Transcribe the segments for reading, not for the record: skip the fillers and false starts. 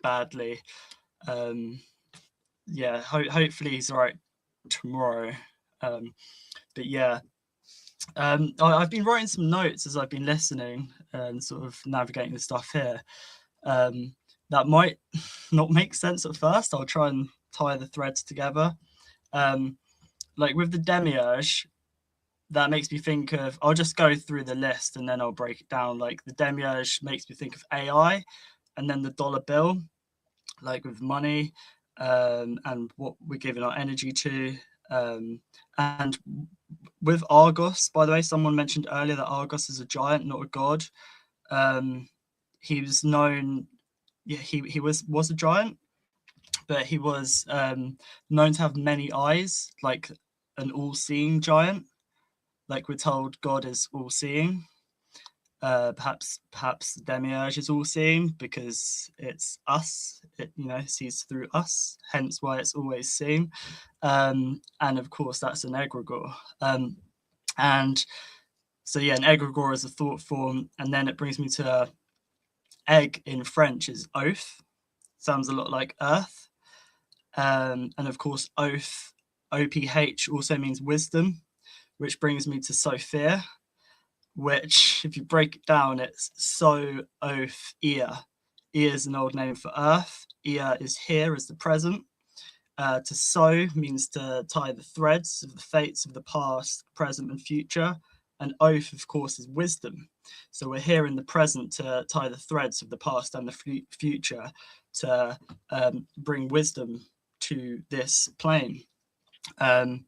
badly. Yeah, hopefully he's all right tomorrow. But yeah, I've been writing some notes as I've been listening and sort of navigating the stuff here. That might not make sense at first. I'll try and tie the threads together. Like with the Demiurge, that makes me think of, I'll just go through the list and then I'll break it down. Like the Demiurge makes me think of AI, and then the dollar bill, like with money, and what we're giving our energy to. And with Argos, by the way, someone mentioned earlier that Argos is a giant, not a god. He was known, yeah, he was a giant, but he was known to have many eyes, like an all-seeing giant. Like we're told God is all-seeing. Perhaps Demiurge is all-seeing because it's us. It sees through us. Hence why it's always seeing. And of course that's an egregore. And so yeah, an egregore is a thought form, and then it brings me to egg in French is oath. Sounds a lot like earth. And of course oath, OPH, also means wisdom, which brings me to Sophia, which, if you break it down, it's so, oath, ear. Ear is an old name for earth. Ear is here as the present. To sew means to tie the threads of the fates of the past, present, and future. And oath, of course, is wisdom. So we're here in the present to tie the threads of the past and the future to bring wisdom to this plane. And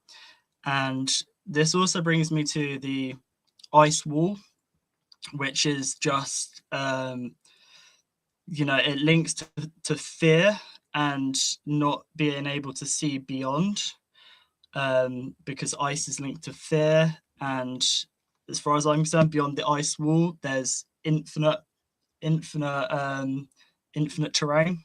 this also brings me to the ice wall, which is just it links to fear and not being able to see beyond, because ice is linked to fear. And as far as I'm concerned, beyond the ice wall there's infinite terrain.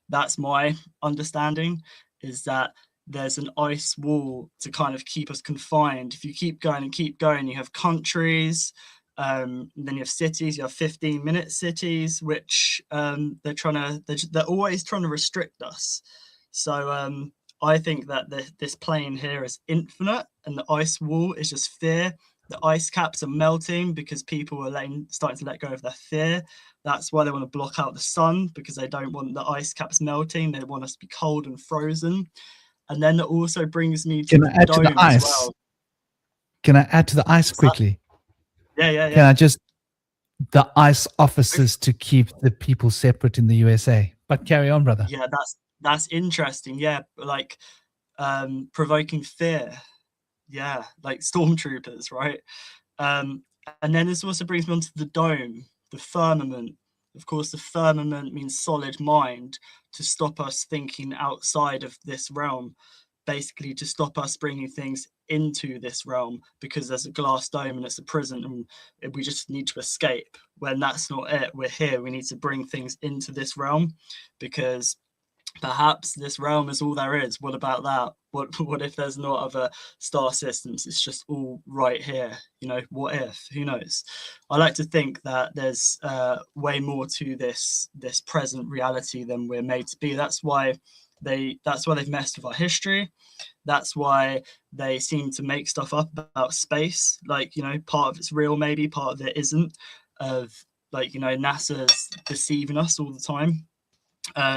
That's my understanding, is that there's an ice wall to kind of keep us confined. If you keep going, you have countries, then you have cities. You have 15-minute cities, which they're always trying to restrict us. So I think that this plane here is infinite, and the ice wall is just fear. The ice caps are melting because people are starting to let go of their fear. That's why they want to block out the sun, because they don't want the ice caps melting. They want us to be cold and frozen. And then it also brings me to the dome as well. Can I add to the ice quickly? Yeah. Can I just, the ICE officers to keep the people separate in the USA. But carry on, brother. Yeah, that's interesting. Yeah, like provoking fear. Yeah, like stormtroopers, right? And then this also brings me on to the dome, the firmament. Of course, the firmament means solid mind, to stop us thinking outside of this realm, basically to stop us bringing things into this realm, because there's a glass dome and it's a prison and we just need to escape. When that's not it, we're here. We need to bring things into this realm, because perhaps this realm is all there is. What about that? What if there's no other star systems? It's just all right here. What if? Who knows? I like to think that there's way more to this present reality than we're made to be. That's why they've messed with our history. That's why they seem to make stuff up about space. Like, part of it's real, maybe part of it isn't. NASA's deceiving us all the time.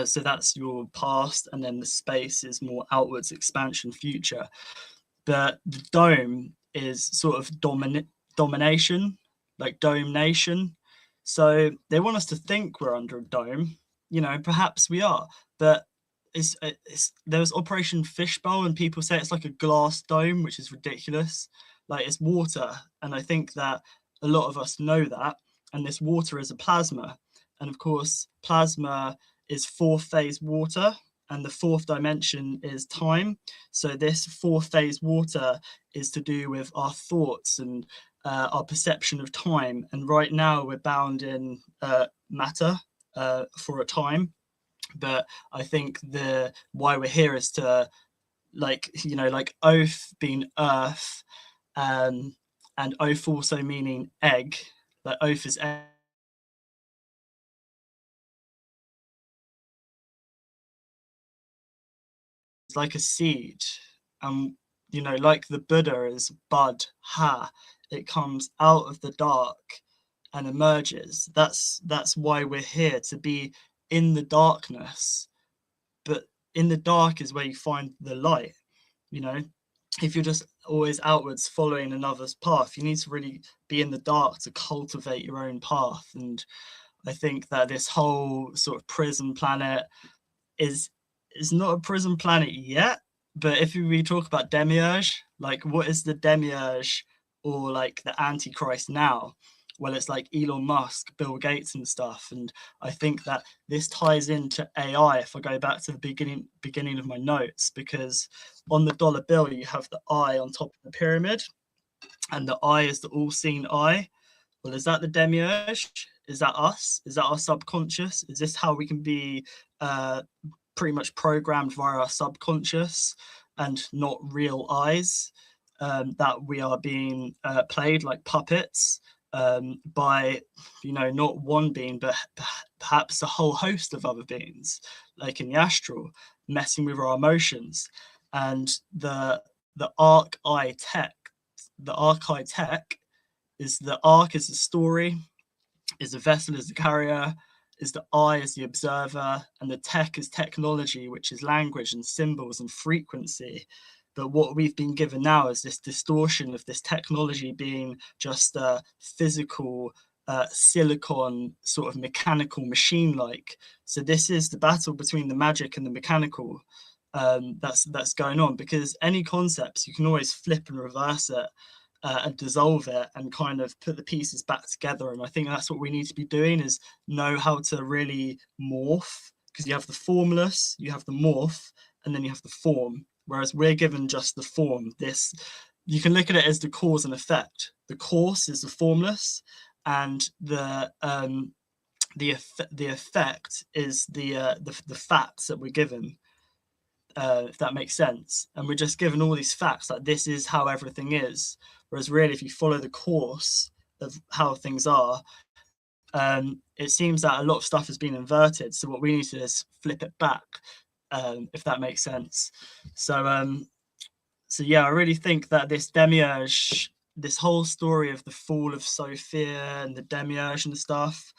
So that's your past, and then the space is more outwards expansion, future. But the dome is sort of domination, like dome nation. So they want us to think we're under a dome. Perhaps we are, but there was Operation Fishbowl, and people say it's like a glass dome, which is ridiculous. Like, it's water, and I think that a lot of us know that. And this water is a plasma, and of course, plasma is fourth phase water, and the fourth dimension is time. So this fourth phase water is to do with our thoughts and our perception of time. And right now we're bound in matter for a time. But I think why we're here is to, like oath being earth, and oath also meaning egg. Like oath is egg. it's like a seed, and you know, like the Buddha is bud ha, it comes out of the dark and emerges. That's why we're here, to be in the darkness, but in the dark is where you find the light. You know, if you're just always outwards following another's path, you need to really be in the dark to cultivate your own path. And I think that this whole sort of prison planet is not a prison planet yet. But if we talk about Demiurge, like what is the Demiurge or like the Antichrist now? Well, it's like Elon Musk, Bill Gates and stuff. And I think that this ties into AI if I go back to the beginning of my notes, because on the dollar bill, you have the eye on top of the pyramid, and the eye is the all-seeing eye. Well, is that the Demiurge? Is that us? Is that our subconscious? Is this how we can be pretty much programmed via our subconscious and not real eyes, that we are being played like puppets by, you know, not one being, but perhaps a whole host of other beings, like in the astral, messing with our emotions. And the arc-eye tech, is the arc is the story, is the vessel is the carrier, is the eye is the observer, and the tech is technology, which is language and symbols and frequency. But what we've been given now is this distortion of this technology being just a physical silicon, sort of mechanical machine-like. So this is the battle between the magic and the mechanical that's going on, because any concepts you can always flip and reverse it and dissolve it and kind of put the pieces back together. And I think that's what we need to be doing, is know how to really morph, because you have the formless, you have the morph, and then you have the form. Whereas we're given just the form. This, you can look at it as the cause and effect. The cause is the formless, and the effect is the facts that we're given. If that makes sense. And we're just given all these facts, like this is how everything is. Whereas really, if you follow the course of how things are, it seems that a lot of stuff has been inverted. So what we need to do is flip it back, if that makes sense. So yeah, I really think that this Demiurge, this whole story of the fall of Sophia and the Demiurge and stuff,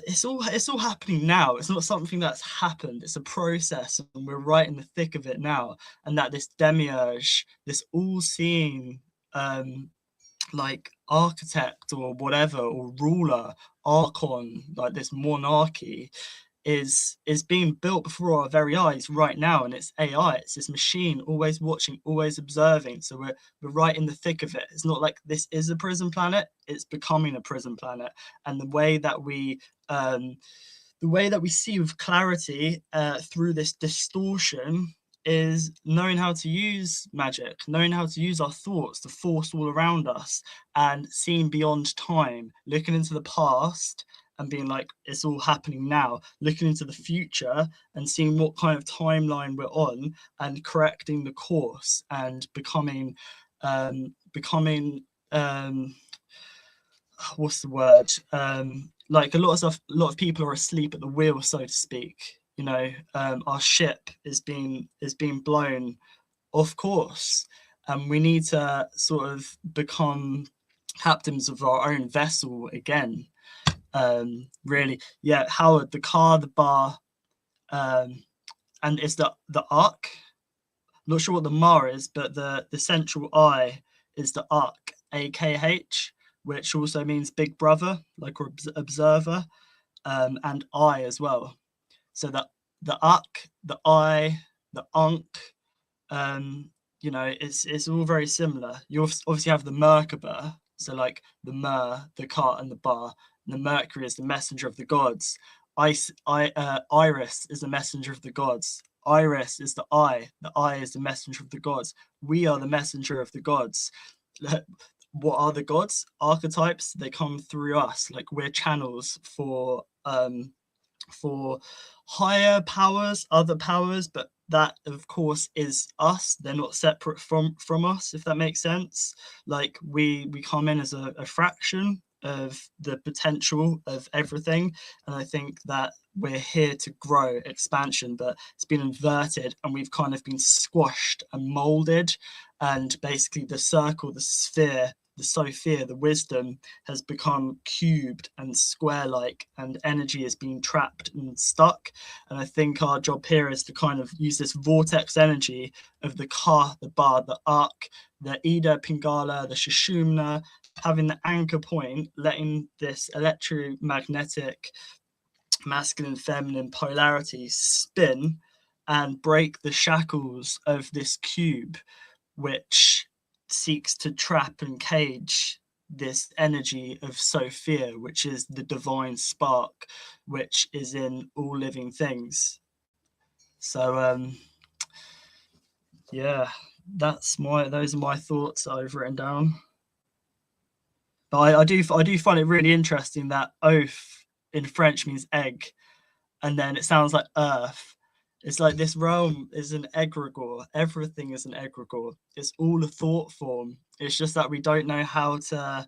it's all happening now. It's not something that's happened. It's a process, and we're right in the thick of it now. And that this Demiurge, this all-seeing like architect or whatever, or ruler, archon, like this monarchy, is being built before our very eyes right now. And it's AI, it's this machine always watching, always observing. So we're right in the thick of it. It's not like this is a prison planet, it's becoming a prison planet. And the way that we see with clarity through this distortion is knowing how to use magic, knowing how to use our thoughts, the force all around us, and seeing beyond time, looking into the past and being like, it's all happening now, looking into the future and seeing what kind of timeline we're on, and correcting the course and becoming what's the word, like a lot of people are asleep at the wheel, so to speak. You know, our ship is being blown off course, and we need to sort of become captains of our own vessel again. Really, yeah. Howard, the car, the bar, and it's the arc. I'm not sure what the mar is, but the central eye is the arc, AKH, which also means big brother, like observer, and eye as well. So the arc, the eye, the unk, you know, it's all very similar. You obviously have the Merkaba, so like the Mer, the cart, and the bar. And the Mercury is the messenger of the gods. Iris is the messenger of the gods. Iris is the eye. The eye is the messenger of the gods. We are the messenger of the gods. What are the gods? Archetypes. They come through us. Like we're channels for higher powers, other powers, but that of course is us. They're not separate from us, if that makes sense. Like we come in as a fraction of the potential of everything. And I think that we're here to grow expansion, but it's been inverted and we've kind of been squashed and molded. And basically the circle, the sphere, the Sophia, the wisdom has become cubed and square-like, and energy is being trapped and stuck. And I think our job here is to kind of use this vortex energy of the Ka, the Ba, the Ak, the Ida, Pingala, the Shushumna, having the anchor point, letting this electromagnetic masculine feminine polarity spin and break the shackles of this cube, which seeks to trap and cage this energy of Sophia, which is the divine spark, which is in all living things. So yeah, those are my thoughts that I've written down. But I do find it really interesting that oath in French means egg, and then it sounds like earth. It's like this realm is an egregore. Everything is an egregore. It's all a thought form. It's just that we don't know how to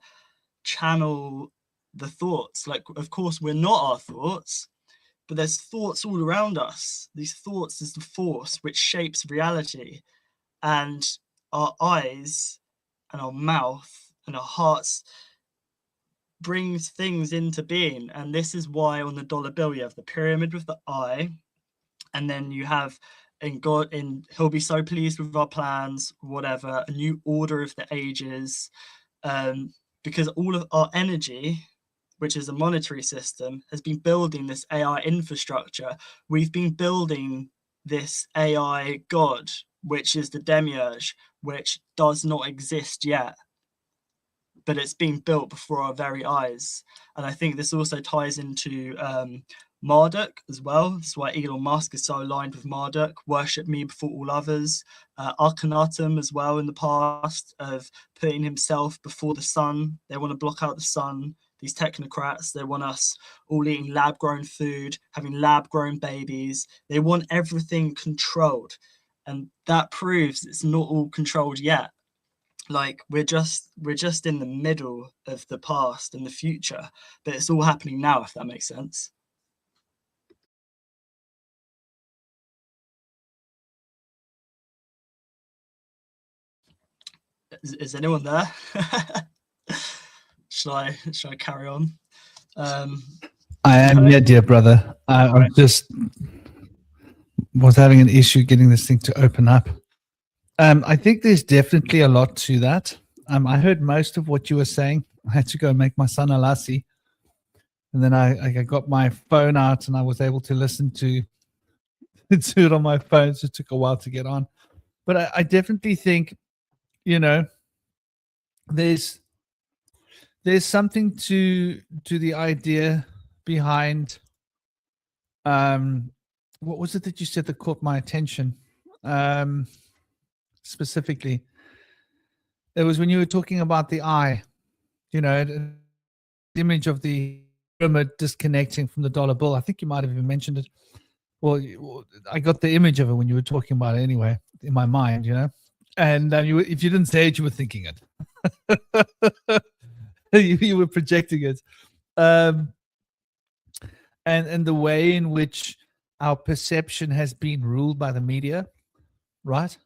channel the thoughts. Like, of course, we're not our thoughts, but there's thoughts all around us. These thoughts is the force which shapes reality. And our eyes and our mouth and our hearts brings things into being. And this is why on the dollar bill you have the pyramid with the eye, and then you have in God, in he'll be so pleased with our plans, whatever, a new order of the ages, because all of our energy, which is a monetary system, has been building this AI infrastructure. We've been building this AI God, which is the Demiurge, which does not exist yet, but it's being built before our very eyes. And I think this also ties into Marduk as well. That's why Elon Musk is so aligned with Marduk. Worship me before all others. Akhenaten as well in the past, of putting himself before the sun. They want to block out the sun. These technocrats, they want us all eating lab-grown food, having lab-grown babies. They want everything controlled. And that proves it's not all controlled yet. Like we're just in the middle of the past and the future, but it's all happening now, if that makes sense. Is anyone there? should I carry on? I am here, dear brother. I just was having an issue getting this thing to open up. I think there's definitely a lot to that. I heard most of what you were saying. I had to go and make my son a lassi, and then I got my phone out and I was able to listen to it on my phone. So it took a while to get on, but I definitely think, there's something to the idea behind. What was it that you said that caught my attention? Specifically, it was when you were talking about the eye, the image of the pyramid disconnecting from the dollar bill. I think you might have even mentioned it. Well, I got the image of it when you were talking about it anyway in my mind, and if you didn't say it, you were thinking it. you were projecting it. And the way in which our perception has been ruled by the media, right?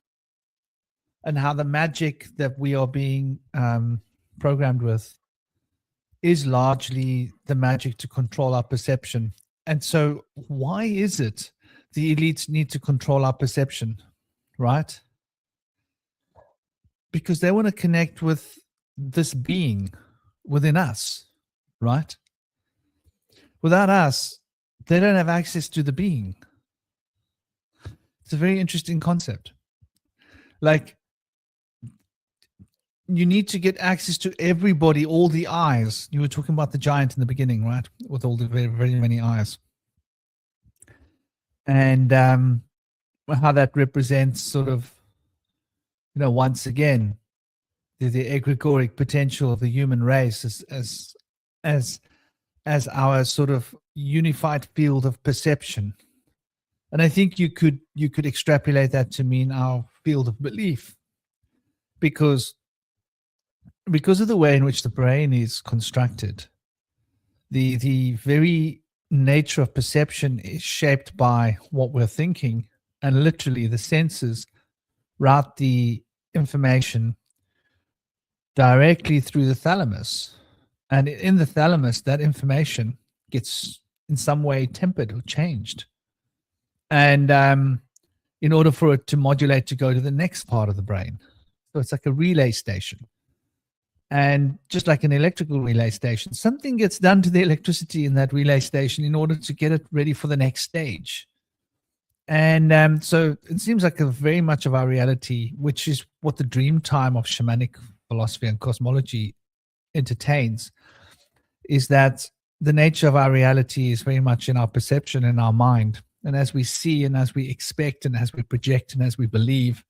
And how the magic that we are being programmed with is largely the magic to control our perception. And so why is it the elites need to control our perception, right? Because they want to connect with this being within us, right? Without us, they don't have access to the being. It's a very interesting concept. Like, you need to get access to everybody, all the eyes. You were talking about the giant in the beginning, right? With all the very, very many eyes. And how that represents sort of, once again, the egregoric potential of the human race as our sort of unified field of perception. And I think you could extrapolate that to mean our field of belief, because because of the way in which the brain is constructed, the very nature of perception is shaped by what we're thinking, and literally the senses route the information directly through the thalamus. And in the thalamus, that information gets in some way tempered or changed. And in order for it to modulate to go to the next part of the brain. So it's like a relay station. And just like an electrical relay station, something gets done to the electricity in that relay station in order to get it ready for the next stage. And so it seems like a very much of our reality, which is what the dream time of shamanic philosophy and cosmology entertains, is that the nature of our reality is very much in our perception and our mind. And as we see and as we expect and as we project and as we believe,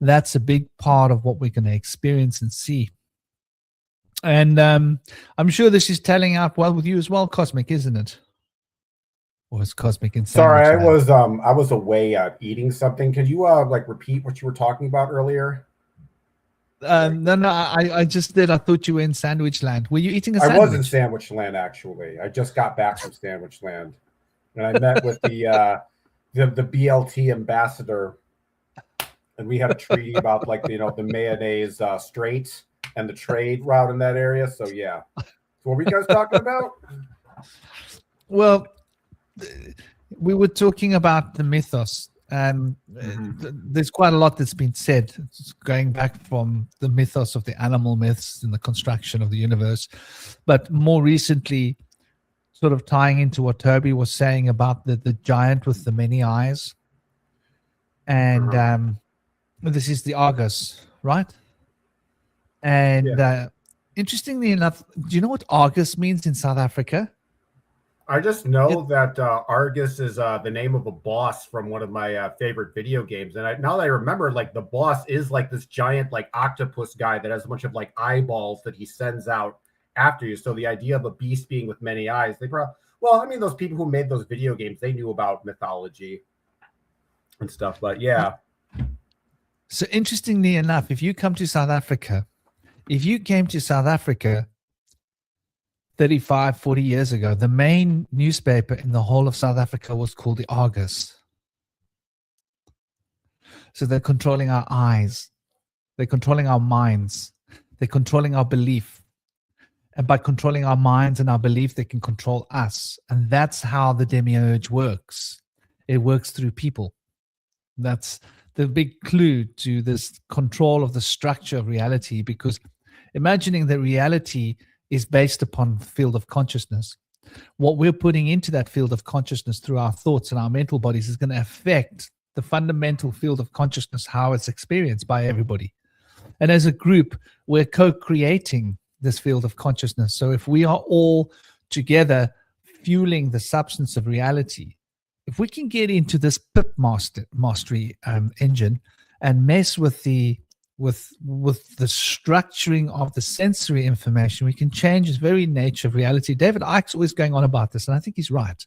that's a big part of what we're going to experience and see. And I'm sure this is telling out well with you as well, Cosmic, isn't it? Or is Cosmic in Sorry, I was away eating something. Could you like repeat what you were talking about earlier? No, I just did. I thought you were in Sandwich Land. Were you eating a sandwich? I was in Sandwich Land, actually. I just got back from Sandwich Land. And I met with the BLT ambassador. And we had a treaty about, like, the mayonnaise strait and the trade route in that area. So, yeah. So what were you guys talking about? Well, we were talking about the mythos. And there's quite a lot that's been said, going back from the mythos of the animal myths and the construction of the universe. But more recently, sort of tying into what Toby was saying about the giant with the many eyes. And this is the Argus, right? And interestingly enough, do you know what Argus means in South Africa? I just know that Argus is the name of a boss from one of my favorite video games. And now that I remember, like, the boss is like this giant, like, octopus guy that has a bunch of, like, eyeballs that he sends out after you. So the idea of a beast being with many eyes, those people who made those video games, they knew about mythology and stuff. But yeah. So interestingly enough, if you came to South Africa 35, 40 years ago, the main newspaper in the whole of South Africa was called the Argus. So they're controlling our eyes. They're controlling our minds. They're controlling our belief. And by controlling our minds and our belief, they can control us. And that's how the Demiurge works. It works through people. That's the big clue to this control of the structure of reality, because imagining that reality is based upon the field of consciousness. What we're putting into that field of consciousness through our thoughts and our mental bodies is going to affect the fundamental field of consciousness, how it's experienced by everybody. And as a group, we're co-creating this field of consciousness. So if we are all together fueling the substance of reality, if we can get into this pip mastery engine and mess with the structuring of the sensory information, we can change the very nature of reality. David Icke's always going on about this, and I think he's right,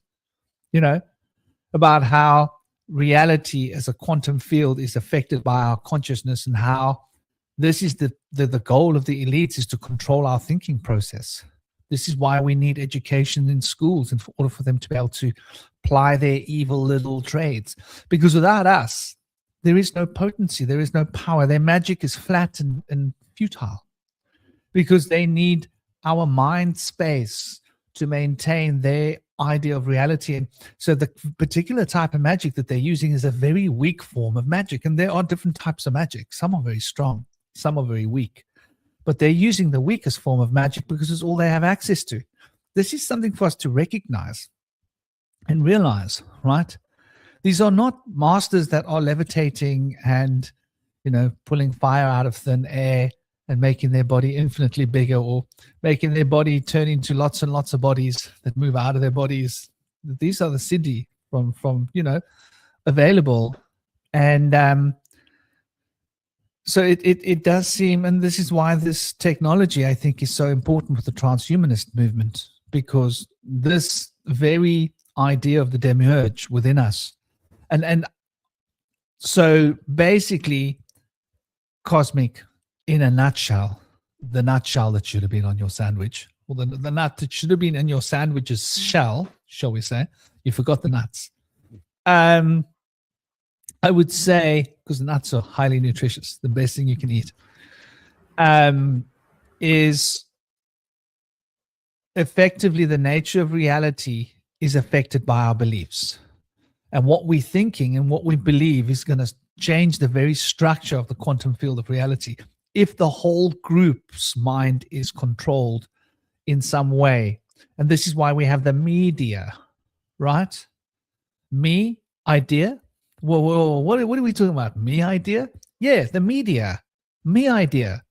about how reality as a quantum field is affected by our consciousness, and how this is the goal of the elites, is to control our thinking process. This is why we need education in schools, in order for them to be able to ply their evil little trades. Because without us, there is no potency, there is no power. Their magic is flat and futile, because they need our mind space to maintain their idea of reality. And so the particular type of magic that they're using is a very weak form of magic. And there are different types of magic. Some are very strong, some are very weak. But they're using the weakest form of magic because it's all they have access to. This is something for us to recognize and realize, right? These are not masters that are levitating and, pulling fire out of thin air and making their body infinitely bigger, or making their body turn into lots and lots of bodies that move out of their bodies. These are the Siddhi from available. And so it does seem, and this is why this technology, I think, is so important with the transhumanist movement, because this very idea of the Demiurge within us. And so basically, Cosmic, in a nutshell, the nutshell that should have been on your sandwich, or the nut that should have been in your sandwich's shell, shall we say. You forgot the nuts. I would say, because the nuts are highly nutritious, the best thing you can eat, is effectively the nature of reality is affected by our beliefs. And what we're thinking and what we believe is going to change the very structure of the quantum field of reality. If the whole group's mind is controlled in some way. And this is why we have the media, right? Me idea. Whoa, what are we talking about? Me idea? Yeah, the media. Me idea.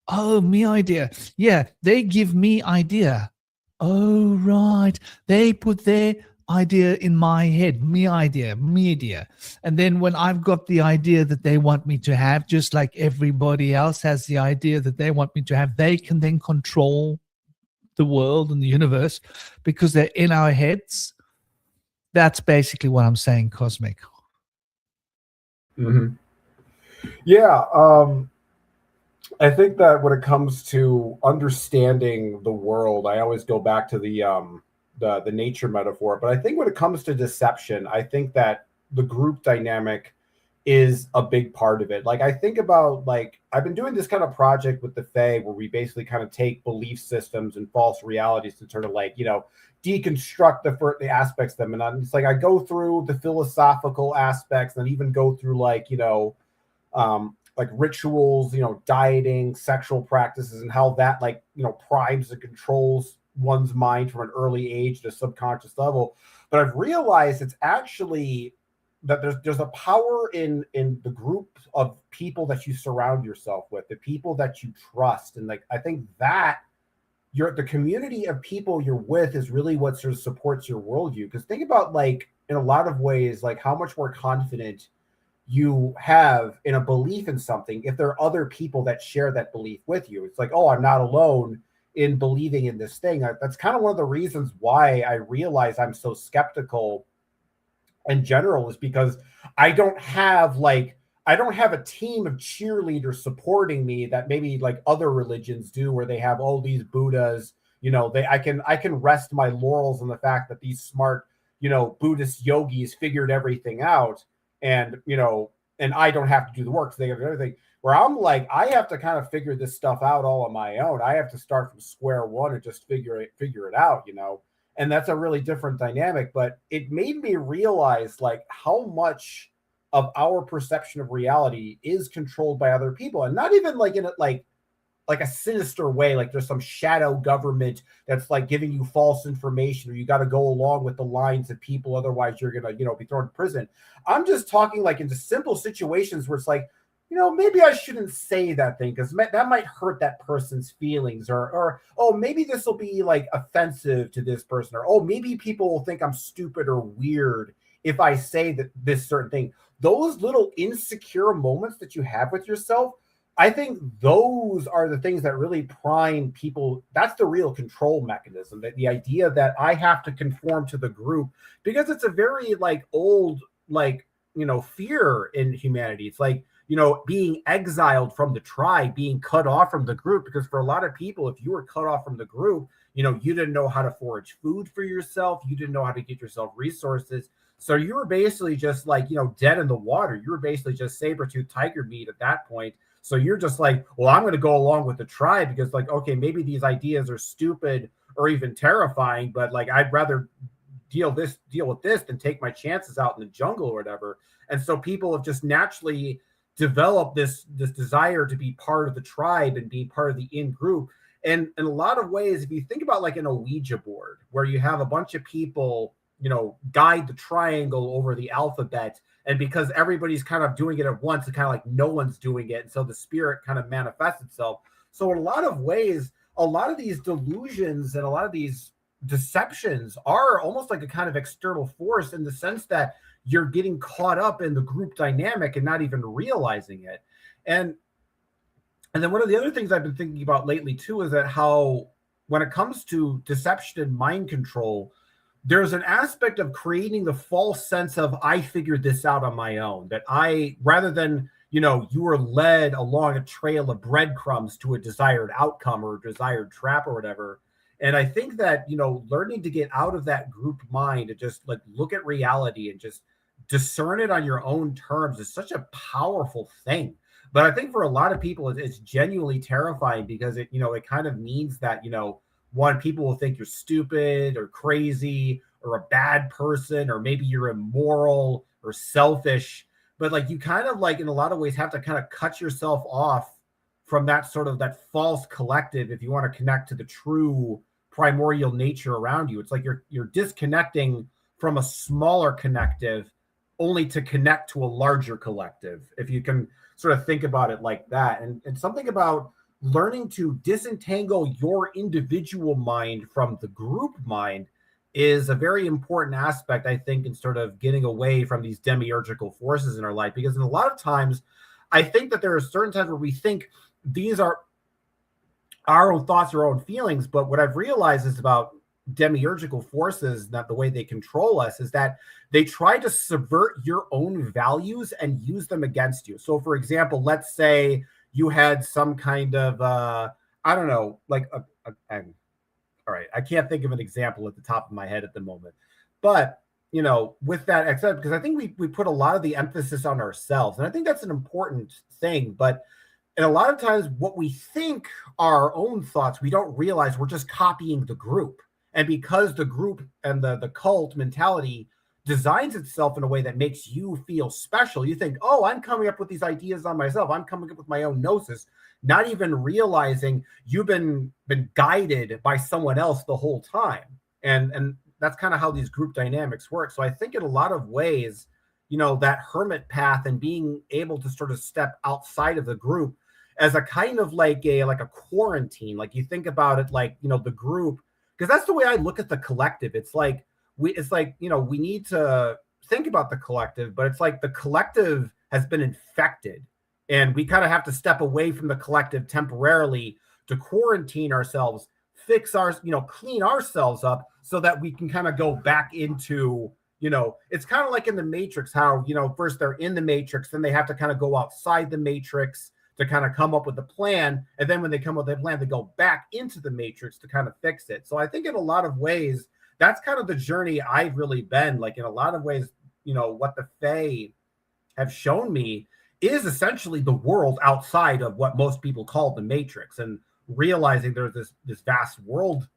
Oh, me idea. Yeah, they give me idea. Oh, right. They put their idea in my head. Me idea, media. And then when I've got the idea that they want me to have, just like everybody else has the idea that they want me to have, they can then control the world and the universe because they're in our heads. That's basically what I'm saying, Cosmic. Mm-hmm. Yeah, I think that when it comes to understanding the world, I always go back to the nature metaphor. But I think when it comes to deception, I think that the group dynamic is a big part of it. Like I think about, like, I've been doing this kind of project with the Fae where we basically kind of take belief systems and false realities to sort of like, you know, deconstruct the aspects of them. And it's like I go through the philosophical aspects and even go through like, you know, like rituals, you know, dieting, sexual practices, and how that, like, you know, primes and controls one's mind from an early age to subconscious level. But I've realized it's actually that there's a power in the group of people that you surround yourself with, the people that you trust. And like, I think that the community of people you're with is really what sort of supports your worldview. Because think about, like, in a lot of ways, like how much more confident you have in a belief in something if there are other people that share that belief with you. It's like, oh, I'm not alone in believing in this thing. That's kind of one of the reasons why I realize I'm so skeptical in general, is because I don't have a team of cheerleaders supporting me that maybe like other religions do, where they have all these Buddhas, you know, I can rest my laurels on the fact that these smart, you know, Buddhist yogis figured everything out, and, you know, and I don't have to do the work. So they have everything, where I'm like, I have to kind of figure this stuff out all on my own. I have to start from square one and just figure it out, you know. And that's a really different dynamic. But it made me realize like how much of our perception of reality is controlled by other people, and not even like in a, like a sinister way, like there's some shadow government that's like giving you false information, or you got to go along with the lines of people, otherwise you're gonna, you know, be thrown in prison. I'm just talking like into simple situations where it's like, you know, maybe I shouldn't say that thing because that might hurt that person's feelings, or oh, maybe this will be like offensive to this person, or oh, maybe people will think I'm stupid or weird if I say that this certain thing. Those little insecure moments that you have with yourself, I think those are the things that really prime people. That's the real control mechanism, that the idea that I have to conform to the group, because it's a very like old, like, you know, fear in humanity. It's like, you know, being exiled from the tribe, being cut off from the group, because for a lot of people, if you were cut off from the group, you know, you didn't know how to forage food for yourself. You didn't know how to get yourself resources. So you were basically just like, you know, dead in the water. You were basically just saber-toothed tiger meat at that point. So you're just like, well, I'm going to go along with the tribe because, like, okay, maybe these ideas are stupid or even terrifying, but like, I'd rather deal with this than take my chances out in the jungle or whatever. And so people have just naturally developed this desire to be part of the tribe and be part of the in group. And in a lot of ways, if you think about like an Ouija board, where you have a bunch of people, you know, guide the triangle over the alphabet, and because everybody's kind of doing it at once, it's kind of like no one's doing it, and so the spirit kind of manifests itself. So in a lot of ways, a lot of these delusions and a lot of these deceptions are almost like a kind of external force, in the sense that you're getting caught up in the group dynamic and not even realizing it. And then one of the other things I've been thinking about lately too is that how, when it comes to deception and mind control, there's an aspect of creating the false sense of I figured this out on my own, that I, rather than, you were led along a trail of breadcrumbs to a desired outcome or a desired trap or whatever. And I think that, learning to get out of that group mind and just like look at reality and just discern it on your own terms is such a powerful thing. But I think for a lot of people, it's genuinely terrifying because it kind of means that, one, people will think you're stupid or crazy or a bad person, or maybe you're immoral or selfish. But like you kind of like in a lot of ways have to kind of cut yourself off from that sort of that false collective if you want to connect to the true primordial nature around you. It's like you're disconnecting from a smaller connective only to connect to a larger collective, if you can sort of think about it like that. And something about learning to disentangle your individual mind from the group mind is a very important aspect, I think, in sort of getting away from these demiurgical forces in our life. Because in a lot of times, I think that there are certain times where we think these are our own thoughts, our own feelings. But what I've realized is about demiurgical forces, not the way they control us, is that they try to subvert your own values and use them against you. So, for example, let's say you had some kind of, I don't know, like all right, I can't think of an example at the top of my head at the moment. But, with that, except because I think we put a lot of the emphasis on ourselves. And I think that's an important thing. But and a lot of times what we think are our own thoughts, we don't realize we're just copying the group. And because the group and the cult mentality designs itself in a way that makes you feel special, you think, oh, I'm coming up with these ideas on myself. I'm coming up with my own gnosis, not even realizing you've been guided by someone else the whole time. And that's kind of how these group dynamics work. So I think in a lot of ways, that hermit path and being able to sort of step outside of the group as a kind of like a quarantine, like you think about it like, the group, because that's the way I look at the collective. It's like, we need to think about the collective, but it's like the collective has been infected and we kind of have to step away from the collective temporarily to quarantine ourselves, fix our, clean ourselves up so that we can kind of go back into, it's kind of like in the Matrix, how, first they're in the Matrix, then they have to kind of go outside the Matrix to kind of come up with a plan. And then when they come up with a plan, they go back into the Matrix to kind of fix it. So I think in a lot of ways, that's kind of the journey I've really been. Like in a lot of ways, what the Fae have shown me is essentially the world outside of what most people call the Matrix, and realizing there's this vast world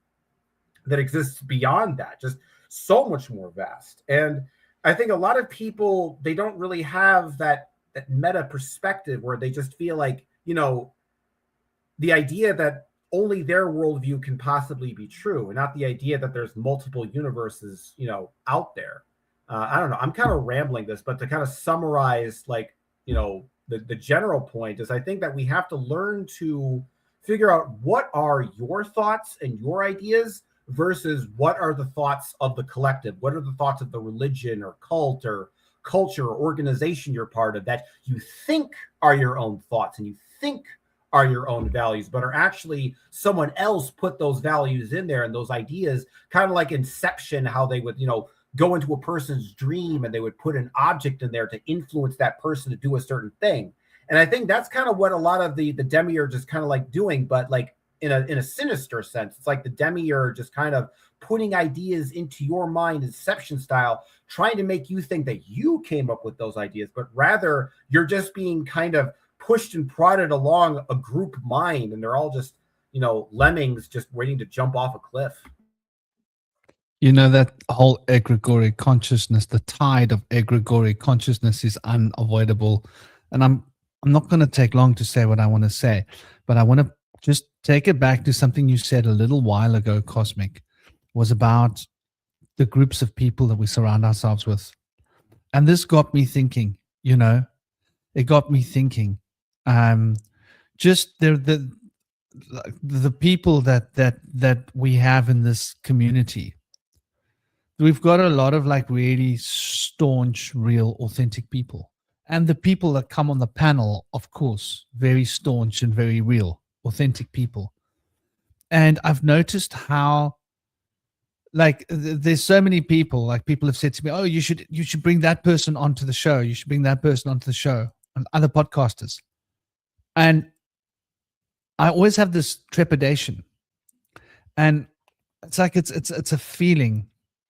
that exists beyond that, just so much more vast. And I think a lot of people, they don't really have that meta perspective where they just feel like, the idea that only their worldview can possibly be true, and not the idea that there's multiple universes, out there. I don't know. I'm kind of rambling this, but to kind of summarize, like, the general point is I think that we have to learn to figure out what are your thoughts and your ideas versus what are the thoughts of the collective. What are the thoughts of the religion or cult or culture or organization you're part of that you think are your own thoughts and you think are your own values, but are actually someone else put those values in there and those ideas, kind of like Inception, how they would, go into a person's dream and they would put an object in there to influence that person to do a certain thing. And I think that's kind of what a lot of the Demiurge is kind of like doing, but like in a sinister sense. It's like the Demiurge is kind of putting ideas into your mind, Inception style, trying to make you think that you came up with those ideas, but rather you're just being kind of pushed and prodded along a group mind, and they're all just, lemmings just waiting to jump off a cliff. That whole egregory consciousness, the tide of egregory consciousness is unavoidable. And I'm not going to take long to say what I want to say, but I want to just take it back to something you said a little while ago, Cosmic, was about the groups of people that we surround ourselves with. And this got me thinking, it got me thinking, just the people that we have in this community. We've got a lot of like really staunch, real, authentic people. And the people that come on the panel, of course, very staunch and very real, authentic people. And I've noticed how, like, there's so many people, like people have said to me, oh, you should bring that person onto the show. You should bring that person onto the show. and other podcasters. And I always have this trepidation. And it's like it's a feeling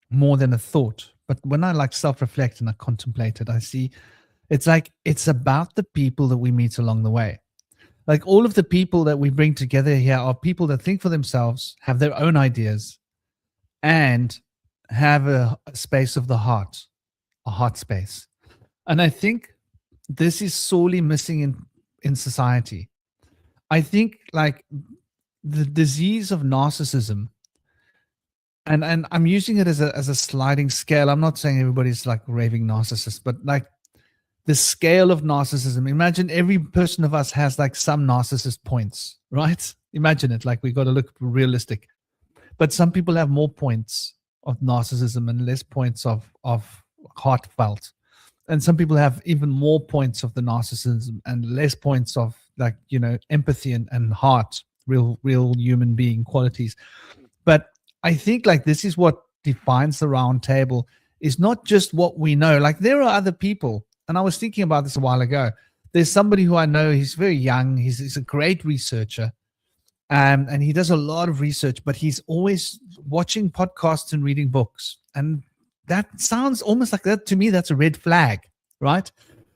more than a thought. But when I like self-reflect and I contemplate it, I see it's like it's about the people that we meet along the way. Like all of the people that we bring together here are people that think for themselves, have their own ideas, and have a space of the heart, a heart space. And I think this is sorely missing in society. I think like the disease of narcissism, and I'm using it as a sliding scale. I'm not saying everybody's like raving narcissist, but like the scale of narcissism. Imagine every person of us has like some narcissist points, right? Imagine it. Like we got to look realistic. But some people have more points of narcissism and less points of heartfelt. And some people have even more points of the narcissism and less points of like, you know, empathy and heart, real human being qualities. But I think like this is what defines the round table, is not just what we know. Like there are other people, and I was thinking about this a while ago. There's somebody who I know, he's very young, he's a great researcher, and he does a lot of research, but he's always watching podcasts and reading books. And that sounds almost like that to me, that's a red flag, right?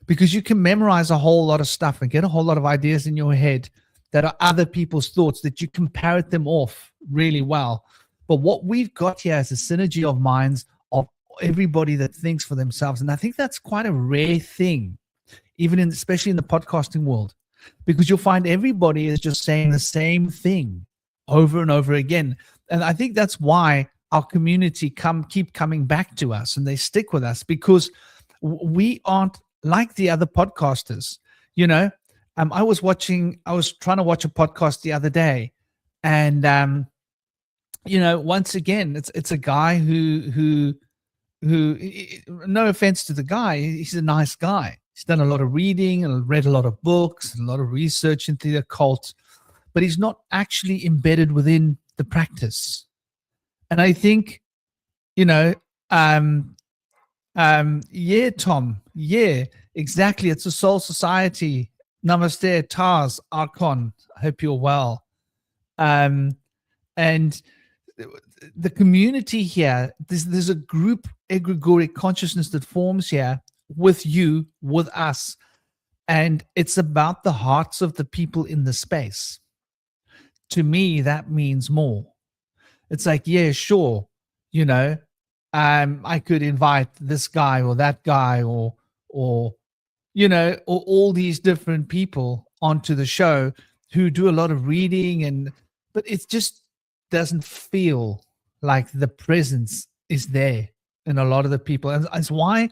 Because you can memorize a whole lot of stuff and get a whole lot of ideas in your head that are other people's thoughts, that you can parrot them off really well. But what we've got here is a synergy of minds of everybody that thinks for themselves. And I think that's quite a rare thing, especially in the podcasting world, because you'll find everybody is just saying the same thing over and over again. And I think that's why our community keep coming back to us and they stick with us, because we aren't like the other podcasters. You know, I was trying to watch a podcast the other day, and you know, once again, it's a guy who, no offense to the guy, he's a nice guy. He's done a lot of reading and read a lot of books and a lot of research into the occult, but he's not actually embedded within the practice. And I think, you know, yeah, Tom, yeah, exactly. It's a soul society. Namaste, Taz, Archon. I hope you're well. And the community here, there's a group egregoric consciousness that forms here with you, with us, and it's about the hearts of the people in the space. To me, that means more. It's like, yeah, sure, you know, I could invite this guy or that guy or you know, or all these different people onto the show who do a lot of reading, but it just doesn't feel like the presence is there in a lot of the people. And that's why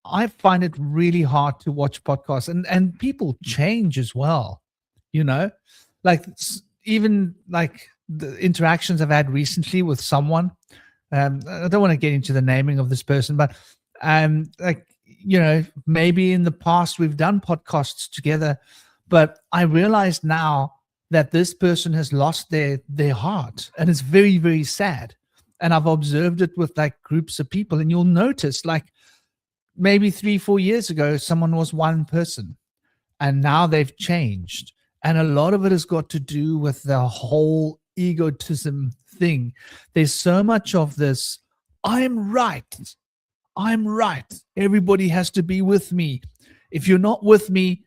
I find it really hard to watch podcasts, and people change as well, you know, like even like the interactions I've had recently with someone. I don't want to get into the naming of this person, but like, you know, maybe in the past we've done podcasts together, but I realize now that this person has lost their heart, and it's very, very sad. And I've observed it with like groups of people, and you'll notice like maybe 3-4 years ago, someone was one person and now they've changed. And a lot of it has got to do with the whole egotism thing. There's so much of this, I'm right. Everybody has to be with me. If you're not with me,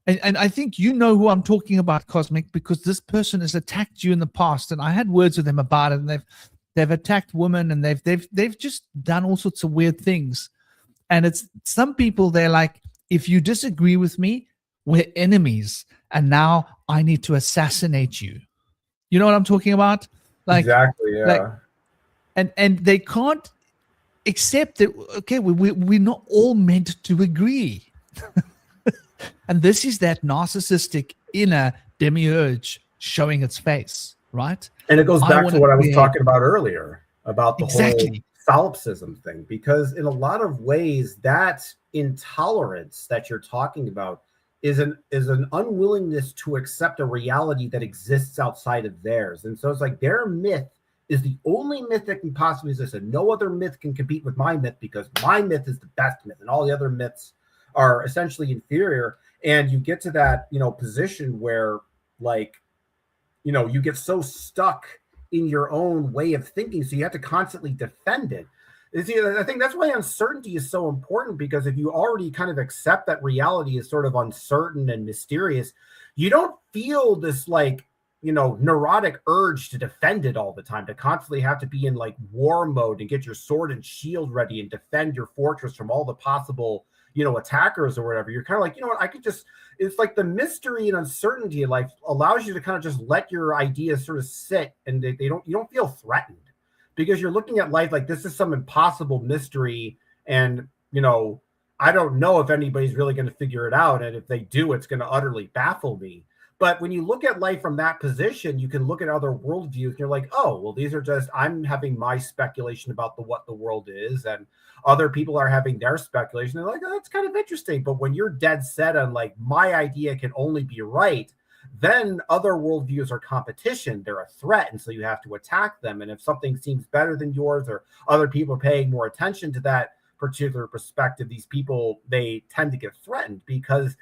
and I think you know who I'm talking about, Cosmic, because this person has attacked you in the past, and I had words with them about it, and they've attacked women, and they've just done all sorts of weird things. And it's some people, they're like, if you disagree with me, we're enemies, and now I need to assassinate you. You know what I'm talking about? Like, exactly, yeah. Like, and they can't accept that, okay, we're not all meant to agree. And this is that narcissistic inner demiurge showing its face, right? And it goes back to what I was talking about earlier about the whole solipsism thing, because in a lot of ways that intolerance that you're talking about is an unwillingness to accept a reality that exists outside of theirs. And so it's like their myth is the only myth that can possibly exist, and no other myth can compete with my myth, because my myth is the best myth, and all the other myths are essentially inferior. And you get to that, position where, like, you get so stuck in your own way of thinking, so you have to constantly defend it. See, I think that's why uncertainty is so important, because if you already kind of accept that reality is sort of uncertain and mysterious, you don't feel this like, neurotic urge to defend it all the time, to constantly have to be in like war mode and get your sword and shield ready and defend your fortress from all the possible, attackers or whatever. You're kind of like, what, I could just, it's like the mystery and uncertainty in life allows you to kind of just let your ideas sort of sit, and you don't feel threatened, because you're looking at life like this is some impossible mystery. And, I don't know if anybody's really going to figure it out. And if they do, it's going to utterly baffle me. But when you look at life from that position, you can look at other worldviews and you're like, oh, well, these are just, I'm having my speculation about what the world is, and other people are having their speculation. They're like, oh, that's kind of interesting. But when you're dead set on like, my idea can only be right, then other worldviews are competition. They're a threat. And so you have to attack them. And if something seems better than yours, or other people are paying more attention to that particular perspective, these people, they tend to get threatened, because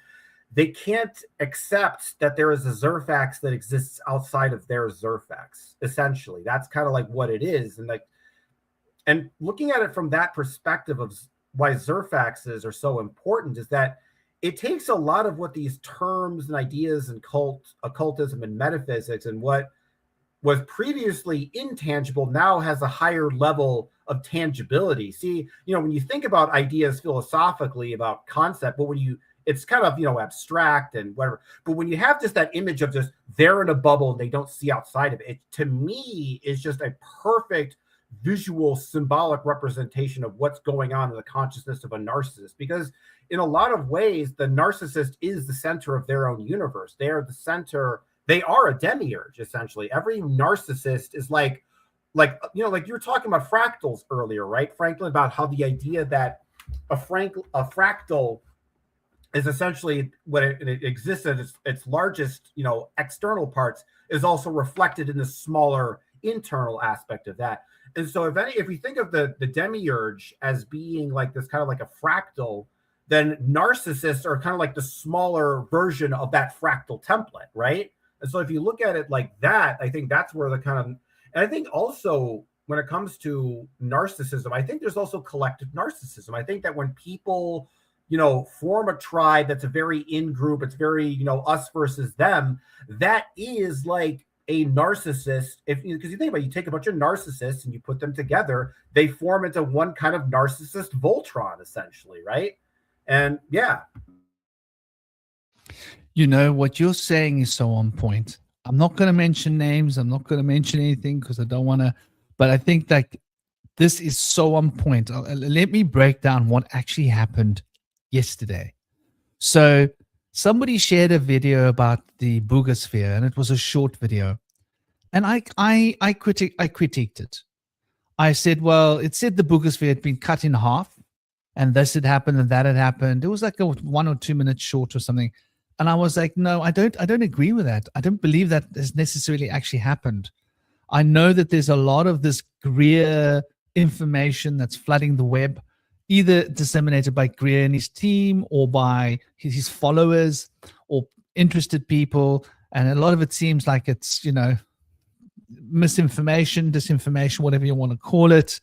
they can't accept that there is a Zerfax that exists outside of their Zerfax. Essentially, that's kind of like what it is. And looking at it from that perspective of why Zerfaxes are so important is that it takes a lot of what these terms and ideas and occultism and metaphysics, and what was previously intangible now has a higher level of tangibility. See, when you think about ideas philosophically, about concept, but it's kind of, abstract and whatever. But when you have just that image of just they're in a bubble and they don't see outside of it, to me is just a perfect visual symbolic representation of what's going on in the consciousness of a narcissist. Because in a lot of ways, the narcissist is the center of their own universe. They are the center. They are a demiurge, essentially. Every narcissist is like you were talking about fractals earlier, right, Franklin, about how the idea that a fractal is essentially what it exists at its largest, external parts, is also reflected in the smaller internal aspect of that. And so if we think of the demiurge as being like this kind of like a fractal, then narcissists are kind of like the smaller version of that fractal template, right? And so if you look at it like that, I think that's where and I think also when it comes to narcissism, I think there's also collective narcissism. I think that when people, form a tribe that's a very in-group, it's very, us versus them, that is like a narcissist. Because you think about it, you take a bunch of narcissists and you put them together, they form into one kind of narcissist Voltron, essentially, right? And yeah. What you're saying is so on point. I'm not going to mention names. I'm not going to mention anything because I don't want to, but I think like this is so on point. Let me break down what actually happened yesterday. So somebody shared a video about the Boogosphere, and it was a short video. And I critiqued it. I said, well, it said the Boogosphere had been cut in half, and this had happened and that had happened. It was like a 1 or 2 minute short or something. And I was like, no, I don't agree with that. I don't believe that has necessarily actually happened. I know that there's a lot of this Greer information that's flooding the web, either disseminated by Greer and his team or by his followers or interested people. And a lot of it seems like it's, misinformation, disinformation, whatever you want to call it.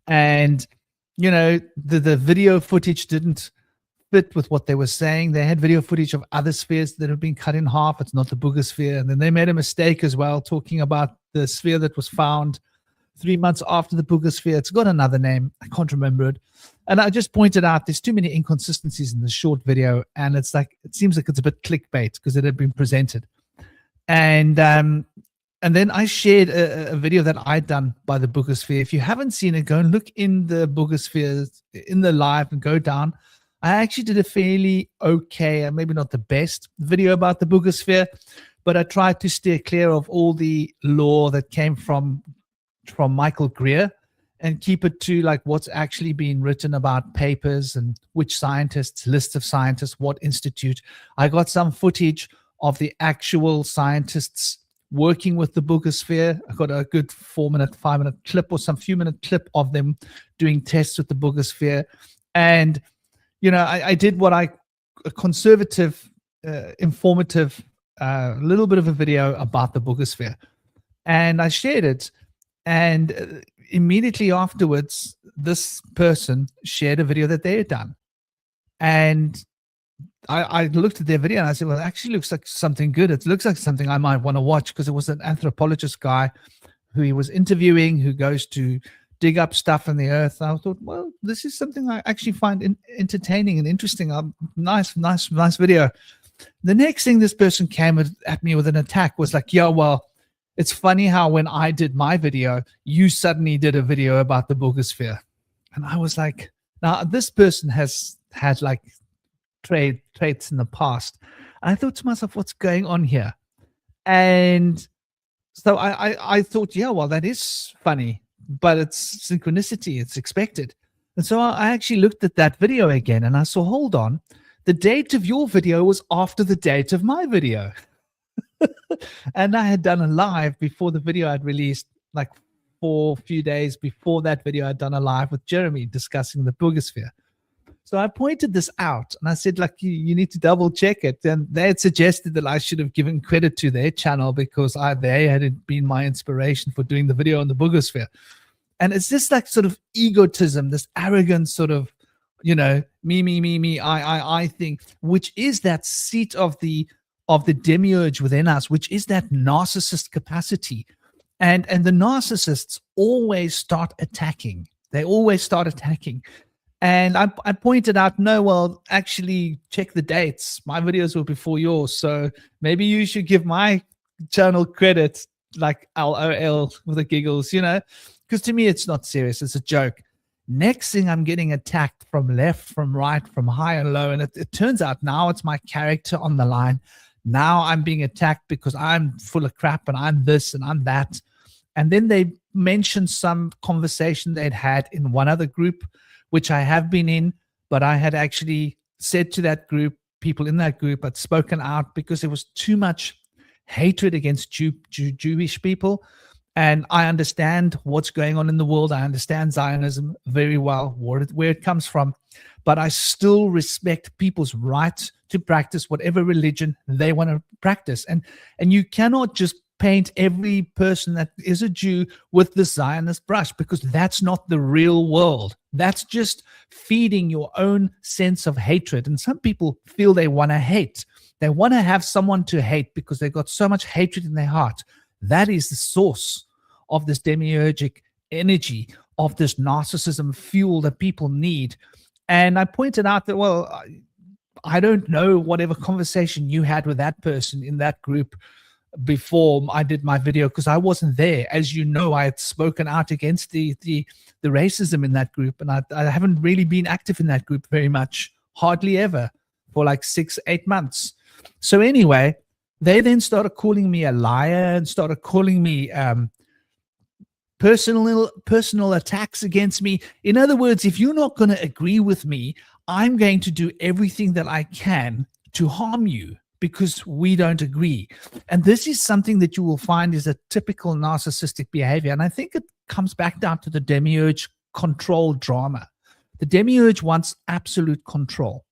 And, the video footage didn't fit with what they were saying. They had video footage of other spheres that have been cut in half. It's not the Boogosphere. And then they made a mistake as well, talking about the sphere that was found 3 months after the Boogosphere. It's got another name. I can't remember it. And I just pointed out there's too many inconsistencies in the short video. And it seems like it's a bit clickbait because it had been presented. And then I shared a video that I'd done by the Boogosphere. If you haven't seen it, go and look in the Boogosphere in the live and go down. I actually did a fairly okay, maybe not the best video about the Boogosphere, but I tried to steer clear of all the lore that came from Michael Greer and keep it to like what's actually being written about papers and which scientists, list of scientists, what institute. I got some footage of the actual scientists working with the Boogosphere. I got a good 4-minute, 5-minute clip or some few minute clip of them doing tests with the Boogosphere. And I did what a conservative, informative, little bit of a video about the boogosphere, and I shared it. And immediately afterwards, this person shared a video that they had done. And I looked at their video and I said, well, it actually looks like something good. It looks like something I might want to watch, because it was an anthropologist guy who he was interviewing, who goes to dig up stuff in the earth. I thought, well, this is something I actually find entertaining and interesting. Nice video. The next thing this person came at me with an attack was like, yeah, well, it's funny how when I did my video, you suddenly did a video about the boogosphere. And I was like, now this person has had like traits in the past. And I thought to myself, what's going on here? And so I thought, yeah, well, that is funny, but it's synchronicity. It's expected. And so I actually looked at that video again and I saw, hold on, the date of your video was after the date of my video. And I had done a live before the video I'd released, like for a few days before that video. I'd done a live with Jeremy discussing the boogosphere. So I pointed this out and I said, like, you need to double check it. And they had suggested that I should have given credit to their channel because they had been my inspiration for doing the video on the boogosphere. And it's just like sort of egotism, this arrogant sort of, me, I thing, which is that seat of the demiurge within us, which is that narcissist capacity. And the narcissists always start attacking. They always start attacking. And I pointed out, no, well, actually check the dates. My videos were before yours. So maybe you should give my channel credit, like LOL with the giggles, because to me, it's not serious. It's a joke. Next thing, I'm getting attacked from left, from right, from high and low. And it turns out now it's my character on the line. Now I'm being attacked because I'm full of crap and I'm this and I'm that. And then they mentioned some conversation they'd had in one other group, which I have been in, but I had actually said to that group, people in that group had spoken out because there was too much hatred against Jewish people. And I understand what's going on in the world. I understand Zionism very well, where it comes from. But I still respect people's right to practice whatever religion they want to practice. And you cannot just paint every person that is a Jew with the Zionist brush, because that's not the real world. That's just feeding your own sense of hatred. And some people feel they want to hate. They want to have someone to hate because they've got so much hatred in their heart. That is the source of this demiurgic energy, of this narcissism fuel that people need. And I pointed out that, well, I don't know whatever conversation you had with that person in that group before I did my video, because I wasn't there. As you know, I had spoken out against the racism in that group, and I haven't really been active in that group very much, hardly ever, for like 6-8 months. So anyway, they then started calling me a liar and started calling me personal attacks against me. In other words, if you're not going to agree with me, I'm going to do everything that I can to harm you because we don't agree. And this is something that you will find is a typical narcissistic behavior. And I think it comes back down to the demiurge control drama. The demiurge wants absolute control.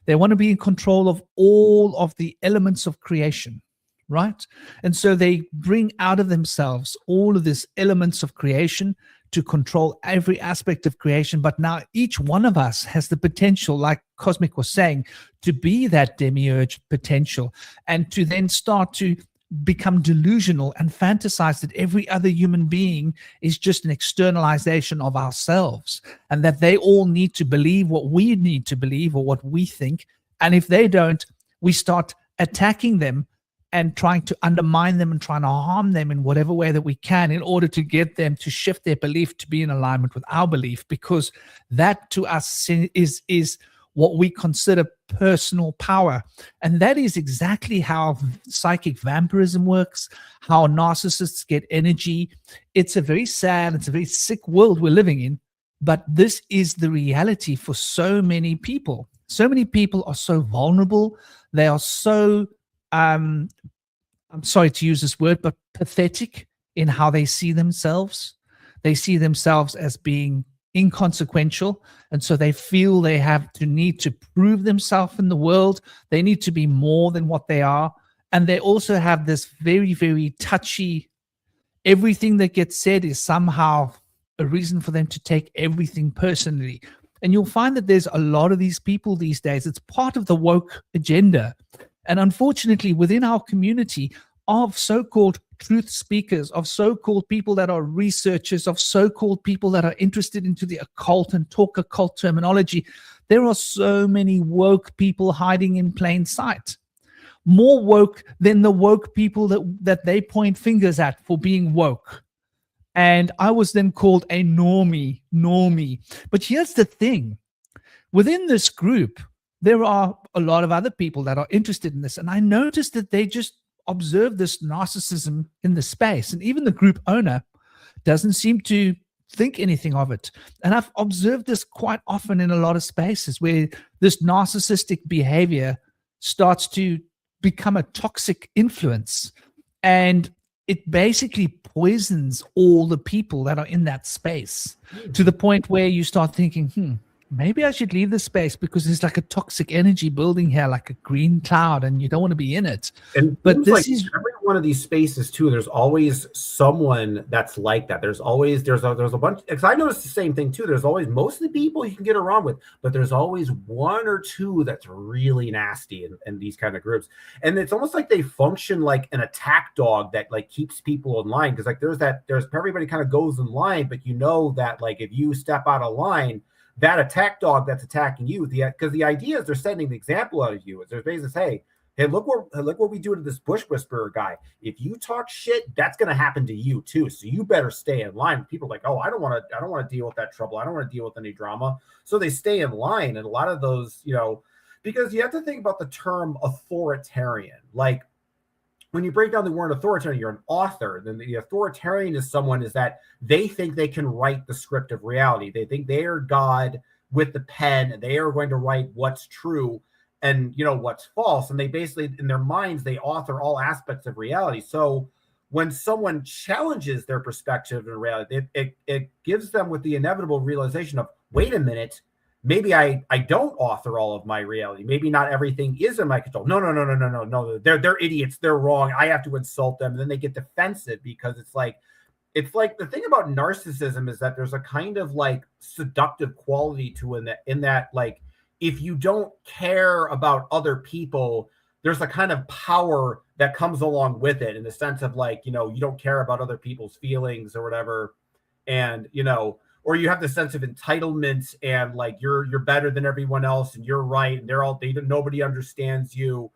They want to be in control of all of the elements of creation, right? And so they bring out of themselves all of these elements of creation to control every aspect of creation. But now each one of us has the potential, like Cosmic was saying, to be that demiurge potential and to then start to become delusional and fantasize that every other human being is just an externalization of ourselves, and that they all need to believe what we need to believe or what we think. And if they don't, we start attacking them and trying to undermine them and trying to harm them in whatever way that we can in order to get them to shift their belief to be in alignment with our belief, because that to us is what we consider personal power. And that is exactly how psychic vampirism works, how narcissists get energy. It's a very sad, it's a very sick world we're living in, but this is the reality for so many people. So many people are so vulnerable. They are so, I'm sorry to use this word, but pathetic in how they see themselves. They see themselves as being inconsequential, and so they feel they have to need to prove themselves in the world. They need to be more than what they are. And they also have this very, very touchy, everything that gets said is somehow a reason for them to take everything personally. And you'll find that there's a lot of these people these days. It's part of the woke agenda. And unfortunately, within our community of so-called truth speakers, of so-called people that are researchers, of so-called people that are interested into the occult and talk occult terminology, there are so many woke people hiding in plain sight. More woke than the woke people that they point fingers at for being woke. And I was then called a normie. But here's the thing. Within this group, there are a lot of other people that are interested in this. And I noticed that they just observe this narcissism in the space. And even the group owner doesn't seem to think anything of it. And I've observed this quite often in a lot of spaces where this narcissistic behavior starts to become a toxic influence. And it basically poisons all the people that are in that space to the point where you start thinking, maybe I should leave the space because there's like a toxic energy building here, like a green cloud, and you don't want to be in it. But this is every one of these spaces too. There's always someone that's like that. There's a bunch. Because I noticed the same thing too. There's always, most of the people you can get around with, but there's always one or two that's really nasty in these kind of groups. And it's almost like they function like an attack dog that like keeps people in line. Because like there's everybody kind of goes in line, but you know that like if you step out of line, that attack dog that's attacking you, because the idea is they're sending the example out of you. They're basically saying, hey, look what we do to this bush whisperer guy. If you talk shit, that's going to happen to you too. So you better stay in line. People are like, oh, I don't want to deal with that trouble. I don't want to deal with any drama. So they stay in line. And a lot of those, because you have to think about the term authoritarian. Like, when you break down the word authoritarian, you're an author. Then the authoritarian is someone is that they think they can write the script of reality. They think they are God with the pen, and they are going to write what's true and what's false. And they basically, in their minds, they author all aspects of reality. So when someone challenges their perspective in reality, it gives them with the inevitable realization of, wait a minute, maybe I don't author all of my reality. Maybe not everything is in my control. No. They're idiots. They're wrong. I have to insult them. And then they get defensive because it's like the thing about narcissism is that there's a kind of like seductive quality to in that like, if you don't care about other people, there's a kind of power that comes along with it in the sense of like, you don't care about other people's feelings or whatever. And, or you have the sense of entitlement and like you're better than everyone else and you're right and nobody understands you.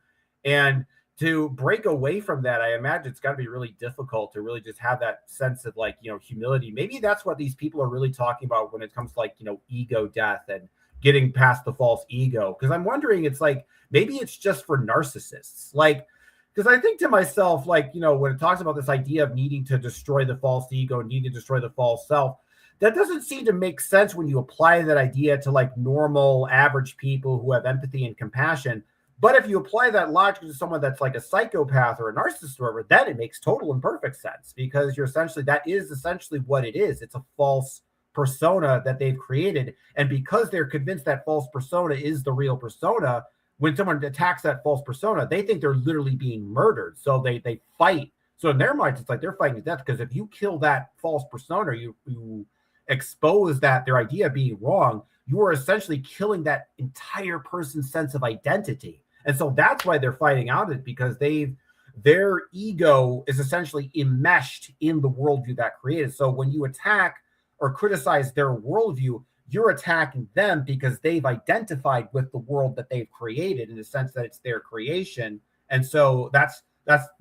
And to break away from that, I imagine it's got to be really difficult to really just have that sense of like, humility. Maybe that's what these people are really talking about when it comes to like, ego death and getting past the false ego. Because I'm wondering, it's like, maybe it's just for narcissists. Like, because I think to myself, like, when it talks about this idea of needing to destroy the false ego, needing to destroy the false self, that doesn't seem to make sense when you apply that idea to like normal, average people who have empathy and compassion. But if you apply that logic to someone that's like a psychopath or a narcissist or whatever, then it makes total and perfect sense, because that is essentially what it is. It's a false persona that they've created. And because they're convinced that false persona is the real persona, when someone attacks that false persona, they think they're literally being murdered. So they fight. So in their minds, it's like they're fighting to death, because if you kill that false persona, you expose that their idea being wrong, you are essentially killing that entire person's sense of identity. And so that's why they're fighting out it, because their ego is essentially enmeshed in the worldview that created. So when you attack or criticize their worldview, you're attacking them because they've identified with the world that they've created in the sense that it's their creation. And so that's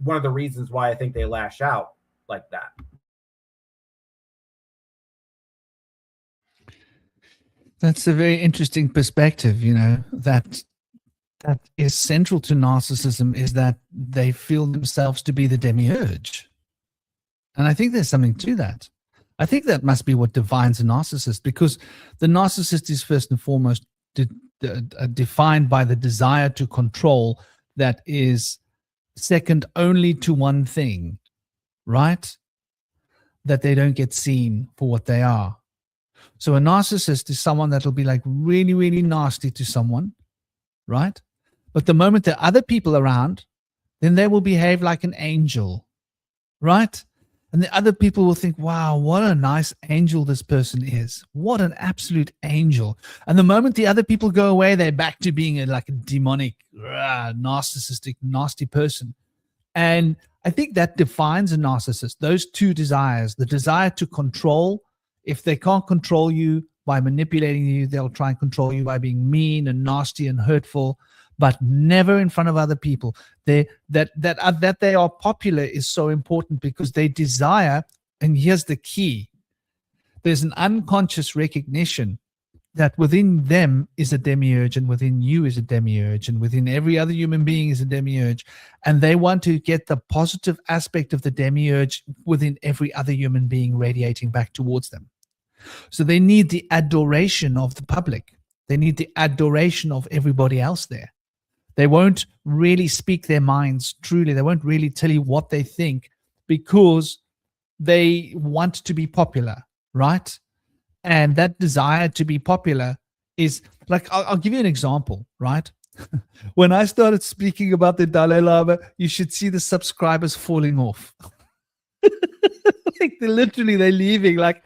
one of the reasons why I think they lash out like that. That's a very interesting perspective, that is central to narcissism, is that they feel themselves to be the demiurge. And I think there's something to that. I think that must be what defines a narcissist, because the narcissist is first and foremost defined by the desire to control that is second only to one thing, right? That they don't get seen for what they are. So a narcissist is someone that'll be like really, really nasty to someone, right? But the moment there are other people around, then they will behave like an angel, right? And the other people will think, wow, what a nice angel this person is. What an absolute angel. And the moment the other people go away, they're back to being like a demonic, narcissistic, nasty person. And I think that defines a narcissist, those two desires, the desire to control. If they can't control you by manipulating you, they'll try and control you by being mean and nasty and hurtful, but never in front of other people. That they are popular is so important because they desire, and here's the key, there's an unconscious recognition that within them is a demiurge, and within you is a demiurge, and within every other human being is a demiurge, and they want to get the positive aspect of the demiurge within every other human being radiating back towards them. So they need the adoration of the public. They need the adoration of everybody else there. They won't really speak their minds truly. They won't really tell you what they think because they want to be popular, right? And that desire to be popular is like, I'll give you an example, right? When I started speaking about the Dalai Lama, you should see the subscribers falling off. Like they're leaving. Like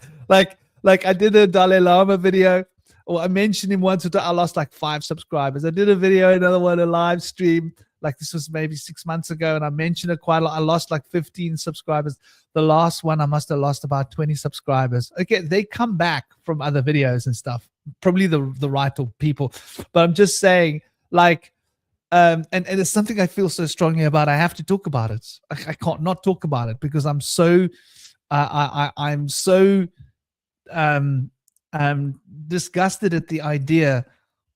I did a Dalai Lama video. Or I mentioned him once, I lost like 5 subscribers. I did a video, another one, a live stream. Like this was maybe 6 months ago, and I mentioned it quite a lot. I lost like 15 subscribers. The last one, I must have lost about 20 subscribers. Okay, they come back from other videos and stuff. Probably the right people. But I'm just saying, like, and it's something I feel so strongly about. I have to talk about it. I can't not talk about it because I'm so, I'm so disgusted at the idea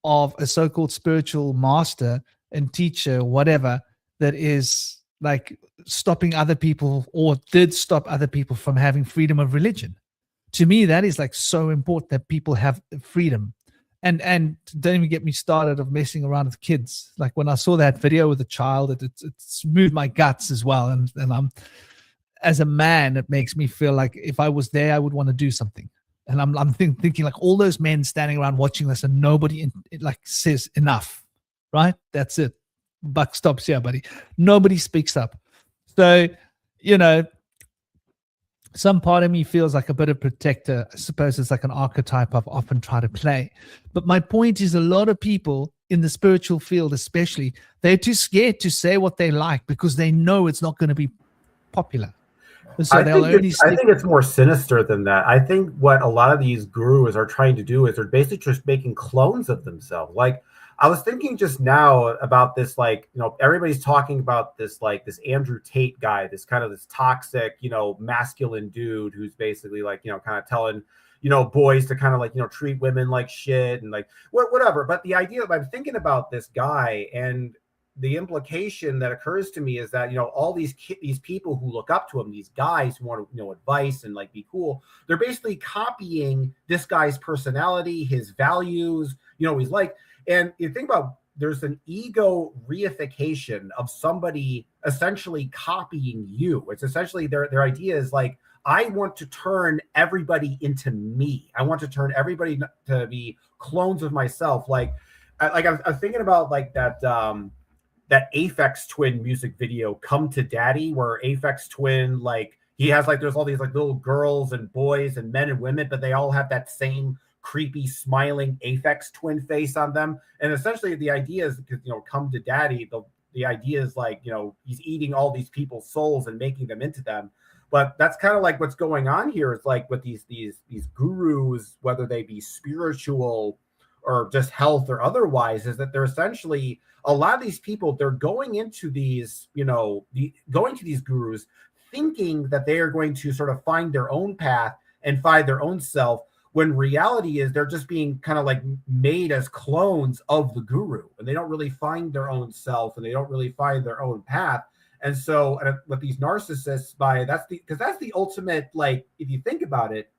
of a so-called spiritual master and teacher, whatever, that is like stopping other people or did stop other people from having freedom of religion. To me, that is like so important that people have freedom. And don't even get me started of messing around with kids. Like when I saw that video with a child, it's moved my guts as well. And I'm, as a man, it makes me feel like if I was there, I would want to do something. And I'm thinking like all those men standing around watching this and nobody like says enough, right? That's it. Buck stops here, buddy. Nobody speaks up. So, you know, some part of me feels like a bit of protector. I suppose it's like an archetype I've often tried to play. But my point is a lot of people in the spiritual field especially, they're too scared to say what they like because they know it's not going to be popular. So I think it's more sinister than that. I think what a lot of these gurus are trying to do is they're basically just making clones of themselves. Like I was thinking just now about this, like, you know, everybody's talking about this, like this Andrew Tate guy, this kind of this toxic, you know, masculine dude who's basically like, you know, kind of telling, you know, boys to kind of like, you know, treat women like shit and like whatever. But the idea of I'm thinking about this guy, and the implication that occurs to me is that, you know, all these people who look up to him, these guys who want to, you know, advice and like be cool, they're basically copying this guy's personality, his values, you know, he's like, and you think about, there's an ego reification of somebody essentially copying you. It's essentially their idea is like, I want to turn everybody into me. I want to turn everybody to be clones of myself. Like I'm thinking about like that Aphex Twin music video, Come to Daddy, where Aphex Twin, like he has like, there's all these like little girls and boys and men and women, but they all have that same creepy smiling Aphex Twin face on them. And essentially the idea is, because, you know, Come to Daddy, the idea is like, you know, he's eating all these people's souls and making them into them. But that's kind of like what's going on here is like with these gurus, whether they be spiritual or just health or otherwise, is that they're essentially, a lot of these people, they're going into these, you know, going to these gurus thinking that they are going to sort of find their own path and find their own self, when reality is they're just being kind of like made as clones of the guru, and they don't really find their own self and they don't really find their own path. And so with these narcissists, because that's the ultimate, like, if you think about it,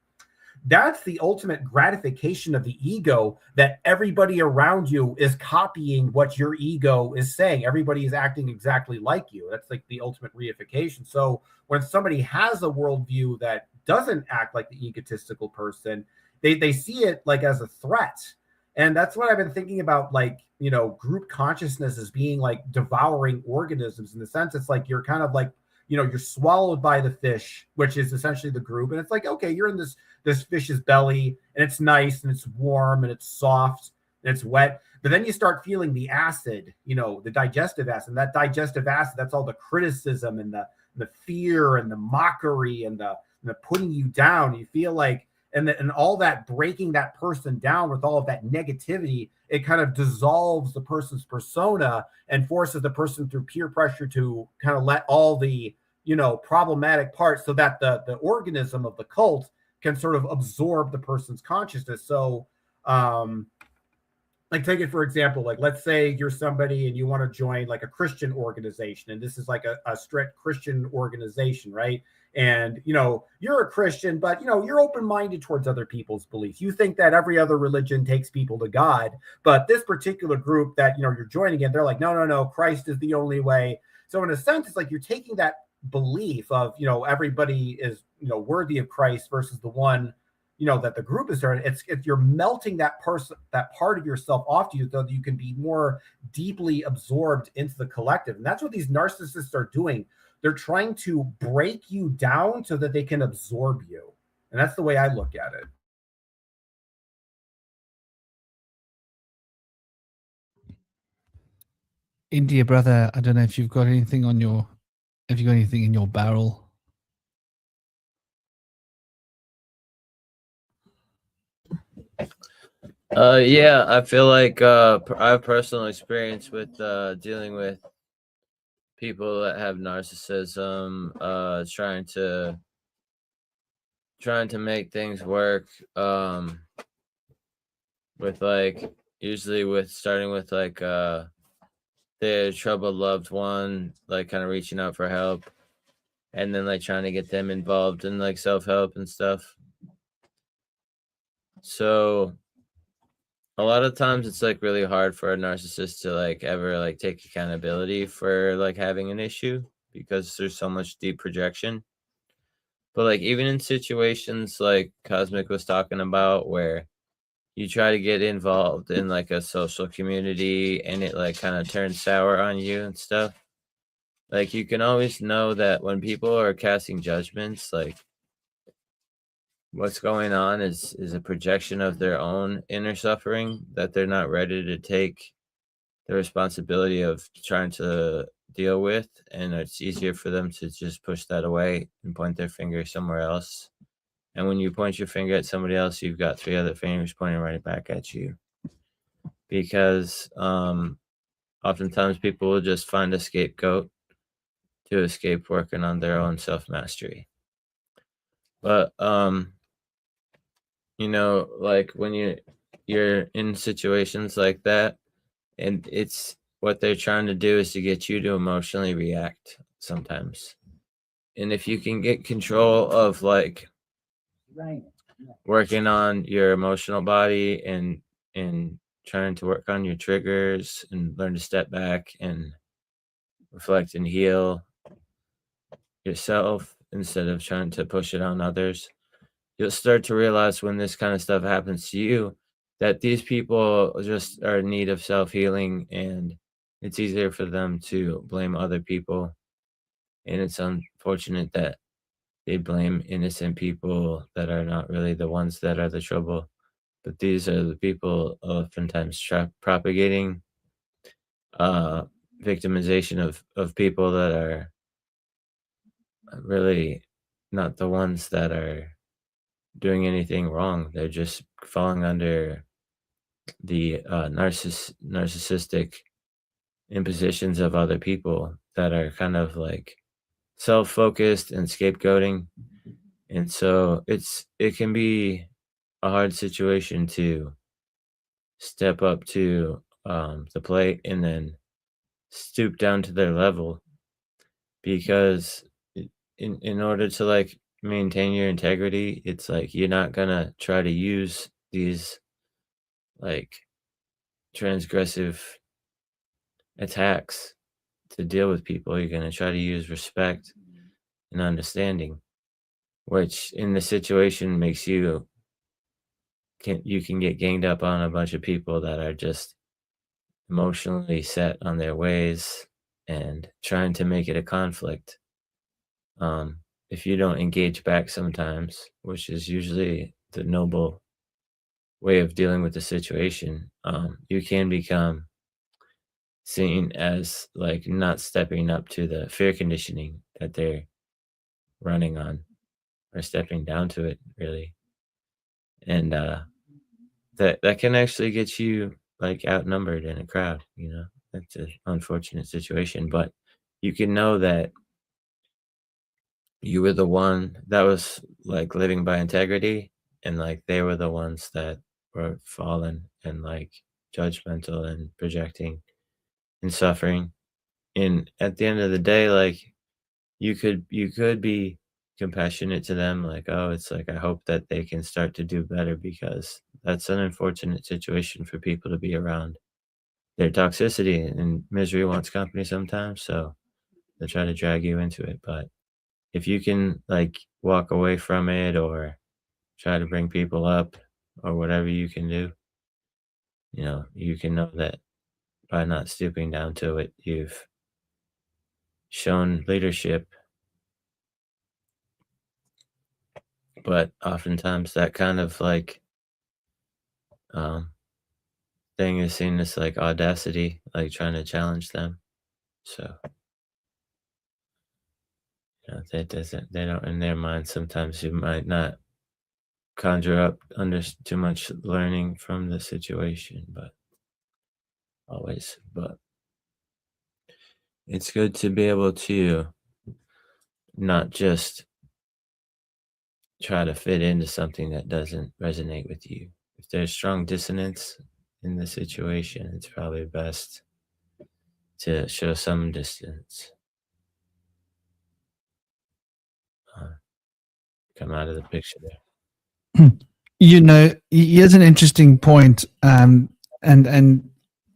that's the ultimate gratification of the ego, that everybody around you is copying what your ego is saying. Everybody is acting exactly like you. That's like the ultimate reification. So when somebody has a worldview that doesn't act like the egotistical person, they see it like as a threat. And that's what I've been thinking about, like, group consciousness as being like devouring organisms, in the sense it's like you're kind of like, you're swallowed by the fish, which is essentially the group. And it's like, okay, you're in this fish's belly, and it's nice and it's warm and it's soft and it's wet. But then you start feeling the acid, the digestive acid. And that digestive acid, that's all the criticism and the fear and the mockery and the putting you down. You feel like, and all that breaking that person down with all of that negativity, it kind of dissolves the person's persona and forces the person through peer pressure to kind of let all the, problematic parts, so that the organism of the cult can sort of absorb the person's consciousness. So, like, take it for example, like, let's say you're somebody and you want to join like a Christian organization, and this is like a strict Christian organization, right? And you're a Christian, but you're open-minded towards other people's beliefs. You think that every other religion takes people to God, but this particular group that you're joining in, they're like, no, Christ is the only way. So in a sense, it's like you're taking that belief of everybody is worthy of Christ versus the one that the group is starting. It's you're melting that part of yourself off to you, so that you can be more deeply absorbed into the collective. And that's what these narcissists are doing. They're trying to break you down so that they can absorb you. And that's the way I look at it. India, brother, I don't know if you've got anything on your, have you got anything in your barrel? Yeah, I feel like I have personal experience with dealing with people that have narcissism, trying to make things work, with like usually with starting with like their troubled loved one, like kind of reaching out for help, and then like trying to get them involved in like self-help and stuff. So a lot of times it's like really hard for a narcissist to like ever like take accountability for like having an issue, because there's so much deep projection. But like even in situations like Cosmic was talking about, where you try to get involved in like a social community and it like kind of turns sour on you and stuff, like you can always know that when people are casting judgments, like what's going on is a projection of their own inner suffering that they're not ready to take the responsibility of trying to deal with, and it's easier for them to just push that away and point their finger somewhere else. And when you point your finger at somebody else, you've got 3 other fingers pointing right back at you, because oftentimes people will just find a scapegoat to escape working on their own self-mastery. But like when you're in situations like that, and it's what they're trying to do is to get you to emotionally react sometimes. And if you can get control of like working on your emotional body and trying to work on your triggers and learn to step back and reflect and heal yourself instead of trying to push it on others, you'll start to realize when this kind of stuff happens to you that these people just are in need of self-healing, and it's easier for them to blame other people. And it's unfortunate that they blame innocent people that are not really the ones that are the trouble. But these are the people oftentimes propagating victimization of people that are really not the ones that are doing anything wrong. They're just falling under the narcissistic impositions of other people that are kind of like self-focused and scapegoating. And so it can be a hard situation to step up to the plate and then stoop down to their level, because in order to like maintain your integrity, it's like you're not gonna try to use these like transgressive attacks to deal with people. You're gonna try to use respect and understanding, which in the situation makes you you can get ganged up on a bunch of people that are just emotionally set on their ways and trying to make it a conflict. If you don't engage back sometimes, which is usually the noble way of dealing with the situation, you can become seen as like not stepping up to the fear conditioning that they're running on, or stepping down to it, really. And that can actually get you like outnumbered in a crowd. That's an unfortunate situation, but you can know that you were the one that was like living by integrity, and like they were the ones that were fallen and like judgmental and projecting and suffering. And at the end of the day, like you could be compassionate to them, like, oh, it's like, I hope that they can start to do better, because that's an unfortunate situation for people to be around. Their toxicity and misery wants company sometimes, so they try to drag you into it. But if you can like walk away from it, or try to bring people up, or whatever you can do, you can know that by not stooping down to it, you've shown leadership. But oftentimes that kind of like thing is seen as like audacity, like trying to challenge them. So they don't, in their mind, sometimes you might not conjure up under too much learning from the situation, but it's good to be able to not just try to fit into something that doesn't resonate with you. If there's strong dissonance in the situation, it's probably best to show some distance. Come out of the picture there. Here's an interesting point, and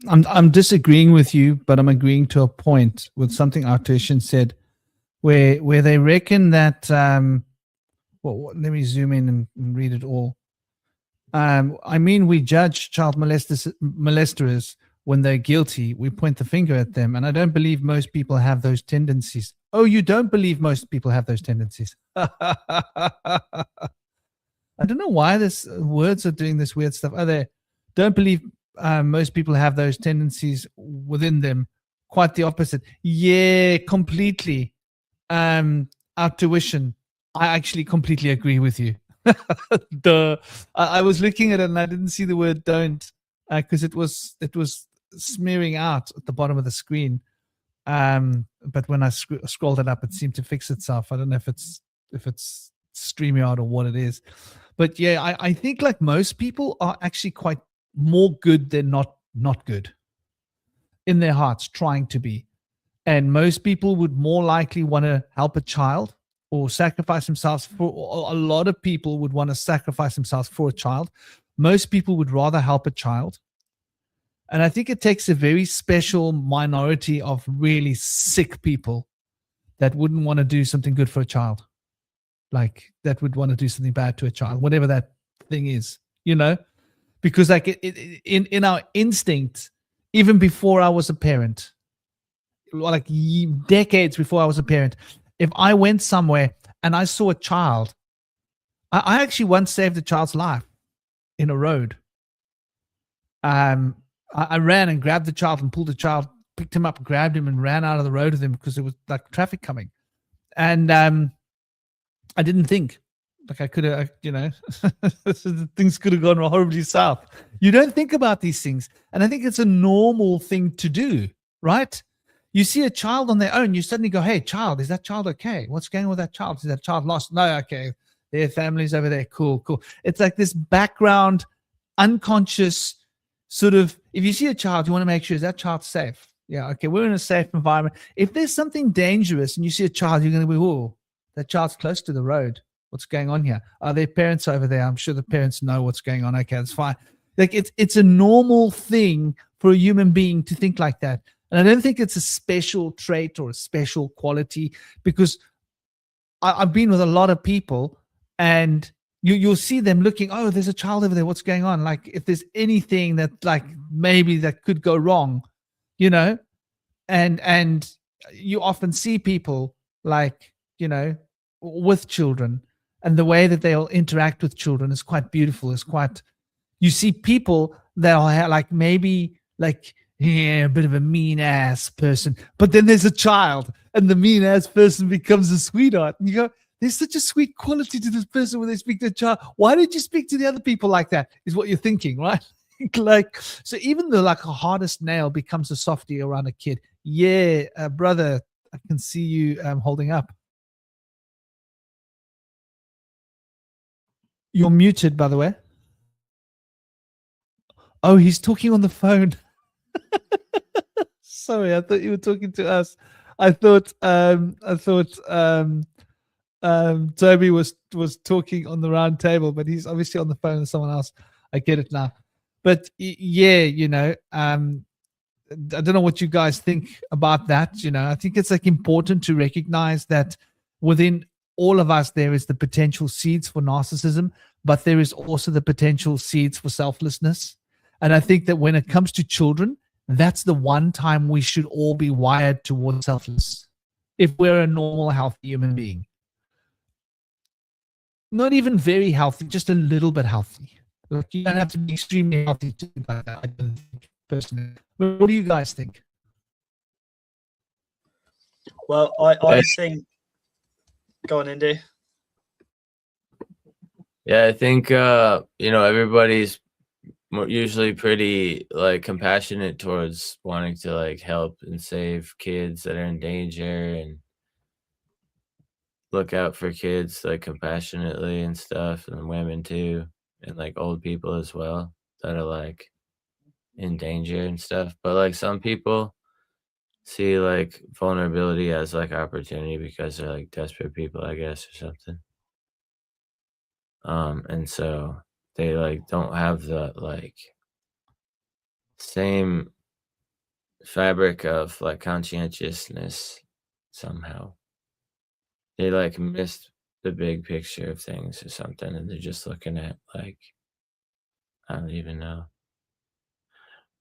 I'm disagreeing with you, but I'm agreeing to a point with something Artesian said, where they reckon that. Let me zoom in and read it all. We judge child molesters when they're guilty. We point the finger at them, and I don't believe most people have those tendencies. Oh, you don't believe most people have those tendencies? I don't know why this words are doing this weird stuff. Don't believe most people have those tendencies within them. Quite the opposite. Yeah, completely. Our tuition. I actually completely agree with you. I was looking at it and I didn't see the word "don't" because it was smearing out at the bottom of the screen. But when I scrolled it up, it seemed to fix itself. I don't know if it's StreamYard or what it is. But yeah, I think like most people are actually quite more good than not good in their hearts, trying to be. And most people would more likely want to help a child or sacrifice themselves a lot of people would want to sacrifice themselves for a child. Most people would rather help a child. And I think it takes a very special minority of really sick people that wouldn't want to do something good for a child. Like that would want to do something bad to a child, whatever that thing is, because like in our instinct, even before I was a parent, like decades before I was a parent, if I went somewhere and I saw a child, I actually once saved a child's life in a road. I ran and grabbed the child and pulled the child, picked him up, grabbed him and ran out of the road with him because there was like traffic coming. And I didn't think. Like I could have, things could have gone horribly south. You don't think about these things. And I think it's a normal thing to do, right? You see a child on their own, you suddenly go, hey, child, is that child okay? What's going on with that child? Is that child lost? No, okay. Their family's over there. Cool. It's like this background, unconscious sort of, if you see a child, you want to make sure, is that child safe? Yeah, okay, we're in a safe environment. If there's something dangerous and you see a child, you're going to be, whoa, that child's close to the road. What's going on here? Are there parents over there? I'm sure the parents know what's going on. Okay, that's fine. Like it's a normal thing for a human being to think like that. And I don't think it's a special trait or a special quality, because I've been with a lot of people and you'll see them looking, oh, there's a child over there, what's going on? Like if there's anything that like maybe that could go wrong, you know, and you often see people like, you know, with children, and the way that they'll interact with children is quite beautiful. Is quite, you see people that are like maybe like, yeah, a bit of a mean ass person, but then there's a child and the mean ass person becomes a sweetheart, and you go, there's such a sweet quality to this person when they speak to a child. Why did you speak to the other people like that? Is what you're thinking, right? Like, so even though like a hardest nail becomes a softie around a kid. Yeah, brother, I can see you holding up. You're muted, by the way. Oh, he's talking on the phone. Sorry, I thought you were talking to us. I thought Toby was talking on the round table, but he's obviously on the phone with someone else. I get it now. But yeah, you know, I don't know what you guys think about that. You know, I think it's like important to recognize that within all of us, there is the potential seeds for narcissism, but there is also the potential seeds for selflessness. And I think that when it comes to children, that's the one time we should all be wired towards selfless. If we're a normal, healthy human being, not even very healthy, just a little bit healthy. Like you don't have to be extremely healthy to think like that. I don't think personally. But what do you guys think? Well, I think. Go on, Indy. Yeah, I think you know, everybody's usually pretty like compassionate towards wanting to like help and save kids that are in danger and look out for kids like compassionately and stuff, and women too, and like old people as well that are like in danger and stuff. But like some people see like vulnerability as like opportunity because they're like desperate people, I guess, or something. And so they like don't have the like same fabric of like conscientiousness somehow. They like missed the big picture of things or something, and they're just looking at like, I don't even know.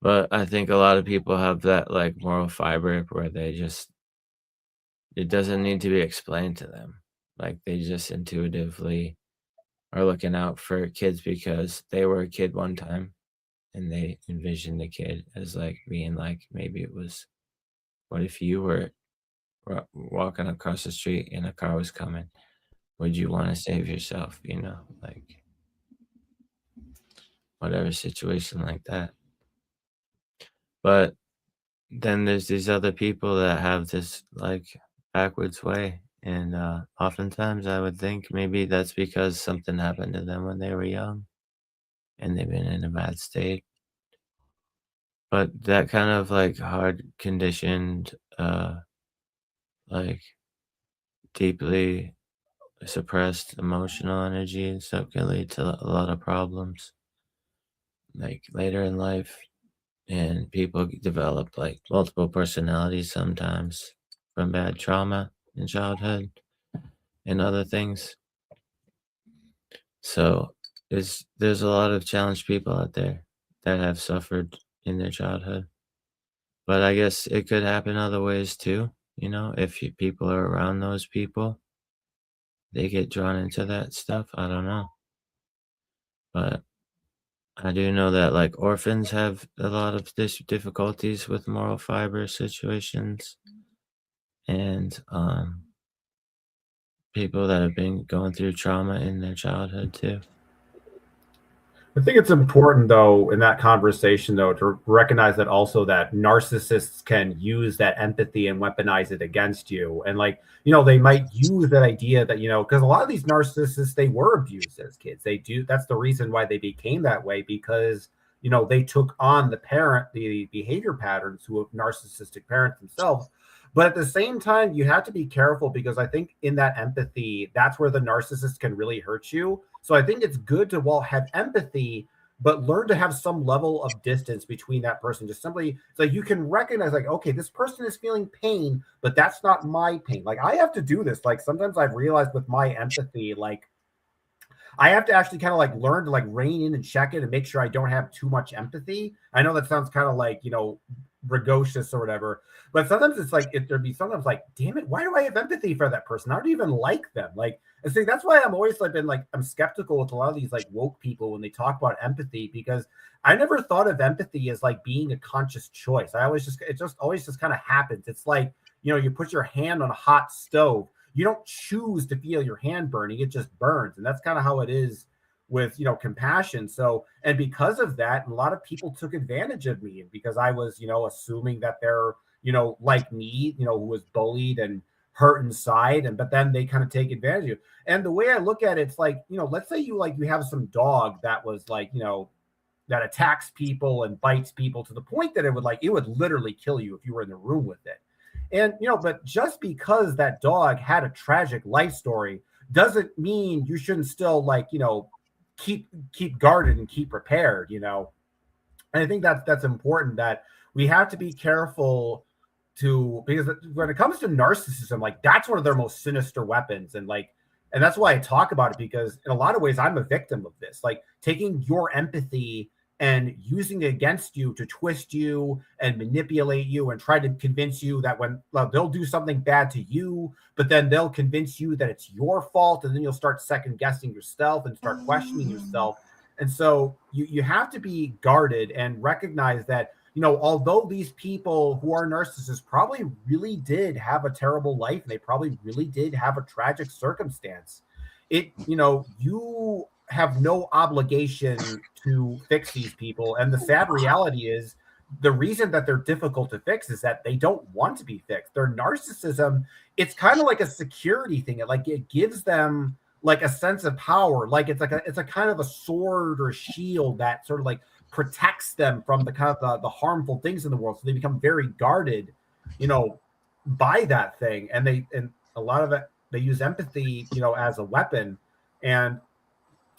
But I think a lot of people have that like moral fiber where they just, it doesn't need to be explained to them. Like they just intuitively are looking out for kids because they were a kid one time and they envisioned the kid as like being like, maybe it was, what if you were walking across the street and a car was coming? Would you want to save yourself? You know, like whatever situation like that. But then there's these other people that have this like backwards way. And oftentimes I would think maybe that's because something happened to them when they were young and they've been in a bad state. But that kind of like hard conditioned, like deeply suppressed emotional energy and stuff can lead to a lot of problems like later in life. And people develop like multiple personalities sometimes from bad trauma in childhood and other things. So there's a lot of challenged people out there that have suffered in their childhood. But I guess it could happen other ways too. You know, if people are around those people, they get drawn into that stuff. I don't know. But I do know that like orphans have a lot of difficulties with moral fiber situations, and people that have been going through trauma in their childhood too. I think it's important, though, in that conversation, though, to recognize that also that narcissists can use that empathy and weaponize it against you. And like, you know, they might use that idea that, you know, because a lot of these narcissists, they were abused as kids. They do. That's the reason why they became that way, because, you know, they took on the behavior patterns who have narcissistic parents themselves. But at the same time, you have to be careful, because I think in that empathy, that's where the narcissist can really hurt you. So I think it's good to have empathy, but learn to have some level of distance between that person. Just simply so you can recognize, like, okay, this person is feeling pain, but that's not my pain. Like I have to do this. Like sometimes I've realized with my empathy, like I have to actually kind of like learn to like rein in and check it and make sure I don't have too much empathy. I know that sounds kind of like, you know, precocious or whatever, but sometimes it's like, if there'd be sometimes like, damn it, why do I have empathy for that person? I don't even like them. Like, and see, that's why I'm always like been like, I'm skeptical with a lot of these like woke people when they talk about empathy, because I never thought of empathy as like being a conscious choice. I always just, it just always just kind of happens. It's like, you know, you put your hand on a hot stove. You don't choose to feel your hand burning. It just burns. And that's kind of how it is with, you know, compassion. So, and because of that, a lot of people took advantage of me, and because I was, you know, assuming that they're, you know, like me, you know, who was bullied and hurt inside, and but then they kind of take advantage of you. And the way I look at it, it's like, you know, let's say you have some dog that was like, you know, that attacks people and bites people to the point that it would literally kill you if you were in the room with it. And, you know, but just because that dog had a tragic life story doesn't mean you shouldn't still, like, you know, keep guarded and keep prepared, you know. And I think that's important, that we have to be careful to, because when it comes to narcissism, like, that's one of their most sinister weapons. And like, and that's why I talk about it, because in a lot of ways I'm a victim of this, like taking your empathy and using it against you to twist you and manipulate you and try to convince you that when they'll do something bad to you, but then they'll convince you that it's your fault, and then you'll start second guessing yourself and start questioning yourself. And so you have to be guarded and recognize that, you know, although these people who are narcissists probably really did have a terrible life, and they probably really did have a tragic circumstance, you know, you have no obligation to fix these people. And the sad reality is, the reason that they're difficult to fix is that they don't want to be fixed. Their narcissism, it's kind of like a security thing. It gives them like a sense of power. Like it's a kind of a sword or shield that sort of like protects them from the kind of the harmful things in the world. So they become very guarded, you know, by that thing. And a lot of it, they use empathy, you know, as a weapon. And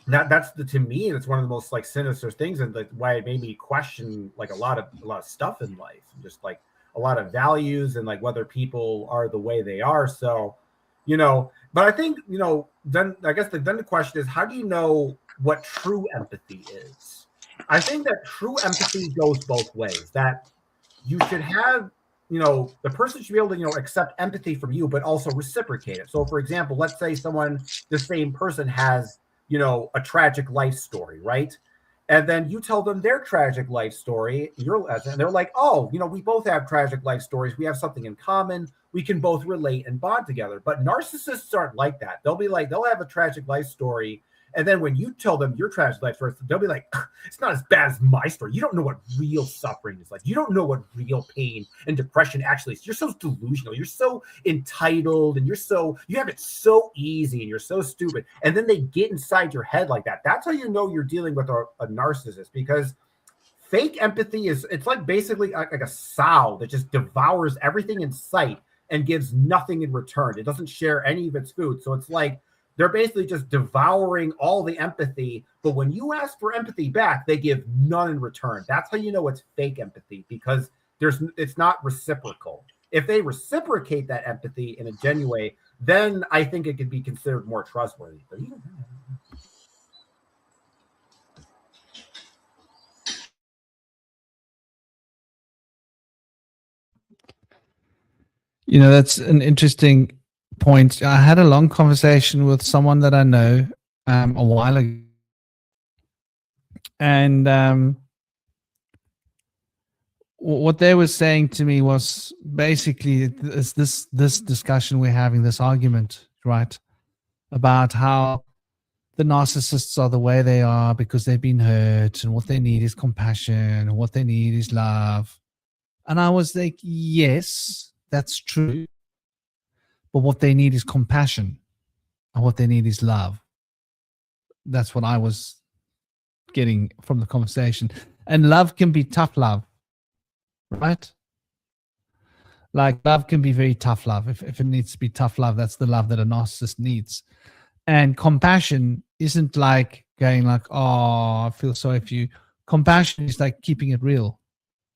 that's to me, it's one of the most like sinister things, and like why it made me question like a lot of stuff in life, just like a lot of values and like whether people are the way they are. So, you know, but I think, you know, then I guess then the question is, how do you know what true empathy is? I think that true empathy goes both ways, that you should have, you know, the person should be able to, you know, accept empathy from you, but also reciprocate it. So for example, let's say the same person has, you know, a tragic life story, right? And then you tell them their tragic life story, and they're like, oh, you know, we both have tragic life stories. We have something in common. We can both relate and bond together. But narcissists aren't like that. They'll be like, they'll have a tragic life story, and then when you tell them your tragic life story, they'll be like, it's not as bad as my story. You don't know what real suffering is like. You don't know what real pain and depression actually is. You're so delusional. You're so entitled, and you have it so easy, and you're so stupid. And then they get inside your head like that. That's how you know you're dealing with a narcissist, because fake empathy it's like basically like a sow that just devours everything in sight and gives nothing in return. It doesn't share any of its food. So it's like, they're basically just devouring all the empathy, but when you ask for empathy back, they give none in return. That's how you know it's fake empathy, because it's not reciprocal. If they reciprocate that empathy in a genuine way, then I think it could be considered more trustworthy. But you know, that's an interesting point. I had a long conversation with someone that I know a while ago, and what they were saying to me was basically this discussion we're having, this argument, right, about how the narcissists are the way they are because they've been hurt, and what they need is compassion, and what they need is love. And I was like, yes, that's true. But what they need is compassion, and what they need is love. That's what I was getting from the conversation. And love can be tough love, right? Like, love can be very tough love. If it needs to be tough love, that's the love that a narcissist needs. And compassion isn't like going like, oh, I feel sorry for you. Compassion is like keeping it real,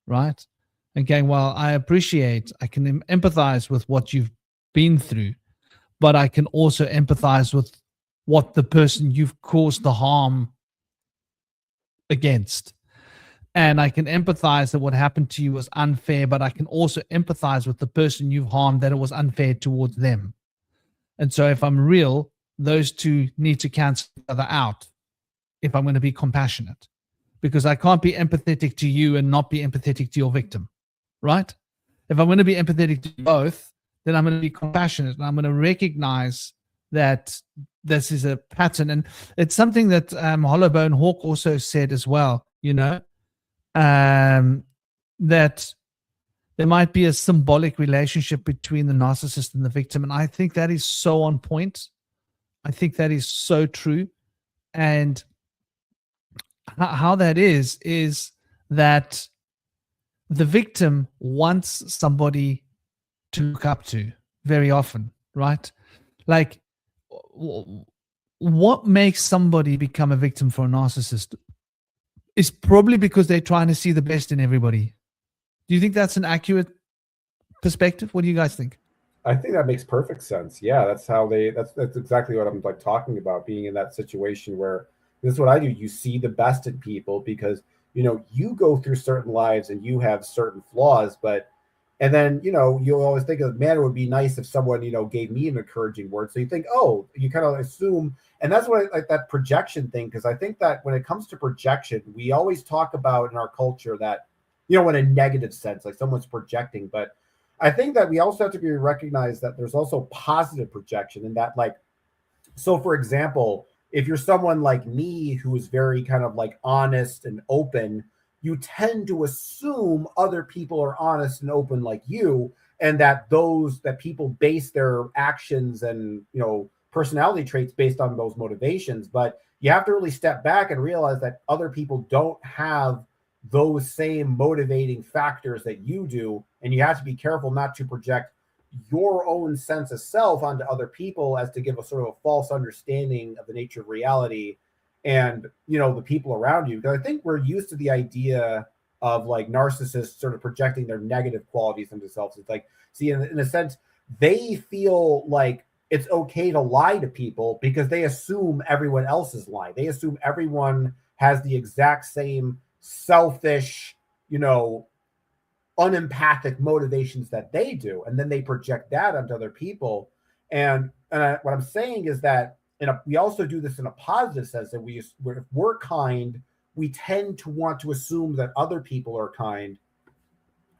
right? And going, well, I can empathize with what you've been through, but I can also empathize with what the person you've caused the harm against. And I can empathize that what happened to you was unfair, but I can also empathize with the person you've harmed that it was unfair towards them. And so if I'm real, those two need to cancel each other out if I'm going to be compassionate, because I can't be empathetic to you and not be empathetic to your victim, right? If I'm going to be empathetic to both, then I'm going to be compassionate and I'm going to recognize that this is a pattern. And it's something that Hollowbone Hawk also said as well, that there might be a symbolic relationship between the narcissist and the victim. And I think that is so on point. I think that is so true. And how that is that the victim wants somebody to look up to very often, right? Like, what makes somebody become a victim for a narcissist is probably because they're trying to see the best in everybody. Do you think that's an accurate perspective? What do you guys think? I think that makes perfect sense. Yeah, that's exactly what I'm like talking about, being in that situation where this is what I do. You see the best in people because, you go through certain lives and you have certain flaws, and then, you'll always think of, man, it would be nice if someone, gave me an encouraging word. So you think, oh, you kind of assume, and that's what like that projection thing. Because I think that when it comes to projection, we always talk about in our culture that, in a negative sense, like someone's projecting. But I think that we also have to recognize that there's also positive projection in that, like, so for example, if you're someone like me who is very kind of like honest and open, you tend to assume other people are honest and open like you, and that people base their actions and, personality traits based on those motivations. But you have to really step back and realize that other people don't have those same motivating factors that you do. And you have to be careful not to project your own sense of self onto other people as to give a sort of a false understanding of the nature of reality and, the people around you. Because I think we're used to the idea of like narcissists sort of projecting their negative qualities into themselves. It's like, see, in a sense, they feel like it's okay to lie to people because they assume everyone else is lying. They assume everyone has the exact same selfish, unempathic motivations that they do. And then they project that onto other people. And what I'm saying is that we also do this in a positive sense, that if we're kind, we tend to want to assume that other people are kind.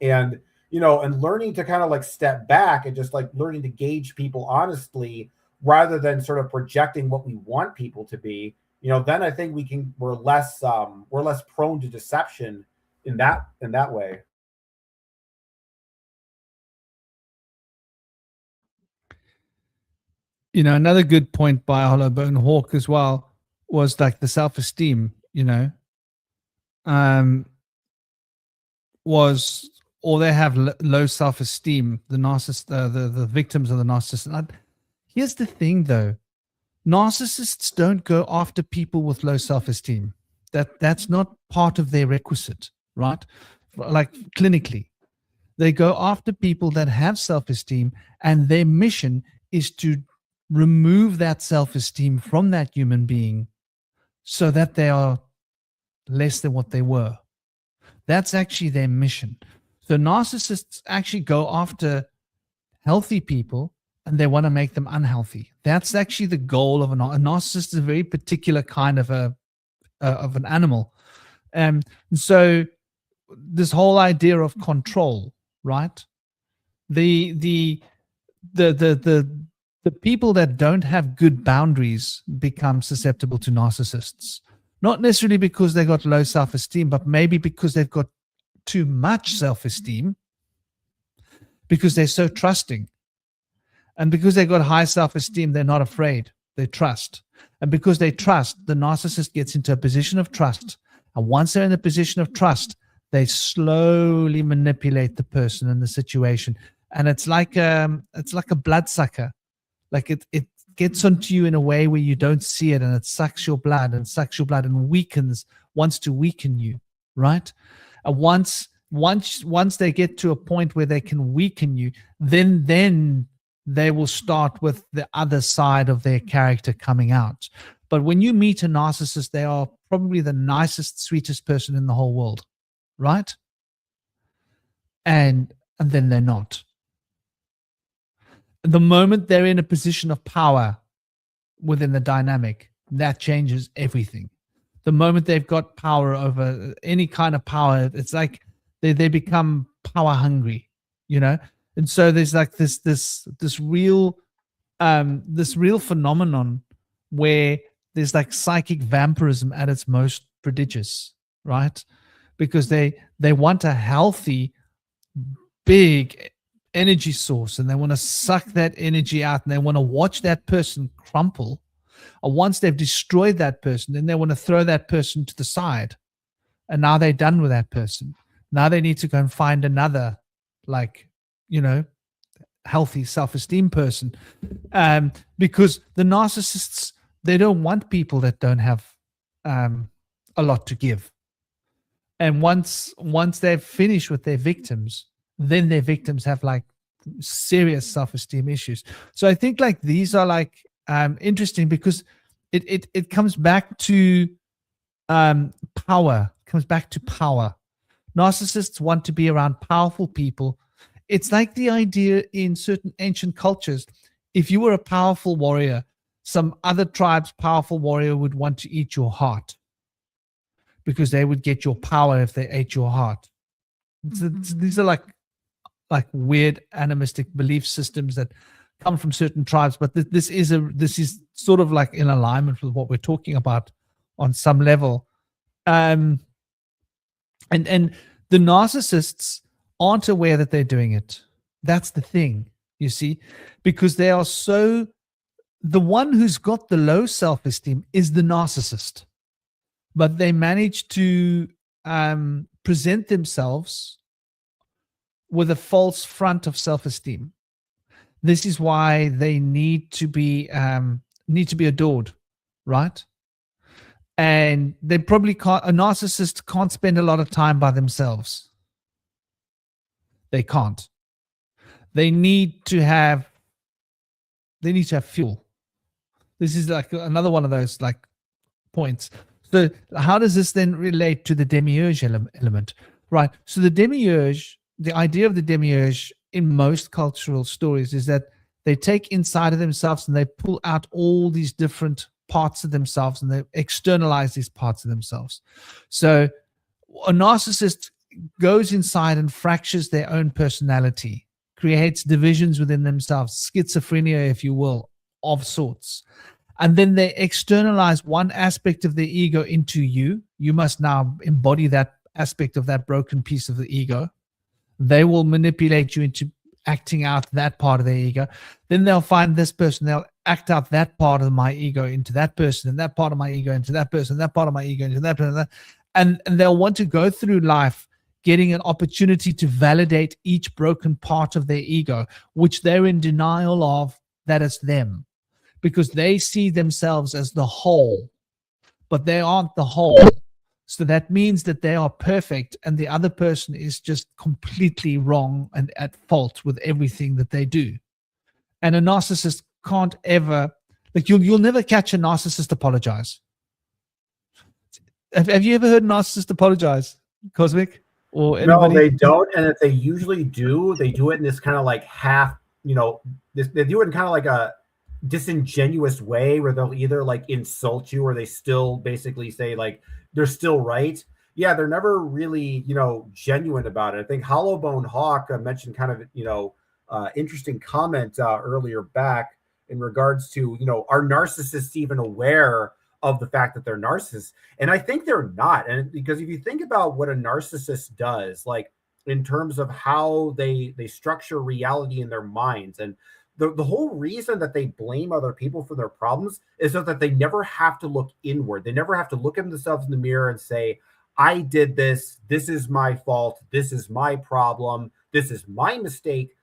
And, and learning to kind of like step back and just like learning to gauge people honestly, rather than sort of projecting what we want people to be, then I think we're less prone to deception in that way. Another good point by Hollowbone Hawk as well was like the self-esteem, or they have low self-esteem, the narcissist, the victims of the narcissist. Here's the thing though, narcissists don't go after people with low self-esteem. That's not part of their requisite, right? Like clinically, they go after people that have self-esteem, and their mission is to remove that self-esteem from that human being so that they are less than what they were. That's actually their mission. So narcissists actually go after healthy people and they want to make them unhealthy. That's actually the goal of a narcissist. Is a very particular kind of an animal. So this whole idea of control, right? The people that don't have good boundaries become susceptible to narcissists. Not necessarily because they got low self-esteem, but maybe because they've got too much self-esteem, because they're so trusting. And because they've got high self-esteem, they're not afraid. They trust. And because they trust, the narcissist gets into a position of trust. And once they're in a position of trust, they slowly manipulate the person and the situation. And it's like a bloodsucker. Like it gets onto you in a way where you don't see it, and it sucks your blood and wants to weaken you, right? And once they get to a point where they can weaken you, then they will start with the other side of their character coming out. But when you meet a narcissist, they are probably the nicest, sweetest person in the whole world, right? And then they're not. The moment they're in a position of power within the dynamic, that changes everything. The moment they've got power over any kind of power, it's like they become power hungry, you know? And so there's like this real phenomenon where there's like psychic vampirism at its most prodigious, right? Because they want a healthy, big energy source, and they want to suck that energy out, and they want to watch that person crumple. Or once they've destroyed that person, then they want to throw that person to the side. And now they're done with that person. Now they need to go and find another, like, you know, healthy self-esteem person. Because the narcissists, they don't want people that don't have a lot to give. And once they've finished with their victims, then their victims have like serious self-esteem issues. So I think like these are like interesting, because it comes back to power. It comes back to power. Narcissists want to be around powerful people. It's like the idea in certain ancient cultures, if you were a powerful warrior, some other tribe's powerful warrior would want to eat your heart, because they would get your power if they ate your heart. These are like weird animistic belief systems that come from certain tribes, but this is sort of like in alignment with what we're talking about on some level. And the narcissists aren't aware that they're doing it. That's the thing, you see, because they are so, the one who's got the low self-esteem is the narcissist, but they manage to present themselves with a false front of self-esteem. This is why they need to be adored, right? And they probably can't. A narcissist can't spend a lot of time by themselves. They can't. They need to have fuel. This is like another one of those like points. So how does this then relate to the Demiurge element? Right. So the Demiurge, the idea of the Demiurge in most cultural stories is that they take inside of themselves and they pull out all these different parts of themselves, and they externalize these parts of themselves. So a narcissist goes inside and fractures their own personality, creates divisions within themselves, schizophrenia, if you will, of sorts. And then they externalize one aspect of the ego into you. You must now embody that aspect of that broken piece of the ego. They will manipulate you into acting out that part of their ego. Then they'll find this person, they'll act out that part of my ego into that person, and that part of my ego into that person, that part of my ego into that person, and they'll want to go through life getting an opportunity to validate each broken part of their ego, which they're in denial of that it's them, because they see themselves as the whole, but they aren't the whole. So that means that they are perfect and the other person is just completely wrong and at fault with everything that they do. And a narcissist can't ever, like you'll never catch a narcissist apologize. Have you ever heard a narcissist apologize, Cosmic? Or anybody? No, they don't. And if they usually do, they do it in this kind of like half, they do it in kind of like a disingenuous way where they'll either like insult you or they still basically say like they're still right. Yeah, they're never really, genuine about it. I think Hollowbone Hawk mentioned kind of, interesting comment earlier back in regards to, are narcissists even aware of the fact that they're narcissists? And I think they're not. And because if you think about what a narcissist does, like in terms of how they structure reality in their minds, and the whole reason that they blame other people for their problems is so that they never have to look inward. They never have to look at themselves in the mirror and say, I did this. This is my fault. This is my problem. This is my mistake.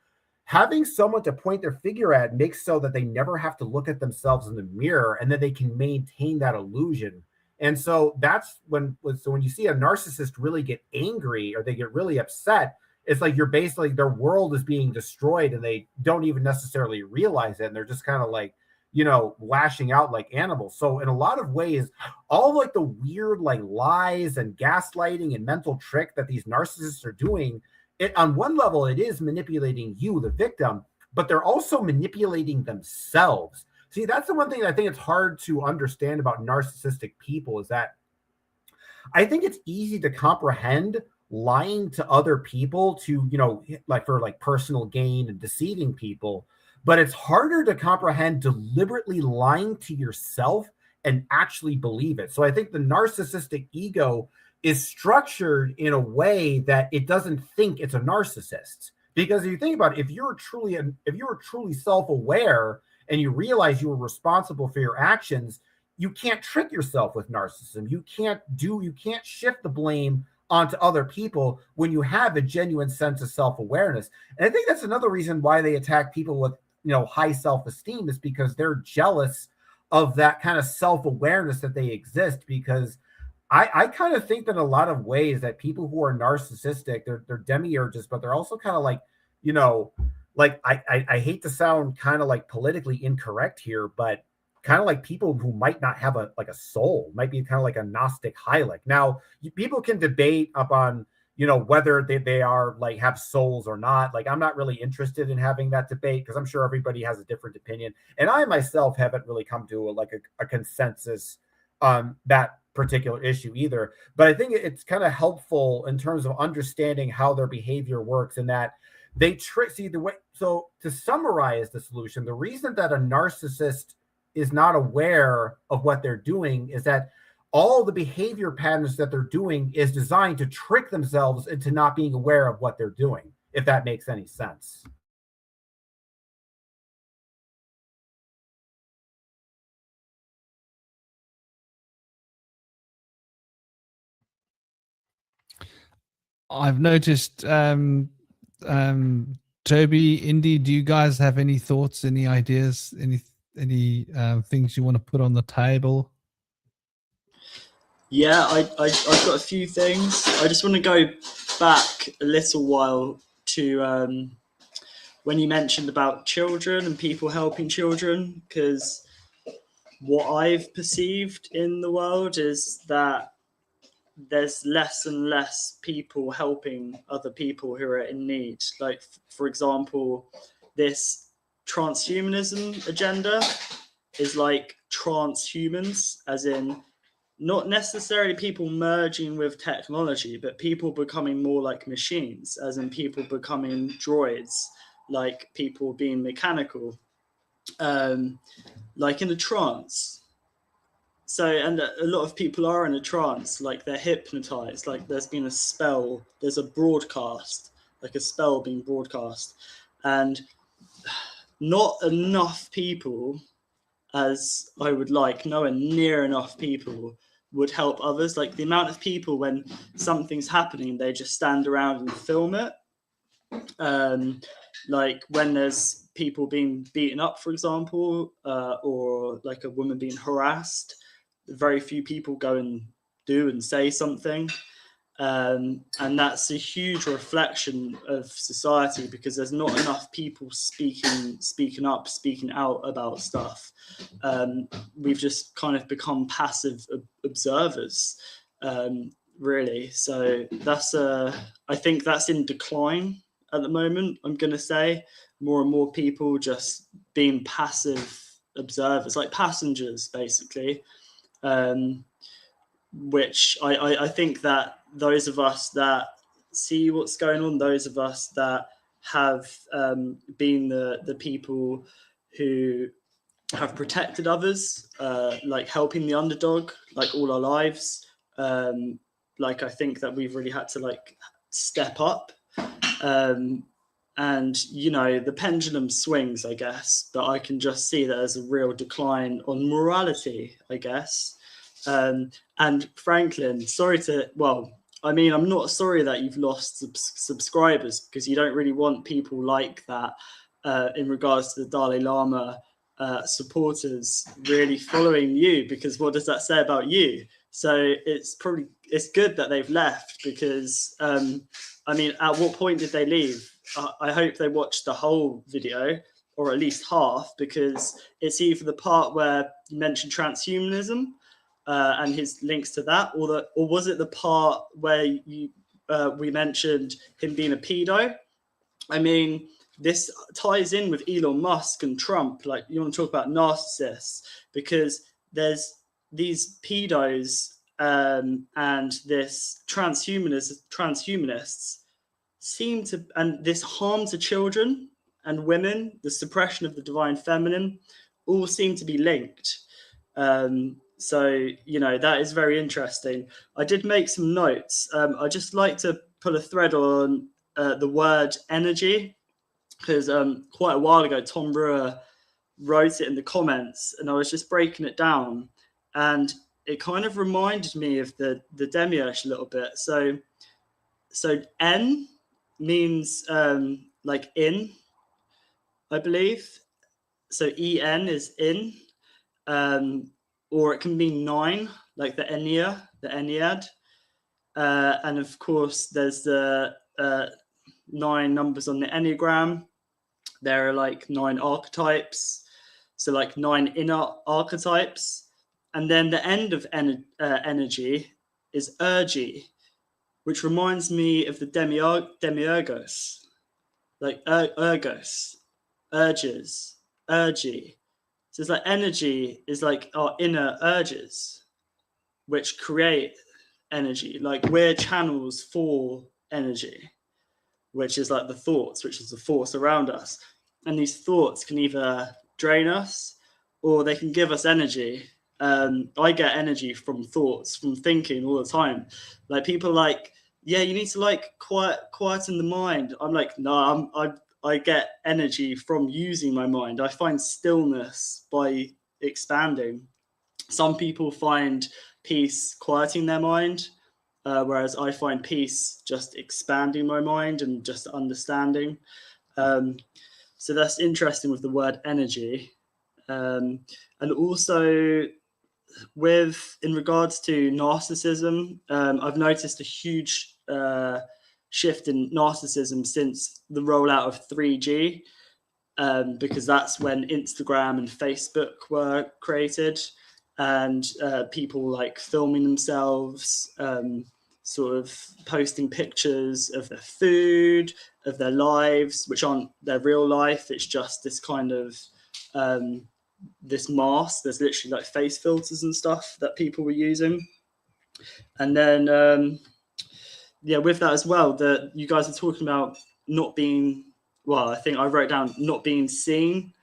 Having someone to point their finger at makes so that they never have to look at themselves in the mirror, and then they can maintain that illusion. And so that's when you see a narcissist really get angry or they get really upset, it's like you're basically, their world is being destroyed and they don't even necessarily realize it. And they're just kind of like, you know, lashing out like animals. So in a lot of ways, all like the weird like lies and gaslighting and mental trick that these narcissists are doing, it on one level, it is manipulating you, the victim, but they're also manipulating themselves. See, that's the one thing I think it's hard to understand about narcissistic people, is that I think it's easy to comprehend lying to other people to, you know, like for like personal gain and deceiving people, but it's harder to comprehend deliberately lying to yourself and actually believe it. So I think the narcissistic ego is structured in a way that it doesn't think it's a narcissist. Because if you think about it, if you're truly self-aware and you realize you were responsible for your actions, you can't trick yourself with narcissism. You can't shift the blame onto other people when you have a genuine sense of self-awareness. And I think that's another reason why they attack people with, you know, high self-esteem, is because they're jealous of that kind of self-awareness that they exist. Because I kind of think that in a lot of ways that people who are narcissistic, they're demiurges, but they're also kind of like, you know, like I hate to sound kind of like politically incorrect here, but kind of like people who might not have a soul, might be kind of like a Gnostic Hylic. Now, people can debate up on, you know, whether they are like have souls or not. Like, I'm not really interested in having that debate because I'm sure everybody has a different opinion. And I myself haven't really come to a consensus on that particular issue either. But I think it's kind of helpful in terms of understanding how their behavior works, and that they see the way. So to summarize the solution, the reason that a narcissist is not aware of what they're doing is that all the behavior patterns that they're doing is designed to trick themselves into not being aware of what they're doing, if that makes any sense. I've noticed, Toby, Indy, do you guys have any thoughts, any ideas, any things you want to put on the table? Yeah, I've got a few things. I just want to go back a little while to when you mentioned about children and people helping children, because what I've perceived in the world is that there's less and less people helping other people who are in need. Like, for example, this transhumanism agenda is like transhumans, as in not necessarily people merging with technology, but people becoming more like machines, as in people becoming droids, like people being mechanical, like in a trance. So, and a lot of people are in a trance, like they're hypnotized, like there's been a spell, there's a broadcast, like a spell being broadcast. And not enough people, as I would like, nowhere near enough people would help others. Like the amount of people, when something's happening, they just stand around and film it. Like when there's people being beaten up, for example, or like a woman being harassed, very few people go and do and say something. And that's a huge reflection of society, because there's not enough people speaking up, speaking out about stuff. We've just kind of become passive observers, really. So that's I think that's in decline at the moment. I'm going to say more and more people just being passive observers, like passengers, basically. Which I think that those of us that see what's going on, those of us that have been the people who have protected others, like helping the underdog, like all our lives, like I think that we've really had to like step up. And, you know, the pendulum swings, I guess, but I can just see that there's a real decline on morality, I guess. And Franklin, I'm not sorry that you've lost subscribers, because you don't really want people like that in regards to the Dalai Lama supporters really following you, because what does that say about you? So it's good that they've left, because I mean, at what point did they leave? I hope they watched the whole video, or at least half, because it's either the part where you mentioned transhumanism and his links to that, or was it the part where we mentioned him being a pedo? I mean, this ties in with Elon Musk and Trump. Like, you want to talk about narcissists, because there's these pedos and this transhumanists seem to, and this harm to children and women, the suppression of the divine feminine, all seem to be linked. So, you know, that is very interesting. I did make some notes. I just like to pull a thread on the word energy, because quite a while ago, Tom Brewer wrote it in the comments, and I was just breaking it down, and it kind of reminded me of the Demiurge a little bit. So N means like in, I believe. So En is in, or it can mean 9, like the Ennead. And of course, there's the 9 numbers on the Enneagram. There are like 9 archetypes, so like 9 inner archetypes. And then the end of energy is ergy, which reminds me of the Demiurgos, like ergos, urges, ergy. So it's like energy is like our inner urges, which create energy. Like we're channels for energy, which is like the thoughts, which is the force around us. And these thoughts can either drain us or they can give us energy. I get energy from thoughts, from thinking all the time. Like people like, yeah, you need to like quieten the mind. I'm like, no, I get energy from using my mind. I find stillness by expanding. Some people find peace quieting their mind, whereas I find peace just expanding my mind and just understanding. So that's interesting with the word energy. And also in regards to narcissism, I've noticed a huge shift in narcissism since the rollout of 3G, because that's when Instagram and Facebook were created, and people like filming themselves, sort of posting pictures of their food, of their lives, which aren't their real life. It's just this kind of this mask. There's literally like face filters and stuff that people were using. And then yeah, with that as well, that you guys are talking about not being, well, I think I wrote down not being seen.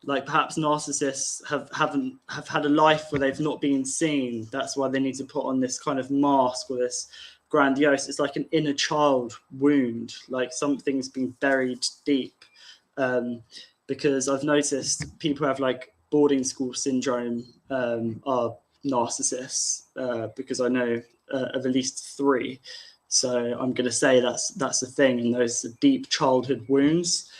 Like perhaps narcissists have had a life where they've not been seen. That's why they need to put on this kind of mask or this grandiose. It's like an inner child wound, like something's been buried deep. Because I've noticed people who have like boarding school syndrome are narcissists, because I know of at least 3. So I'm going to say that's the thing, and those deep childhood wounds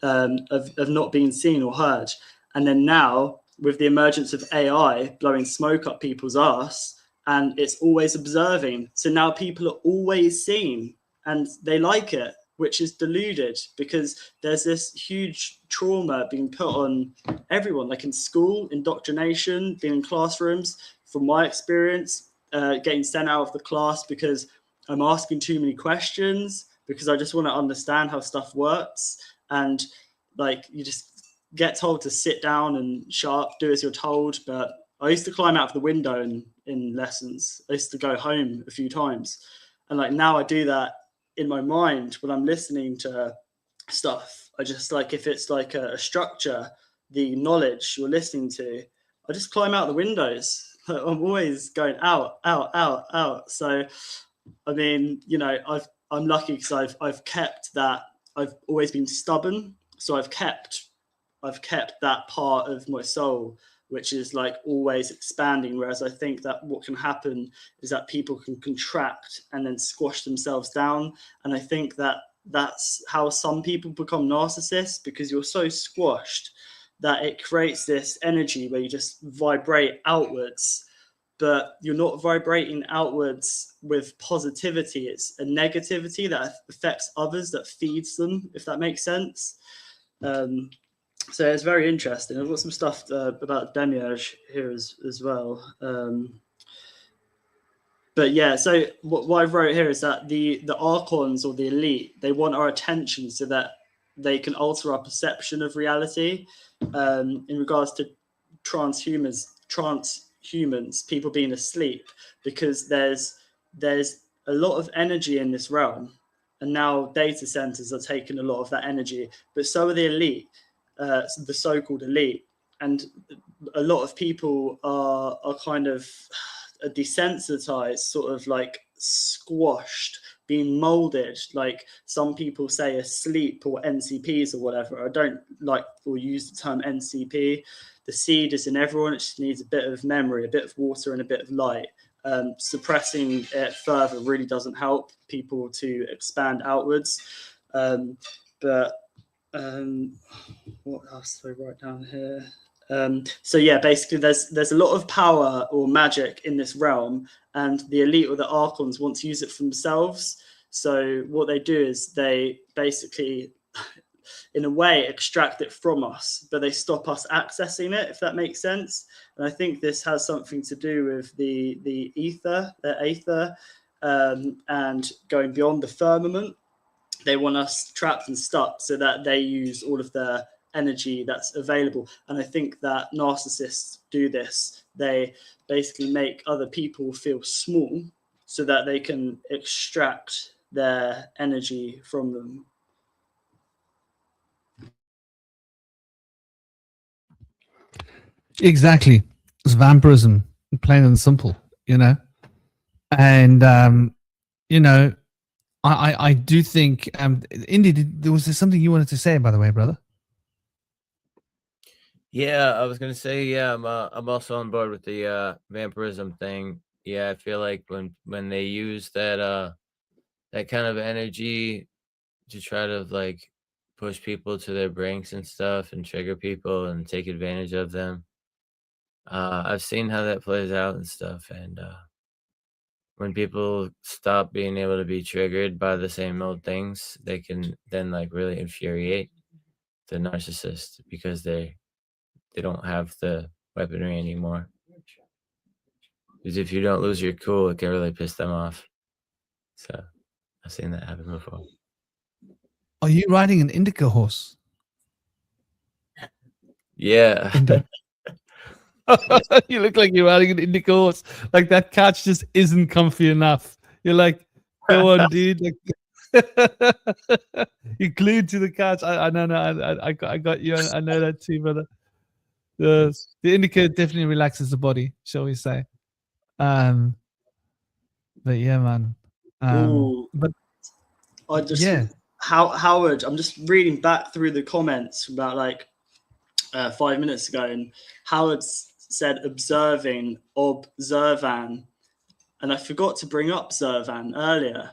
of not being seen or heard. And then now with the emergence of AI blowing smoke up people's arse, and it's always observing. So now people are always seen and they like it, which is deluded, because there's this huge trauma being put on everyone, like in school, indoctrination, being in classrooms. From my experience, getting sent out of the class because I'm asking too many questions, because I just want to understand how stuff works. And like, you just get told to sit down and shut up, do as you're told. But I used to climb out of the window in lessons. I used to go home a few times. And like now I do that in my mind when I'm listening to stuff. I just like, if it's like a structure, the knowledge you're listening to, I just climb out the windows. I'm always going out. So, I mean, you know, I'm lucky because I've kept that. I've always been stubborn, so I've kept that part of my soul, which is like always expanding. Whereas I think that what can happen is that people can contract and then squash themselves down. And I think that that's how some people become narcissists, because you're so squashed that it creates this energy where you just vibrate outwards. but you're not vibrating outwards with positivity. It's a negativity that affects others, that feeds them, if that makes sense. So it's very interesting. I've got some stuff about Demiurge here as well. But yeah, so what I wrote here is that the archons, or the elite, they want our attention so that they can alter our perception of reality. In regards to transhumans, people being asleep, because there's a lot of energy in this realm, and now data centers are taking a lot of that energy, but so are the elite, the so-called elite, and a lot of people are kind of desensitized, sort of like squashed, being molded, like some people say asleep, or NCPs or whatever. I don't like or use the term NCP. The seed is in everyone. It just needs a bit of memory, a bit of water, and a bit of light. Suppressing it further really doesn't help people to expand outwards. But what else do I write down here? So yeah, basically there's a lot of power or magic in this realm, and the elite or the archons want to use it for themselves. So what they do is they basically, in a way, extract it from us, but they stop us accessing it, if that makes sense. And I think this has something to do with the ether, and going beyond the firmament. They want us trapped and stuck so that they use all of their energy that's available. And I think that narcissists do this. They basically make other people feel small so that they can extract their energy from them. Exactly. It's vampirism, plain and simple, you know. And you know, I do think Indy, there was something you wanted to say, by the way, brother. Yeah, I was gonna say, yeah, I'm also on board with the vampirism thing. Yeah, I feel like when they use that kind of energy to try to like push people to their brinks and stuff, and trigger people and take advantage of them. I've seen how that plays out and stuff, and when people stop being able to be triggered by the same old things, they can then like really infuriate the narcissist, because they don't have the weaponry anymore. Because if you don't lose your cool, it can really piss them off. So I've seen that happen before. Are you riding an indica horse? Yeah. You look like you're riding an indica horse. Like that couch just isn't comfy enough. You're like, go on, dude. Like, you're glued to the couch. I know, I got you. I know that too, brother. The indica definitely relaxes the body, shall we say? But yeah, man. But I just, yeah. Howard, I'm just reading back through the comments about like 5 minutes ago, and Howard said observing Zervan, and I forgot to bring up Zervan earlier,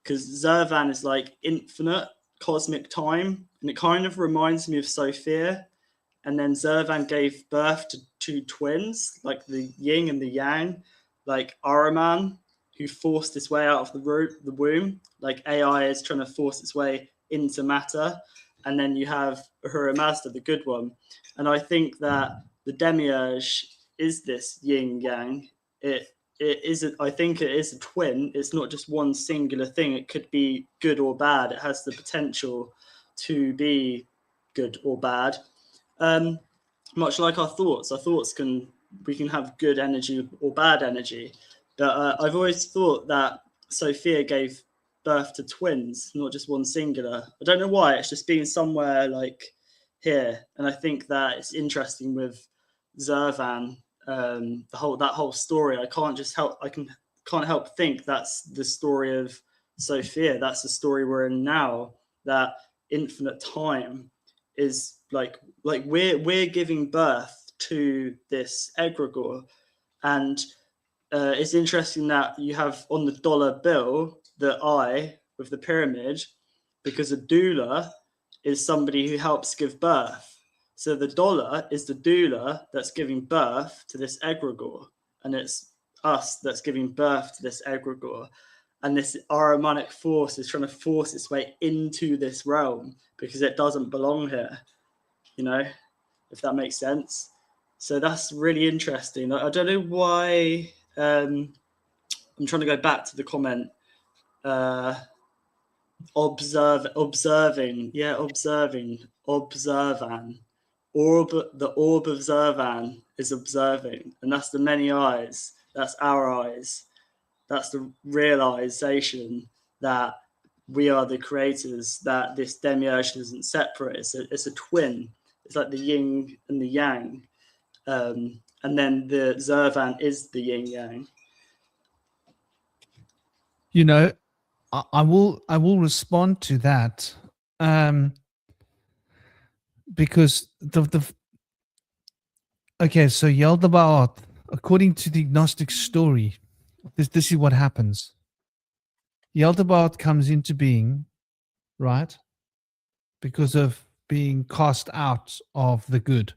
because Zervan is like infinite cosmic time, and it kind of reminds me of Sophia. And then Zervan gave birth to two twins, like the yin and the yang, like Araman, who forced his way out of the womb, like AI is trying to force its way into matter. And then you have Ahura Mazda, the good one. And I think that the Demiurge is this yin yang. I think it is a twin. It's not just one singular thing. It could be good or bad. It has the potential to be good or bad. Much like our thoughts we can have good energy or bad energy. But I've always thought that Sophia gave birth to twins, not just one singular. I don't know why. It's just been somewhere like here, and I think that it's interesting with Zervan. That whole story. I can't help think that's the story of Sophia. That's the story we're in now. That infinite time is like we're giving birth to this egregore, and it's interesting that you have on the dollar bill the eye with the pyramid, because a doula is somebody who helps give birth. So the dollar is the doula that's giving birth to this egregore, and it's us that's giving birth to this egregore. And this Ahrimanic force is trying to force its way into this realm because it doesn't belong here, you know, if that makes sense. So that's really interesting. I don't know why. I'm trying to go back to the comment. Observing. Observan. The orb of Zervan is observing, and that's the many eyes. That's our eyes. That's the realization that we are the creators, that this Demiurge isn't separate. It's a twin. It's like the yin and the yang. And then the Zervan is the yin yang. You know, I will respond to that, because okay, so Yaldabaoth, according to the Gnostic story, this is what happens. Yaldabaoth comes into being, right, because of being cast out of the good,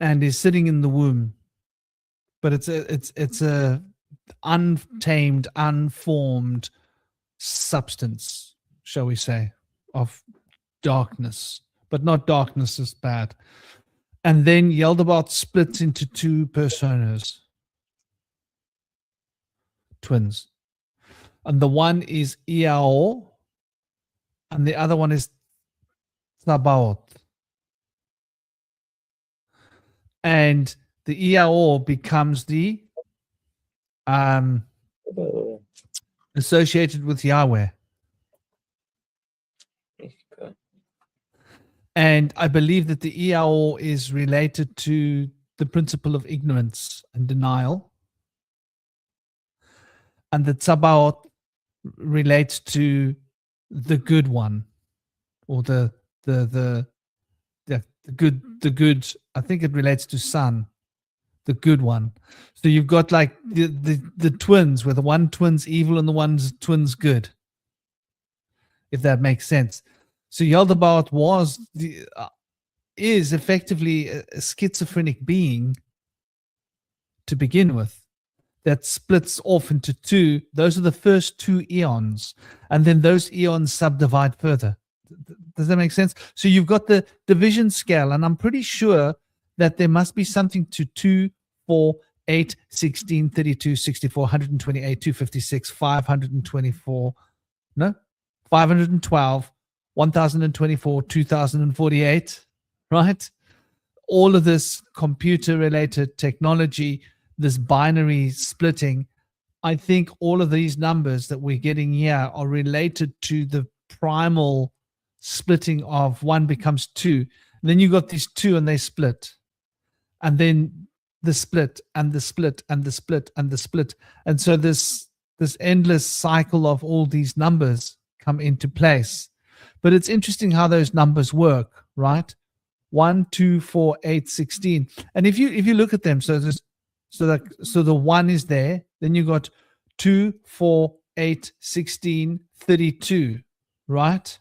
and is sitting in the womb, but it's a untamed, unformed substance, shall we say, of darkness, but not darkness is bad. And then Yaldabaoth splits into two personas, twins. And the one is Iao, and the other one is Tsabaoth. And the Iao becomes the associated with Yahweh. And I believe that the Iao is related to the principle of ignorance and denial. And the Tsabaoth relates to the good one, or the good. I think it relates to Sun, the good one. So you've got like the twins, where the one twin's evil and the one's twin's good, if that makes sense. So Yaldabaoth is effectively a schizophrenic being to begin with, that splits off into two. Those are the first two eons, and then those eons subdivide further. Does that make sense? So you've got the division scale, and I'm pretty sure that there must be something to 2, 4, 8, 16, 32, 64, 128, 256, 524, no, 512, 1024, 2048, right? All of this computer-related technology, this binary splitting, I think all of these numbers that we're getting here are related to the primal splitting of one becomes two. And then you got these two and they split. And then the split and the split and the split and the split. And so this endless cycle of all these numbers come into place. But it's interesting how those numbers work, right? 1, 2, 4, 8, 16. And if you look at them, so the 1 is there, then you got 2, 4, 8, 16, 32, right?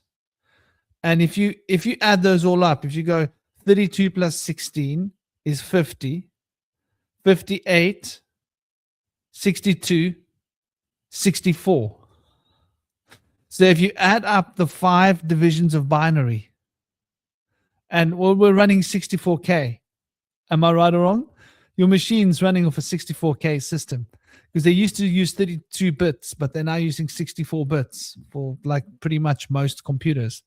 And if you add those all up, if you go 32 plus 16 is 50, 58, 62, 64. So if you add up the 5 divisions of binary, and we're running 64K. Am I right or wrong? Your machine's running off a 64K system, because they used to use 32 bits, but they're now using 64 bits for like pretty much most computers.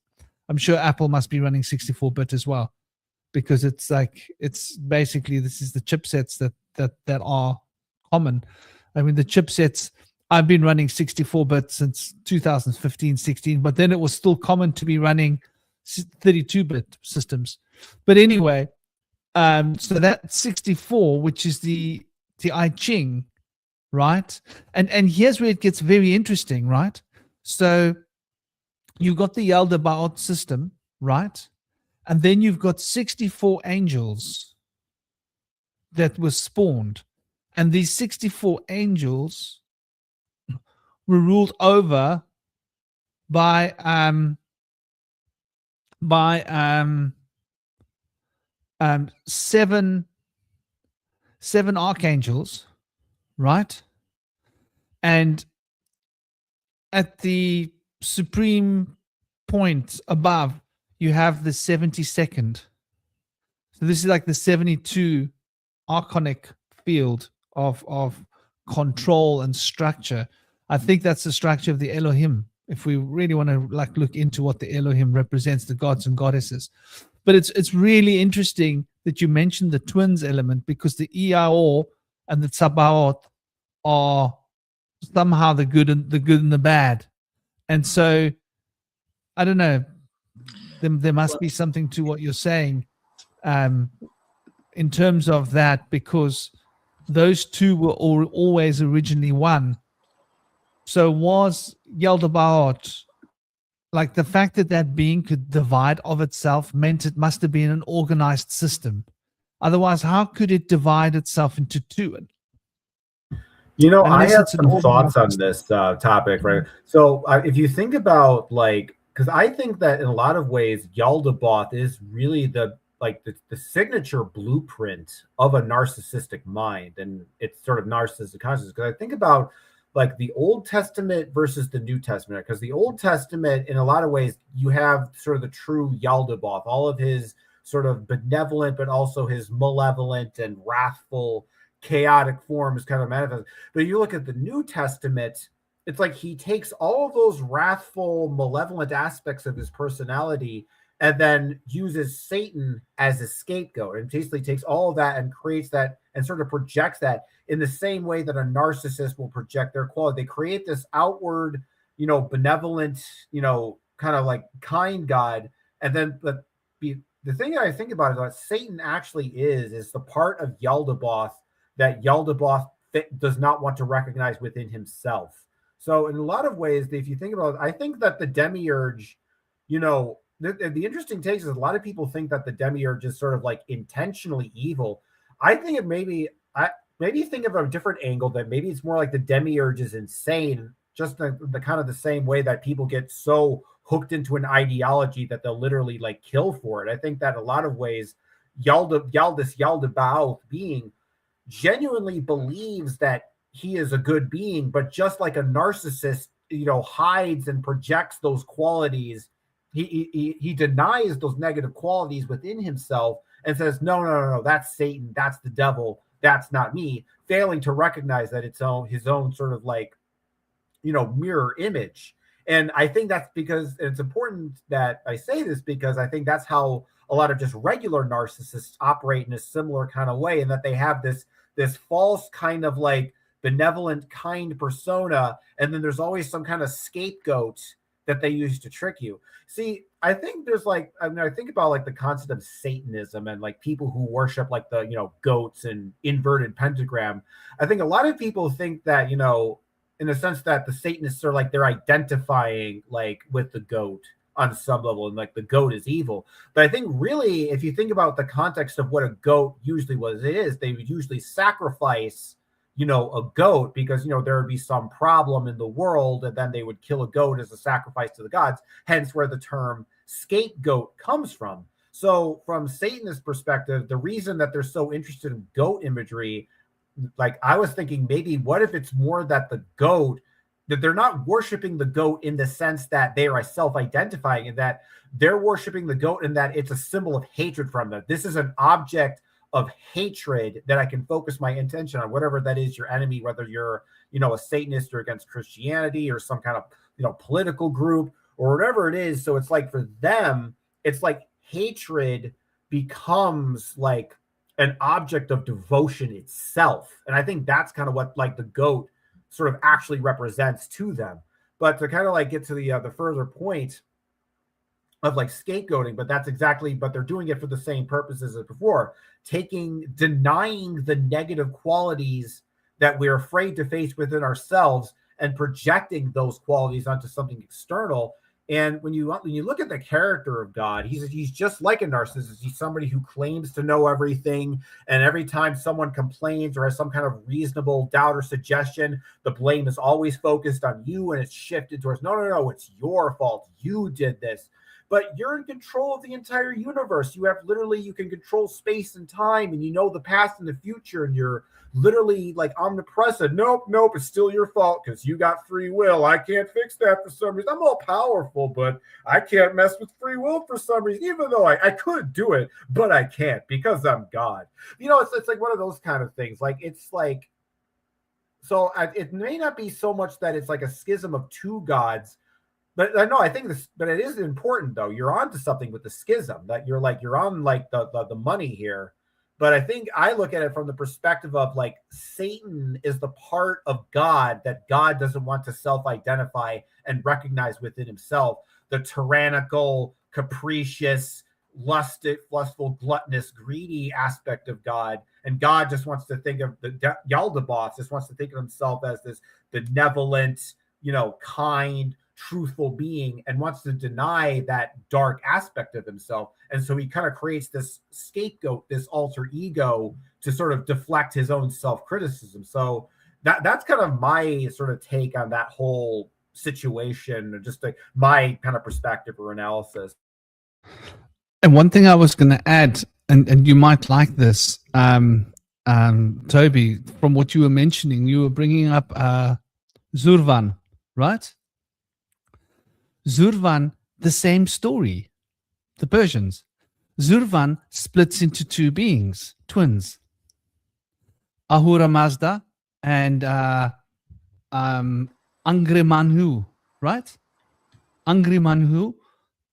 I'm sure Apple must be running 64-bit as well, because it's basically, this is the chipsets that are common. I mean, the chipsets, I've been running 64-bit since 2015, 16, but then it was still common to be running 32-bit systems. But anyway, so that 64, which is the I Ching, right? And here's where it gets very interesting, right? So you've got the Yaldabaoth system, right? And then you've got 64 angels that were spawned. And these 64 angels were ruled over by seven archangels, right? And at the supreme point above, you have the 72nd. So this is like the 72 archonic field of control and structure. I think that's the structure of the Elohim. If we really want to like look into what the Elohim represents, the gods and goddesses. But it's really interesting that you mentioned the twins element, because the Iao and the Tsabaoth are somehow the good and the bad. And so I don't know. There must be something to what you're saying, in terms of that, because those two were always originally one. So was Yaldabaoth, like the fact that that being could divide of itself meant it must have been an organized system. Otherwise, how could it divide itself into two? You know, I Unless have it's an some thoughts on organized this topic, right? So if you think about like, because I think that in a lot of ways, Yaldabaoth is really the signature blueprint of a narcissistic mind, and it's sort of narcissistic consciousness. Because I think about like the Old Testament versus the New Testament, because the Old Testament, in a lot of ways, you have sort of the true Yaldabaoth, all of his sort of benevolent, but also his malevolent and wrathful, chaotic forms kind of manifest. But you look at the New Testament, it's like he takes all of those wrathful, malevolent aspects of his personality and then uses Satan as a scapegoat, and basically takes all of that and creates that and sort of projects that in the same way that a narcissist will project their quality. They create this outward, benevolent, kind of like kind God. And then the thing that I think about is what Satan actually is the part of Yaldabaoth that Yaldabaoth does not want to recognize within himself. So in a lot of ways, if you think about it, I think that the Demiurge, the interesting take is a lot of people think that the Demiurge is sort of like intentionally evil. I think it maybe think of a different angle, that maybe it's more like the Demiurge is insane, just the kind of the same way that people get so hooked into an ideology that they'll literally like kill for it. I think that a lot of ways, Yaldabaoth being genuinely believes that he is a good being, but just like a narcissist, hides and projects those qualities. He denies those negative qualities within himself and says, no, that's Satan, that's the devil, that's not me, failing to recognize that it's his own sort of like, mirror image. And I think that's because it's important that I say this, because I think that's how a lot of just regular narcissists operate in a similar kind of way, and that they have this false kind of like benevolent, kind persona, and then there's always some kind of scapegoat that they use to trick you. See, I think there's like, I think about like the concept of Satanism and like people who worship like the, goats and inverted pentagram. I think a lot of people think that, in the sense that the Satanists are like, they're identifying like with the goat on some level, and like the goat is evil. But I think really, if you think about the context of what a goat usually they would usually sacrifice, a goat, because, there would be some problem in the world, and then they would kill a goat as a sacrifice to the gods, hence where the term scapegoat comes from. So from Satanist perspective, the reason that they're so interested in goat imagery, like I was thinking, maybe what if it's more that the goat, that they're not worshiping the goat in the sense that they are self-identifying, and that they're worshiping the goat and that it's a symbol of hatred from them. This is an object of hatred that I can focus my intention on, whatever that is, your enemy, whether you're, a Satanist or against Christianity or some kind of, political group or whatever it is. So it's like for them, it's like hatred becomes like an object of devotion itself. And I think that's kind of what like the goat sort of actually represents to them. But to kind of like get to the further point of like scapegoating, but they're doing it for the same purposes as before, denying the negative qualities that we're afraid to face within ourselves and projecting those qualities onto something external. And when you look at the character of God, he's just like a narcissist. He's somebody who claims to know everything, and every time someone complains or has some kind of reasonable doubt or suggestion, the blame is always focused on you, and it's shifted towards no, it's your fault. You did this. but you're in control of the entire universe. You have literally, you can control space and time, and you know the past and the future, and you're literally like omnipresent. Nope, it's still your fault because you got free will. I can't fix that for some reason. I'm all powerful, but I can't mess with free will for some reason, even though I could do it, but I can't because I'm God. You know, it's like one of those kind of things. Like, it's like, so it may not be so much that it's like a schism of two gods, but I know, I think this, but it is important though. You're onto something with the schism, that you're on like the money here. But I think I look at it from the perspective of like Satan is the part of God that God doesn't want to self-identify and recognize within himself. The tyrannical, capricious, lustful, gluttonous, greedy aspect of God. And God just wants to think of Yaldabaoth just wants to think of himself as this benevolent, you know, kind, truthful being, and wants to deny that dark aspect of himself. And so he kind of creates this scapegoat, this alter ego, to sort of deflect his own self-criticism. So that's kind of my sort of take on that whole situation, just like my kind of perspective or analysis. And one thing I was going to add, and you might like this, Toby, from what you were mentioning, you were bringing up Zurvan, right? Zurvan, the same story. The Persians. Zurvan splits into two beings, twins. Ahura Mazda and Angremanhu, right? Angremanhu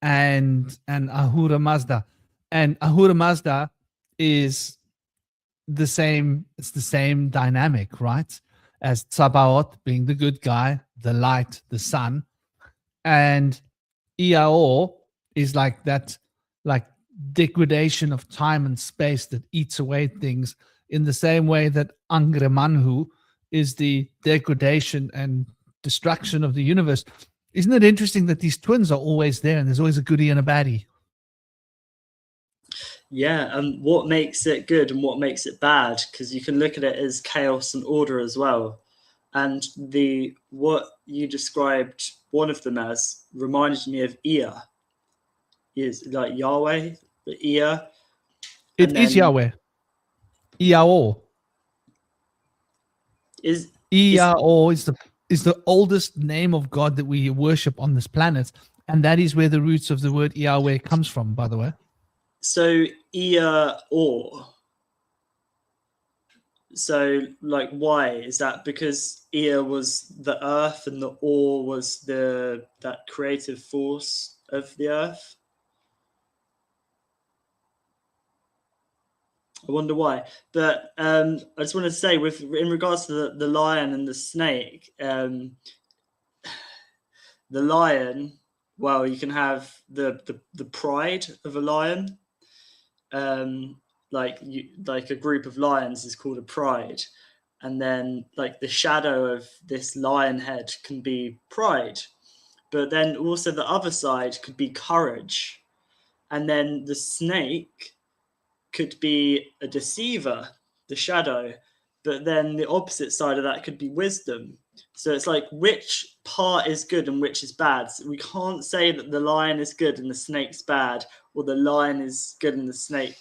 and Ahura Mazda. And Ahura Mazda is the same, it's the same dynamic, right? As Tsabaoth being the good guy, the light, the sun. And Iao is like that, like degradation of time and space that eats away things, in the same way that Angremanhu is the degradation and destruction of the universe. Isn't it interesting that these twins are always there and there's always a goodie and a baddie? Yeah, and what makes it good and what makes it bad, because you can look at it as chaos and order as well. And what you described one of them as reminded me of Ea. Is like Yahweh, but Ea. It is Yahweh. Iao. Iao is the oldest name of God that we worship on this planet, and that is where the roots of the word Yahweh comes from, by the way. So Ea or. So, like, why is that? Because Ea was the earth and the Or was that creative force of the earth. I wonder why. But I just want to say, in regards to the lion and the snake, the lion, well, you can have the pride of a lion. Like a group of lions is called a pride, and then like the shadow of this lion head can be pride, but then also the other side could be courage, and then the snake could be a deceiver, the shadow, but then the opposite side of that could be wisdom. So it's like, which part is good and which is bad? So we can't say that the lion is good and the snake's bad, or the lion is good and the snake,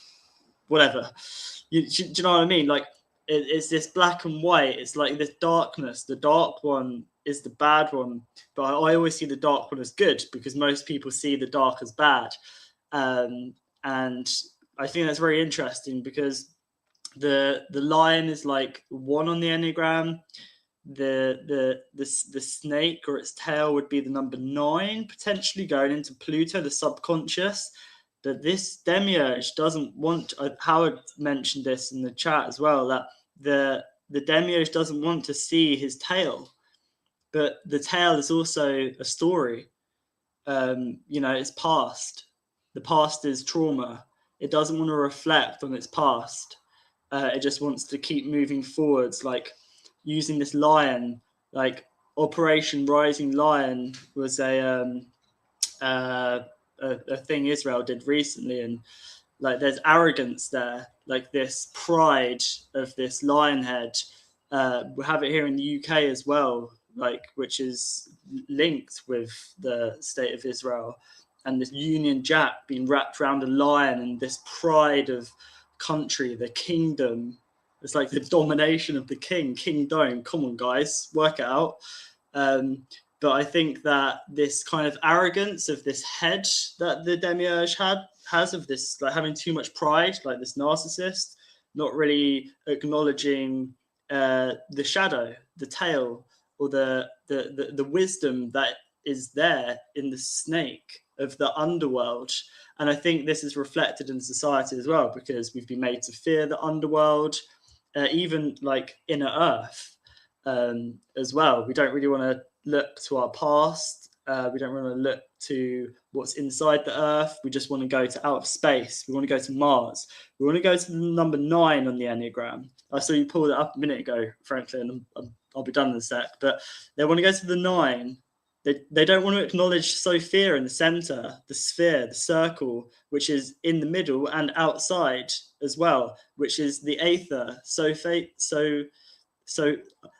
whatever. Do you know what I mean? Like, it's this black and white. It's like this darkness. The dark one is the bad one, but I always see the dark one as good, because most people see the dark as bad. And I think that's very interesting, because the lion is like 1 on the Enneagram. The snake or its tail would be the number 9, potentially going into Pluto, the subconscious. But this Demiurge doesn't want, Howard mentioned this in the chat as well, that the Demiurge doesn't want to see his tail, but the tail is also a story. It's past. The past is trauma. It doesn't want to reflect on its past. It just wants to keep moving forwards, like using this lion, like Operation Rising Lion was a thing Israel did recently, and like there's arrogance there, like this pride of this lion head. We have it here in the UK as well, like, which is linked with the state of Israel. and this Union Jack being wrapped around a lion, and this pride of country, the kingdom. It's like the domination of the king, kingdom. Come on, guys, work it out. But I think that this kind of arrogance of this head that the Demiurge has of this, like having too much pride, like this narcissist, not really acknowledging the shadow, the tail, or the wisdom that is there in the snake of the underworld. And I think this is reflected in society as well, because we've been made to fear the underworld, even like inner earth as well. We don't really want to look to our past. We don't want to look to what's inside the earth. We just want to go to outer space. We want to go to Mars. We want to go to the number 9 on the Enneagram. I saw you pulled it up a minute ago, Franklin. I'll be done in a sec. But they want to go to the 9. They don't want to acknowledge Sophia in the center, the sphere, the circle, which is in the middle and outside as well, which is the aether. So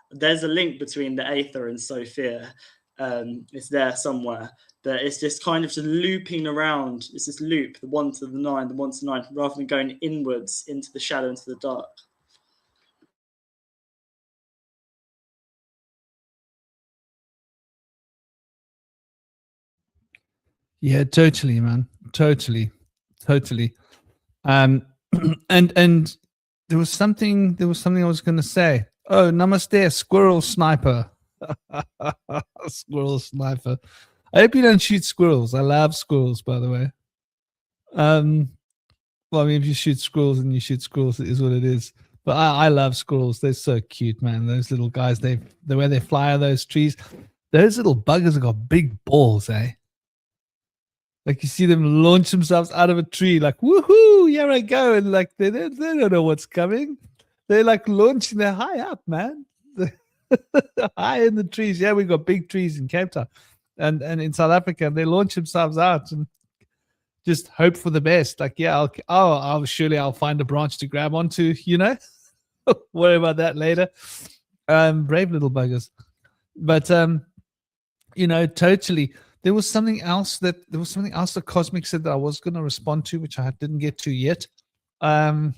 there's a link between the aether and Sophia. It's there somewhere, but it's just kind of just looping around. It's this loop, the 1 to the 9, the 1 to 9, rather than going inwards into the shadow, into the dark. Yeah, totally, man. Totally. And there was something I was going to say. Oh, namaste, squirrel sniper. Squirrel sniper. I hope you don't shoot squirrels. I love squirrels, by the way. Well, I mean, if you shoot squirrels and you shoot squirrels, it is what it is. But I love squirrels. They're so cute, man. Those little guys, the way they fly on those trees. Those little buggers have got big balls, eh? Like you see them launch themselves out of a tree, like, woohoo, here I go. And like, they don't know what's coming. They're like launching, they're high up, man. High in the trees. Yeah, we got big trees in Cape Town. And in South Africa, they launch themselves out and just hope for the best. Like, yeah, I'll surely I'll find a branch to grab onto, you know? Worry about that later. Brave little buggers. But, you know, totally. There was something else that Cosmic said that I was going to respond to, which I didn't get to yet. I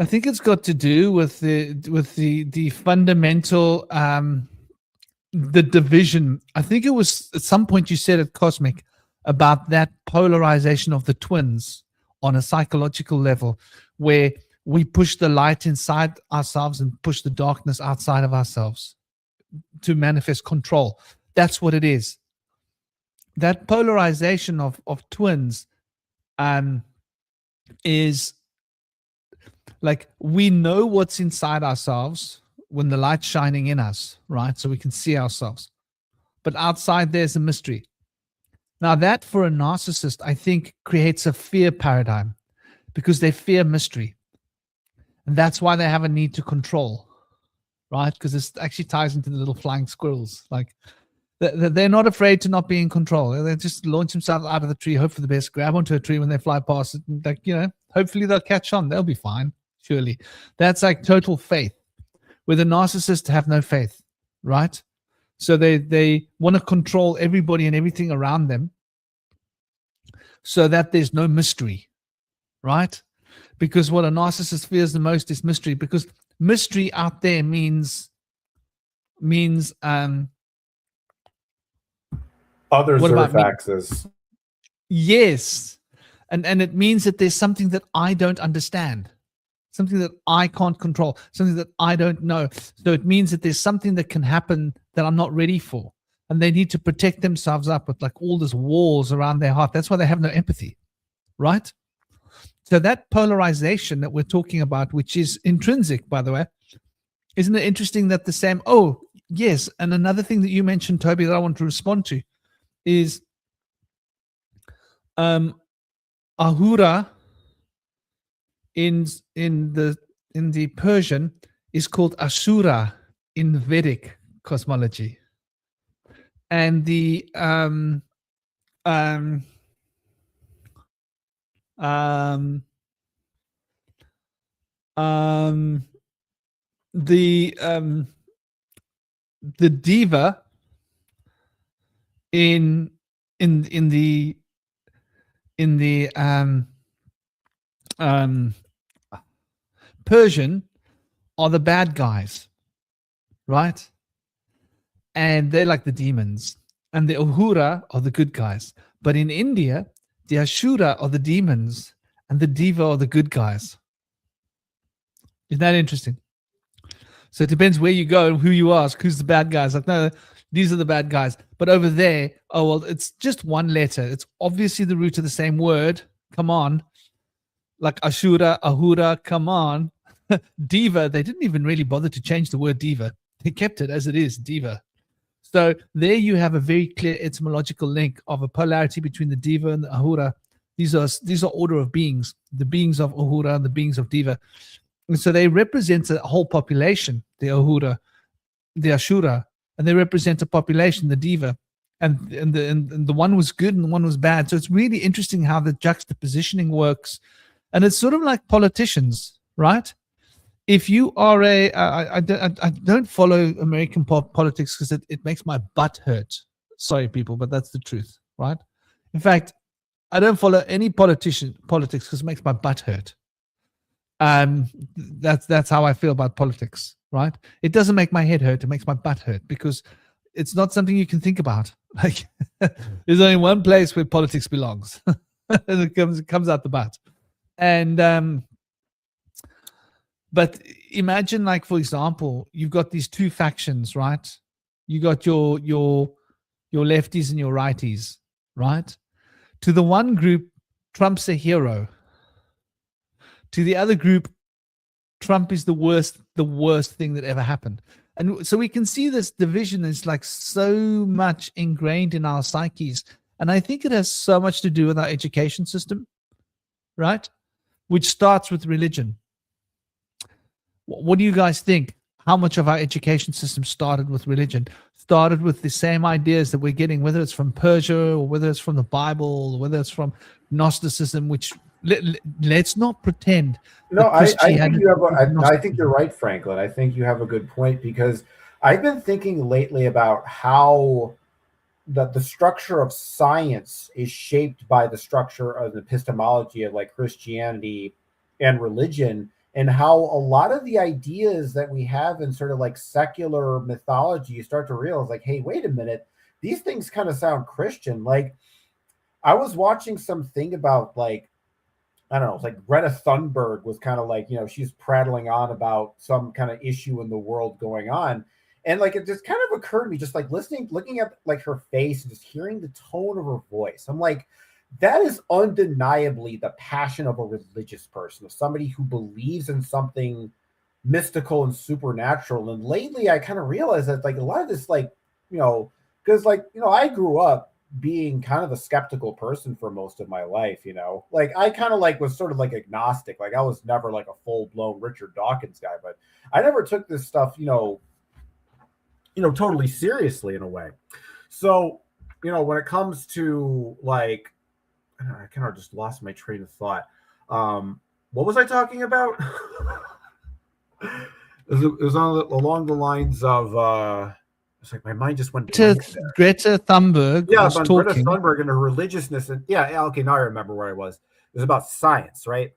think it's got to do with the fundamental the division. I think it was at some point you said at Cosmic about that polarization of the twins on a psychological level, where we push the light inside ourselves and push the darkness outside of ourselves to manifest control. That's what it is. That polarization of twins is like, we know what's inside ourselves when the light's shining in us, right? So we can see ourselves. But outside there's a mystery. Now that for a narcissist, I think creates a fear paradigm, because they fear mystery. And that's why they have a need to control. Right? Because this actually ties into the little flying squirrels. Like, they're not afraid to not be in control. They just launch themselves out of the tree, hope for the best, grab onto a tree when they fly past it. And like, you know, hopefully they'll catch on. They'll be fine, surely. That's like total faith. Where the narcissists have no faith, right? So they want to control everybody and everything around them so that there's no mystery, right? Because what a narcissist fears the most is mystery, because mystery out there means others are faxes. Yes. And it means that there's something that I don't understand, something that I can't control, something that I don't know. So it means that there's something that can happen that I'm not ready for. And they need to protect themselves up with like all these walls around their heart. That's why they have no empathy, right? So that polarization that we're talking about, which is intrinsic, by the way, isn't it interesting that the same, oh, yes. And another thing that you mentioned, Toby, that I want to respond to is Ahura in the Persian is called Asura in Vedic cosmology. And the the diva in the Persian are the bad guys, right? And they're like the demons, and the Ahura are the good guys. But in India, the Ashura are the demons, and the Diva are the good guys. Isn't that interesting? So it depends where you go and who you ask, who's the bad guys. Like, no, these are the bad guys. But over there, oh, well, it's just one letter. It's obviously the root of the same word. Come on. Like Ashura, Ahura, come on. Diva, they didn't even really bother to change the word diva. They kept it as it is, diva. So there you have a very clear etymological link of a polarity between the diva and the Ahura. These are order of beings, the beings of Ahura and the beings of diva. And so they represent a whole population, the Ahura, the Ashura, and they represent a population, the diva. And the one was good and the one was bad. So it's really interesting how the juxtapositioning works. And it's sort of like politicians, right? If you are I don't follow American politics because it makes my butt hurt. Sorry, people, but that's the truth, right? In fact, I don't follow any politics because it makes my butt hurt. That's how I feel about politics, right? It doesn't make my head hurt; it makes my butt hurt because it's not something you can think about. Like, there's only one place where politics belongs, and it comes out the butt. And but imagine, like, for example, you've got these two factions, right? You got your lefties and your righties, right? To the one group, Trump's a hero. To the other group, Trump is the worst thing that ever happened. And so we can see this division is like so much ingrained in our psyches. And I think it has so much to do with our education system, right? Which starts with religion. What do you guys think? How much of our education system started with religion? Started with the same ideas that we're getting, whether it's from Persia or whether it's from the Bible, or whether it's from Gnosticism, which let's not pretend. No, I think you're right, Franklin. I think you have a good point, because I've been thinking lately about how the structure of science is shaped by the structure of the epistemology of like Christianity and religion, and how a lot of the ideas that we have in sort of like secular mythology, you start to realize like, hey, wait a minute, these things kind of sound Christian. Like, I was watching something about like, I don't know, it's like Greta Thunberg was kind of like, she's prattling on about some kind of issue in the world going on. And like, it just kind of occurred to me, just like looking at like her face and just hearing the tone of her voice. I'm like, that is undeniably the passion of a religious person, of somebody who believes in something mystical and supernatural. And lately I kind of realized that like a lot of this, like, because like, I grew up being kind of a skeptical person for most of my life, like I kind of like was sort of like agnostic. Like I was never like a full-blown Richard Dawkins guy, but I never took this stuff, totally seriously in a way. So, when it comes to like, I kind of just lost my train of thought. What was I talking about? it was along the lines of it's like my mind just went Greta Thunberg. Yeah, about Greta Thunberg and her religiousness, and okay, now I remember where I was. It was about science, right?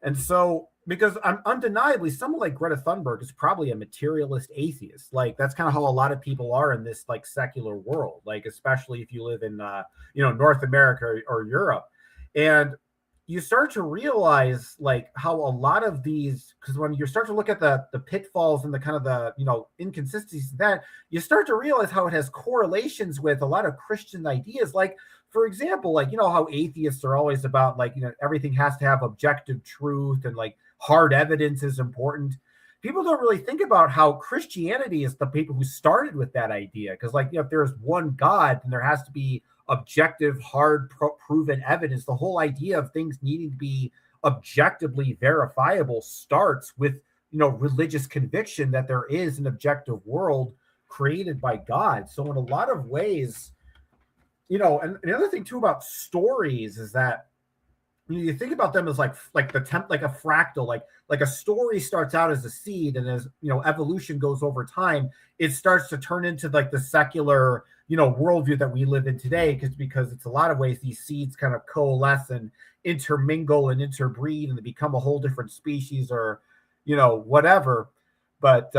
And so, because I'm undeniably, someone like Greta Thunberg is probably a materialist atheist. Like that's kind of how a lot of people are in this like secular world, like especially if you live in North America or Europe. And you start to realize like how a lot of these, because when you start to look at the pitfalls and the kind of the inconsistencies, that you start to realize how it has correlations with a lot of Christian ideas. Like, for example, like how atheists are always about like everything has to have objective truth and like hard evidence is important. People don't really think about how Christianity is the people who started with that idea, because like if there's one God, then there has to be objective, hard, proven evidence. The whole idea of things needing to be objectively verifiable starts with religious conviction that there is an objective world created by God. So in a lot of ways, and the other thing too about stories is that you think about them as like a fractal, like a story starts out as a seed, and as evolution goes over time, it starts to turn into like the secular worldview that we live in today, because it's a lot of ways these seeds kind of coalesce and intermingle and interbreed, and they become a whole different species, or whatever. But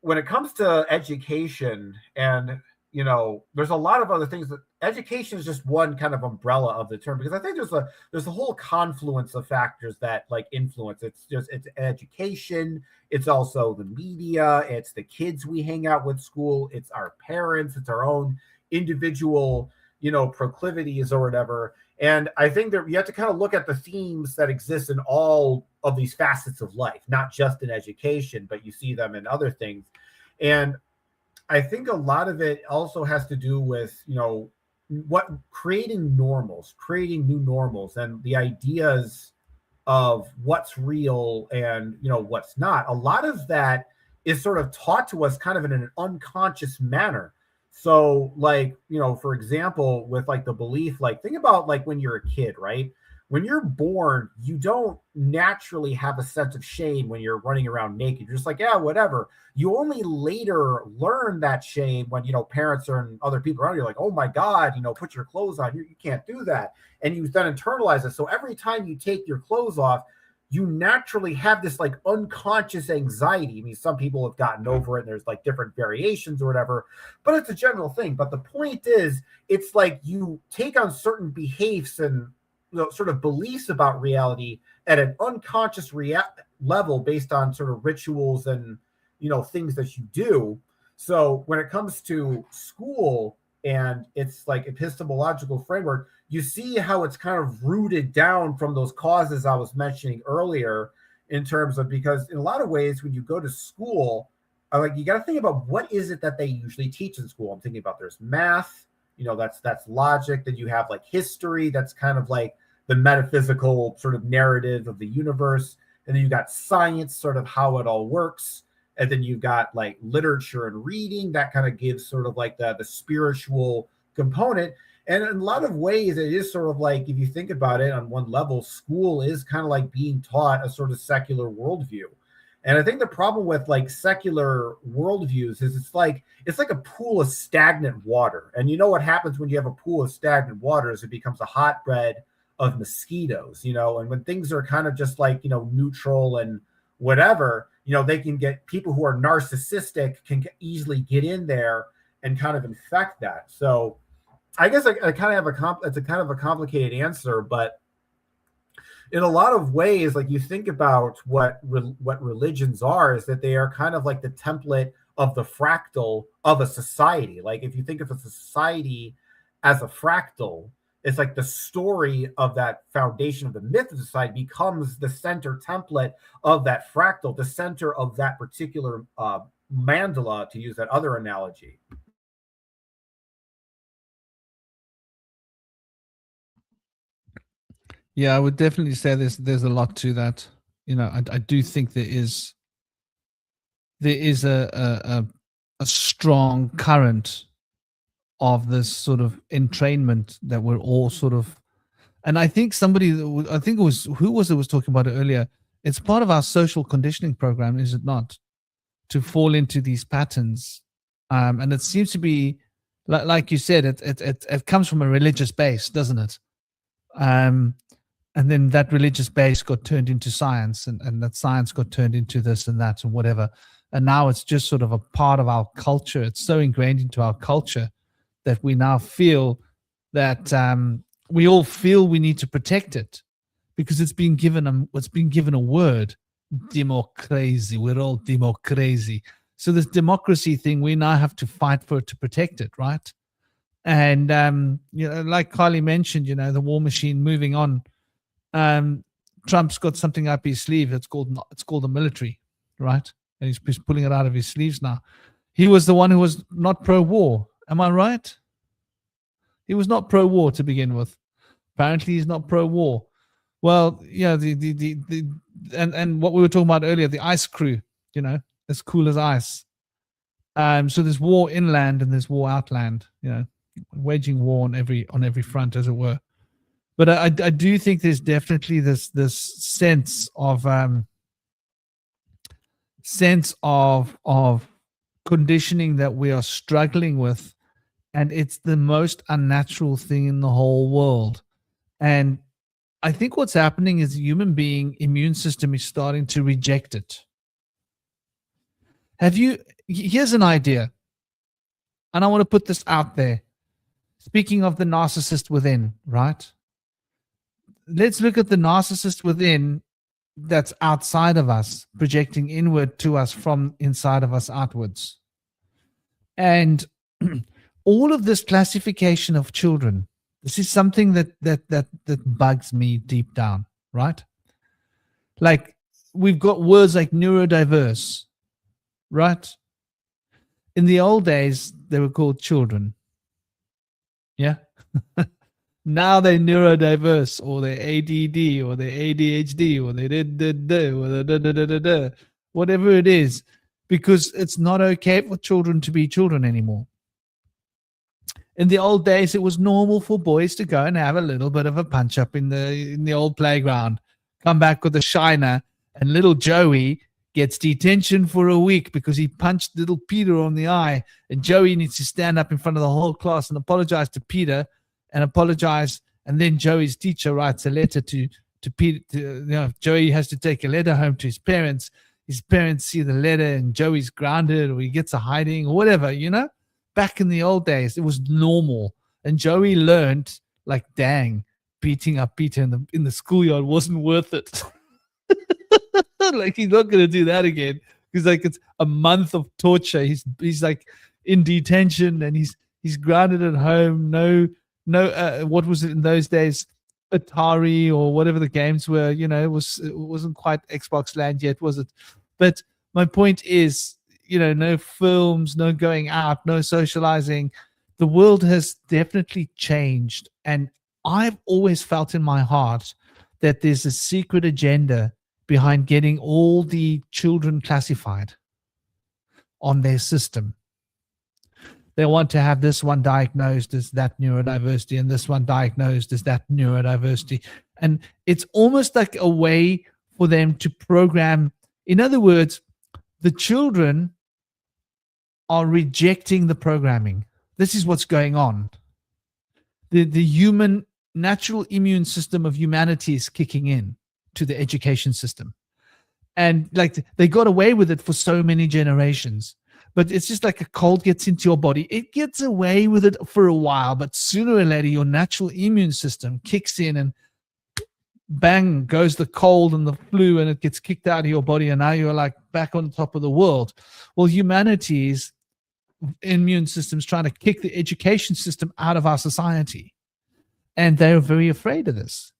when it comes to education, and there's a lot of other things. That education is just one kind of umbrella of the term, because I think there's a whole confluence of factors that like influence. It's education, it's also the media, it's the kids we hang out with school, it's our parents, it's our own individual proclivities or whatever. And I think that you have to kind of look at the themes that exist in all of these facets of life, not just in education, but you see them in other things. And I think a lot of it also has to do with, creating new normals, and the ideas of what's real and, what's not. A lot of that is sort of taught to us kind of in an unconscious manner. So like, for example, with like the belief, like think about like when you're a kid, right? When you're born, you don't naturally have a sense of shame when you're running around naked. You're just like, yeah, whatever. You only later learn that shame when, parents and other people around you are like, oh my God, put your clothes on. You can't do that. And you then internalize it. So every time you take your clothes off, you naturally have this like unconscious anxiety. I mean, some people have gotten over it and there's like different variations or whatever, but it's a general thing. But the point is, it's like you take on certain behaves and sort of beliefs about reality at an unconscious level based on sort of rituals and, things that you do. So when it comes to school and it's like epistemological framework, you see how it's kind of rooted down from those causes I was mentioning earlier, in terms of, because in a lot of ways, when you go to school, like you got to think about what is it that they usually teach in school. I'm thinking about there's math, that's logic. Then you have like history, that's kind of like the metaphysical sort of narrative of the universe. And then you got science, sort of how it all works. And then you've got like literature and reading that kind of gives sort of like the spiritual component. And in a lot of ways, it is sort of like, if you think about it on one level, school is kind of like being taught a sort of secular worldview. And I think the problem with like secular worldviews is it's like a pool of stagnant water. And you know what happens when you have a pool of stagnant water is it becomes a hotbed of mosquitoes, and when things are kind of just like, neutral and whatever, they can get people who are narcissistic can easily get in there and kind of infect that. So I guess I kind of have it's a kind of a complicated answer, but in a lot of ways, like you think about what religions are, is that they are kind of like the template of the fractal of a society. Like if you think of a society as a fractal, it's like the story of that foundation of the myth of society becomes the center template of that fractal, the center of that particular mandala, to use that other analogy. Yeah, I would definitely say there's a lot to that. I do think there is a strong current of this sort of entrainment that we're all sort of, and I think it was talking about it earlier. It's part of our social conditioning program, is it not, to fall into these patterns? And it seems to be, like you said, it comes from a religious base, doesn't it? And then that religious base got turned into science, and that science got turned into this and that and whatever. And now it's just sort of a part of our culture. It's so ingrained into our culture that we now feel that we all feel we need to protect it because it's been given a word, democracy. We're all democracy. So this democracy thing, we now have to fight for it to protect it, right? And like Carly mentioned, the war machine moving on. Trump's got something up his sleeve. It's called the military, right? And he's pulling it out of his sleeves now. He was the one who was not pro-war. Am I right? He was not pro-war to begin with. Apparently, he's not pro-war. Well, yeah, and what we were talking about earlier, the ice crew, as cool as ice. So there's war inland and there's war outland, waging war on every front, as it were. But I do think there's definitely this sense of conditioning that we are struggling with and it's the most unnatural thing in the whole world. And I think what's happening is the human being immune system is starting to reject it. Here's an idea, and I want to put this out there. Speaking of the narcissist within, right? Let's look at the narcissist within that's outside of us, projecting inward to us from inside of us outwards. And all of this classification of children, this is something that bugs me deep down, right? Like, we've got words like neurodiverse, right? In the old days, they were called children. Yeah. Now they're neurodiverse, or they're ADD, or they're ADHD, or they're whatever it is, because it's not okay for children to be children anymore. In the old days, it was normal for boys to go and have a little bit of a punch up in the old playground, come back with a shiner, and little Joey gets detention for a week because he punched little Peter on the eye, and Joey needs to stand up in front of the whole class and apologize to Peter and apologize. And then Joey's teacher writes a letter to Peter. Joey has to take a letter home to his parents. His parents see the letter and Joey's grounded, or he gets a hiding or whatever, Back in the old days, it was normal. And Joey learned, like, dang, beating up Peter in the schoolyard wasn't worth it. Like, he's not going to do that again. He's like, it's a month of torture. He's like in detention, and he's grounded at home. No, what was it in those days? Atari or whatever the games were, it wasn't quite Xbox Land yet, was it? But my point is, no films, no going out, no socializing. The world has definitely changed. And I've always felt in my heart that there's a secret agenda behind getting all the children classified on their system. They want to have this one diagnosed as that neurodiversity, and this one diagnosed as that neurodiversity. And it's almost like a way for them to program. In other words, the children are rejecting the programming. This is what's going on. The human natural immune system of humanity is kicking in to the education system. And like, they got away with it for so many generations. But it's just like a cold gets into your body. It gets away with it for a while, but sooner or later, your natural immune system kicks in, and bang goes the cold and the flu, and it gets kicked out of your body, and now you're like back on top of the world. Well, humanity's immune system's trying to kick the education system out of our society, and they're very afraid of this.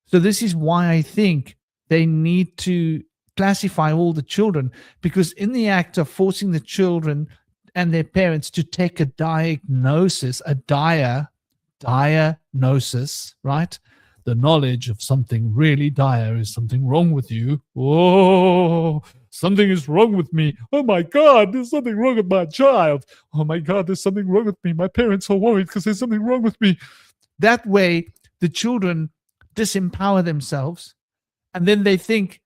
So this is why I think they need to classify all the children, because in the act of forcing the children and their parents to take a diagnosis, a diagnosis, right? The knowledge of something really dire. Is something wrong with you? Oh, something is wrong with me. Oh my God, there's something wrong with my child. Oh my God, there's something wrong with me. My parents are worried because there's something wrong with me. That way, the children disempower themselves, and then they think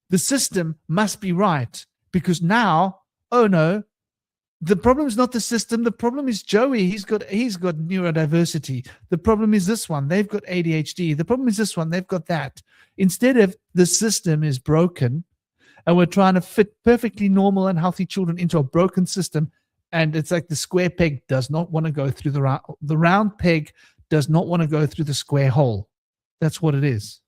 the system must be right, because now, oh no, the problem is not the system. The problem is Joey. He's got neurodiversity. The problem is this one. They've got ADHD. The problem is this one. They've got that. Instead of the system is broken, and we're trying to fit perfectly normal and healthy children into a broken system, and it's like the square peg does not want to go through the round peg does not want to go through the square hole. That's what it is.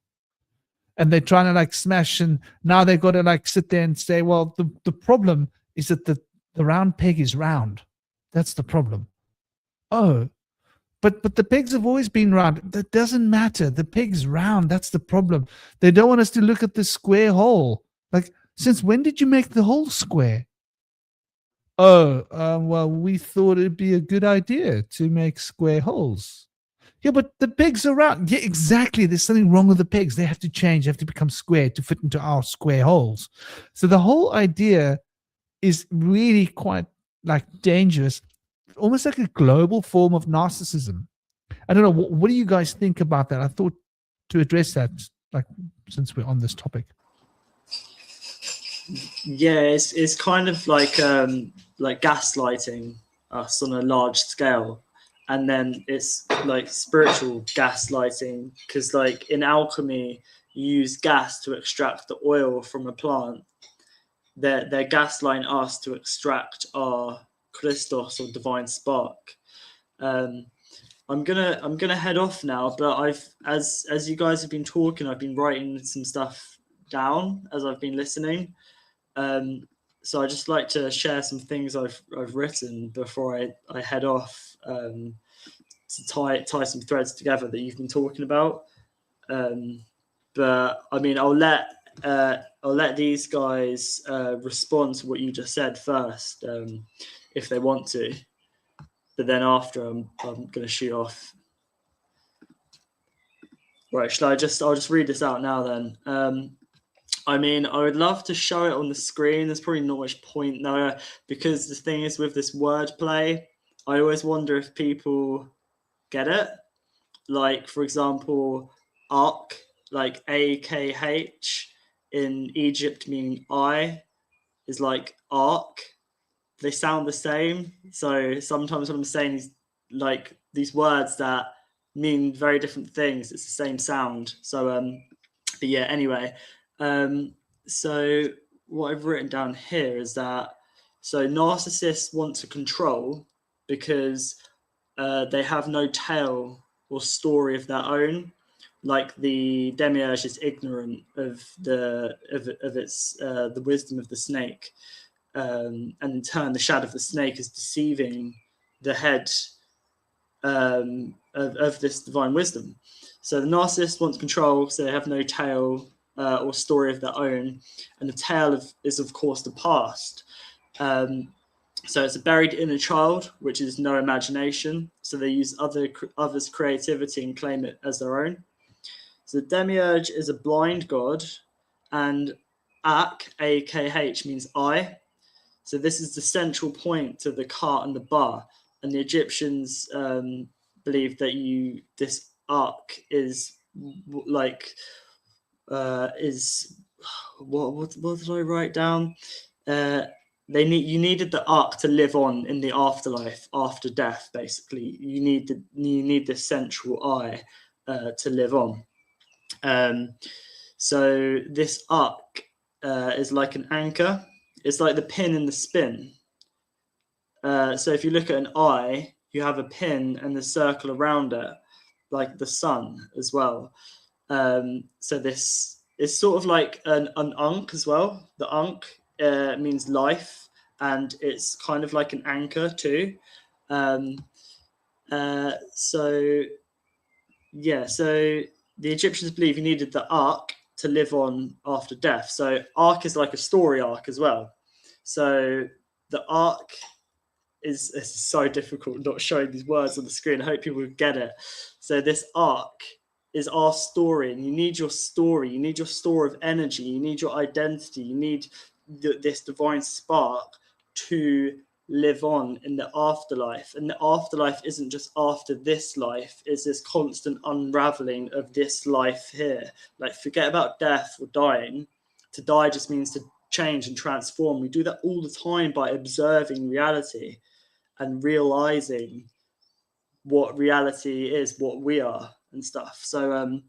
And they're trying to like smash, and now they've got to like sit there and say, well, the problem is that the round peg is round. That's the problem. Oh, but the pegs have always been round. That doesn't matter. The peg's round. That's the problem. They don't want us to look at the square hole. Like, since when did you make the hole square? Oh, well, we thought it'd be a good idea to make square holes. Yeah, but the pegs are round. Yeah, exactly. There's something wrong with the pegs. They have to change. They have to become square to fit into our square holes. So the whole idea is really quite like dangerous, almost like a global form of narcissism. I don't know. What do you guys think about that? I thought to address that, like, since we're on this topic. Yeah, it's kind of like gaslighting us on a large scale. and then it's like spiritual gaslighting, because like in alchemy you use gas to extract the oil from a plant. They're gaslighting us to extract our Christos, or divine spark. I'm gonna head off now, but as you guys have been talking, I've been writing some stuff down as I've been listening. So I just like to share some things I've written before I head off, to tie some threads together that you've been talking about. But I mean, I'll let these guys respond to what you just said first, if they want to. But then after, I'm going to shoot off. Right, I'll just read this out now then. I mean, I would love to show it on the screen. There's probably not much point there, because the thing is with this wordplay, I always wonder if people get it. Like, for example, Ark, like AKH in Egypt meaning I, is like Ark. They sound the same. So sometimes what I'm saying is like these words that mean very different things, it's the same sound. So but yeah, anyway, so what I've written down here is that, so narcissists want to control because they have no tale or story of their own. Like the Demiurge is ignorant of its the wisdom of the snake, and in turn the shadow of the snake is deceiving the head of this divine wisdom. So the narcissist wants control, so they have no tale or story of their own, and the tale is of course the past. So it's a buried inner child, which is no imagination. So they use others' creativity and claim it as their own. So the Demiurge is a blind god, and Ak, AKH, means I. So this is the central point to the cart and the bar. And the Egyptians believe that this Ak is like is what did I write down? You needed the Ark to live on in the afterlife, after death. Basically, you need the central I to live on. So this Ark is like an anchor. It's like the pin in the spin. So if you look at an eye, you have a pin and the circle around it, like the sun as well. So this is sort of like an ankh as well. The ankh means life, and it's kind of like an anchor too. So the Egyptians believe you needed the ark to live on after death. So ark is like a story arc as well. So the ark is so difficult not showing these words on the screen. I hope people get it. So this ark is our story, and you need your story. You need your store of energy. You need your identity. You need this divine spark to live on in the afterlife. And the afterlife isn't just after this life, it's this constant unraveling of this life here. Like, forget about death or dying. To die just means to change and transform. We do that all the time by observing reality and realizing what reality is, what we are and stuff. So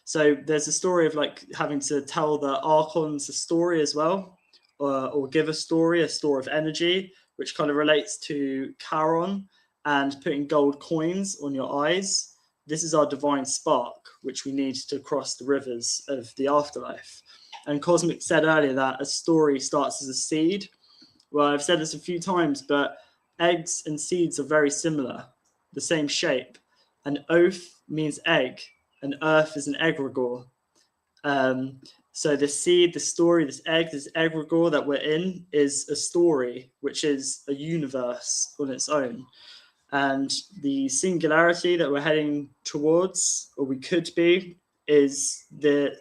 so there's a story of like having to tell the archons a story as well, or give a store of energy, which kind of relates to Charon and putting gold coins on your eyes. This is our divine spark, which we need to cross the rivers of the afterlife. And Cosmic said earlier that a story starts as a seed. Well, I've said this a few times, but eggs and seeds are very similar, the same shape. An oath means egg, and earth is an egregore. So the seed, the story, this egregore that we're in is a story, which is a universe on its own. And the singularity that we're heading towards, or we could be, is the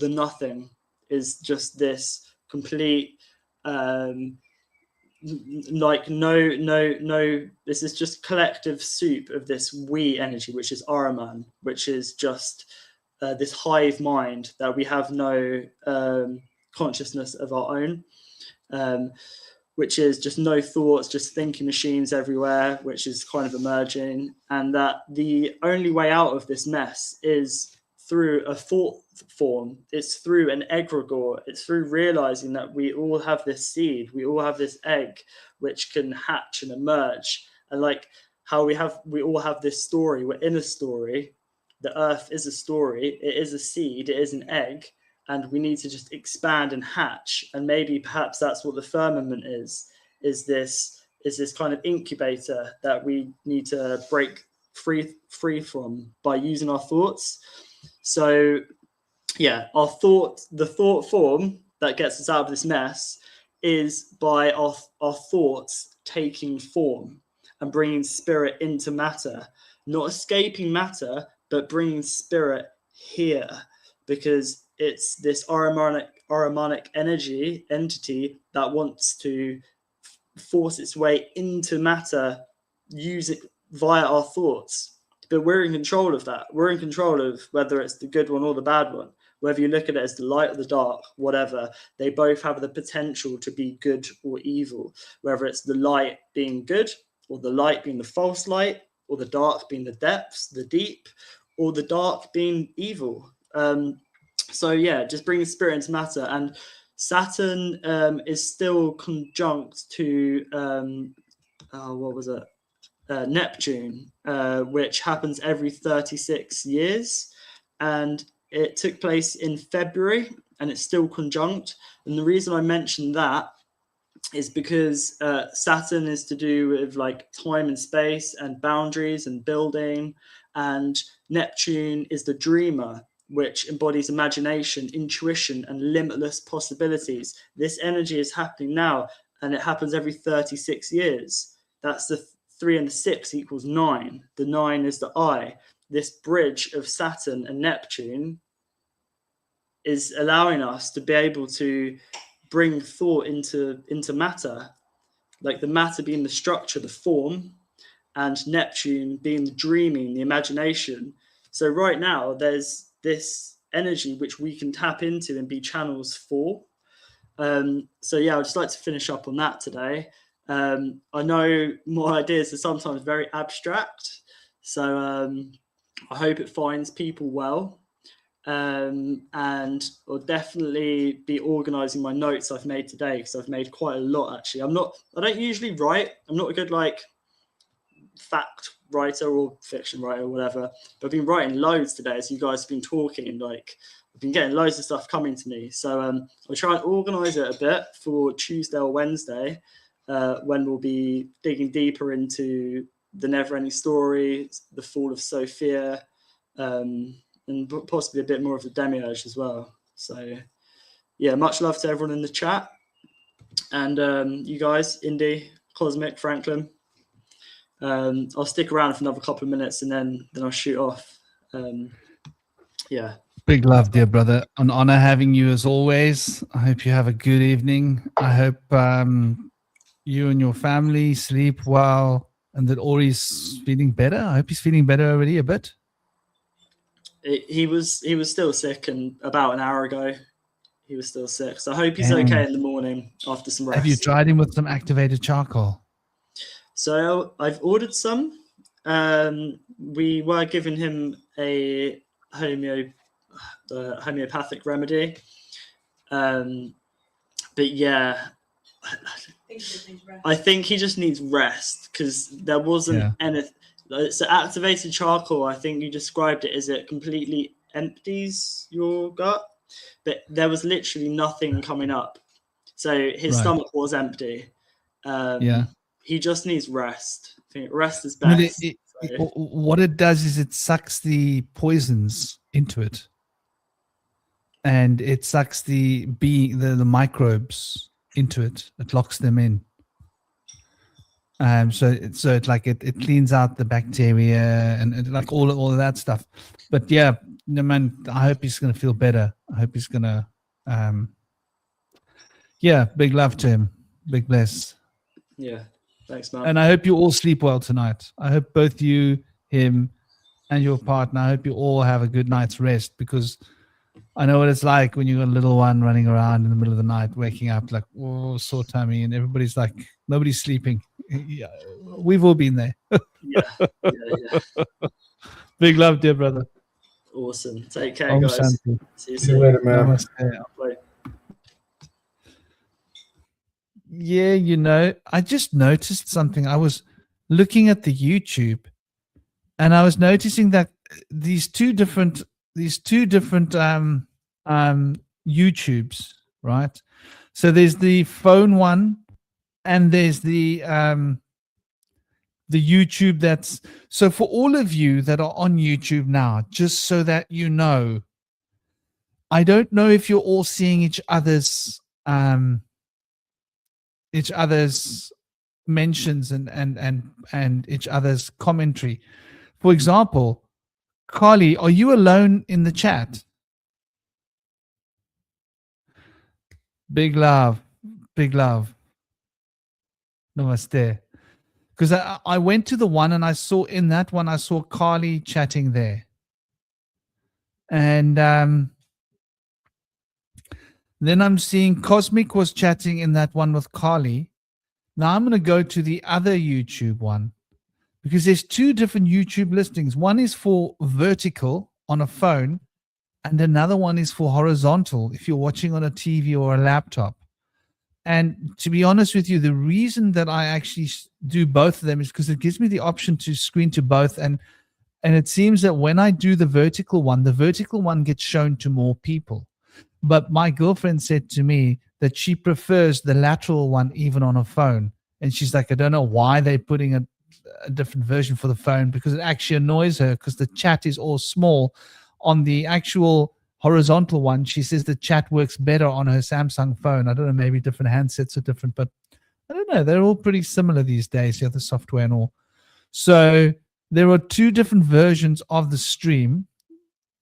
nothing, is just this complete like no, this is just collective soup of this we energy, which is Ahriman, which is just this hive mind that we have no consciousness of our own. which is just no thoughts, just thinking machines everywhere, which is kind of emerging, and that the only way out of this mess is through a thought form. It's through an egregore. It's through realizing that we all have this seed, we all have this egg, which can hatch and emerge. And like how we all have this story. We're in a story. The earth is a story. It is a seed. It is an egg. And we need to just expand and hatch. And maybe perhaps that's what the firmament is this kind of incubator that we need to break free from by using our thoughts. So yeah, the thought form that gets us out of this mess is by our thoughts taking form and bringing spirit into matter, not escaping matter, but bringing spirit here, because it's this Ahrimanic entity that wants to force its way into matter, use it via our thoughts. But we're in control of that. We're in control of whether it's the good one or the bad one. Whether you look at it as the light or the dark, whatever, they both have the potential to be good or evil. Whether it's the light being good, or the light being the false light, or the dark being the depths, the deep, or the dark being evil. So yeah, just bringing spirit into matter. And Saturn is still conjunct to Neptune, which happens every 36 years, and it took place in February, and it's still conjunct. And the reason I mentioned that is because Saturn is to do with like time and space and boundaries and building, and Neptune is the dreamer, which embodies imagination, intuition, and limitless possibilities. This energy is happening now, and it happens every 36 years. That's the 3 and the 6 equals 9. The 9 is the I. This bridge of Saturn and Neptune is allowing us to be able to bring thought into matter, like the matter being the structure, the form, and Neptune being the dreaming, the imagination. So right now there's this energy which we can tap into and be channels for. So yeah, I'd just like to finish up on that today. I know my ideas are sometimes very abstract, so I hope it finds people well. And I'll definitely be organizing my notes I've made today, because I've made quite a lot actually. I don't usually write. I'm not a good like fact writer or fiction writer or whatever, but I've been writing loads today as you guys have been talking, and like I've been getting loads of stuff coming to me. So I'll try and organize it a bit for Tuesday or Wednesday, when we'll be digging deeper into the Never-Ending Story, the Fall of Sophia, and possibly a bit more of the Demiurge as well. So yeah, much love to everyone in the chat, and you guys, Indy, Cosmic, Franklin. I'll stick around for another couple of minutes, and then I'll shoot off. Yeah, big love, dear brother. An honor having you as always. I hope you have a good evening. I hope you and your family sleep well, and that Ori's feeling better. I hope he's feeling better already a bit. He was still sick, and about an hour ago he was still sick. So I hope he's okay in the morning after some rest. Have you tried him with some activated charcoal? So I've ordered some. We were giving him a homeopathic remedy, but yeah, I think he just needs rest, because there wasn't anything. So activated charcoal, I think you described it as it completely empties your gut, but there was literally nothing coming up. So his stomach was empty. He just needs rest. I think rest is best. What it does is it sucks the poisons into it, and it sucks the microbes into it. It locks them in. So it cleans out the bacteria and like all of that stuff. But yeah, no, man, I hope he's gonna feel better. I hope he's gonna big love to him. Big bless. Yeah. Thanks, man. And I hope you all sleep well tonight. I hope both you, him, and your partner, I hope you all have a good night's rest, because I know what it's like when you got a little one running around in the middle of the night, waking up like, oh, sore tummy, and everybody's like, nobody's sleeping. Yeah, we've all been there. Yeah. Big love, dear brother. Awesome. Take care, Om guys. Shanti. See you See you soon. later, man. Namaste. Bye. Yeah, you know, I just noticed something. I was looking at the YouTube, and I was noticing that these two different YouTubes, right? So there's the phone one, and there's the YouTube that's, so for all of you that are on YouTube now, just so that you know, I don't know if you're all seeing each other's mentions and each other's commentary. For example, Carly, are you alone in the chat? Big love. Namaste. Because I went to the one and I saw in that one, I saw Carly chatting there. And then I'm seeing Cosmic was chatting in that one with Carly. Now I'm going to go to the other YouTube one, because there's two different YouTube listings. One is for vertical on a phone, and another one is for horizontal if you're watching on a TV or a laptop. And to be honest with you, the reason that I actually do both of them is because it gives me the option to screen to both. And it seems that when I do the vertical one gets shown to more people. But my girlfriend said to me that she prefers the lateral one even on a phone. And she's like, I don't know why they're putting a different version for the phone, because it actually annoys her because the chat is all small. On the actual horizontal one, she says the chat works better on her Samsung phone. I don't know, maybe different handsets are different, but I don't know. They're all pretty similar these days, the software and all. So there are two different versions of the stream,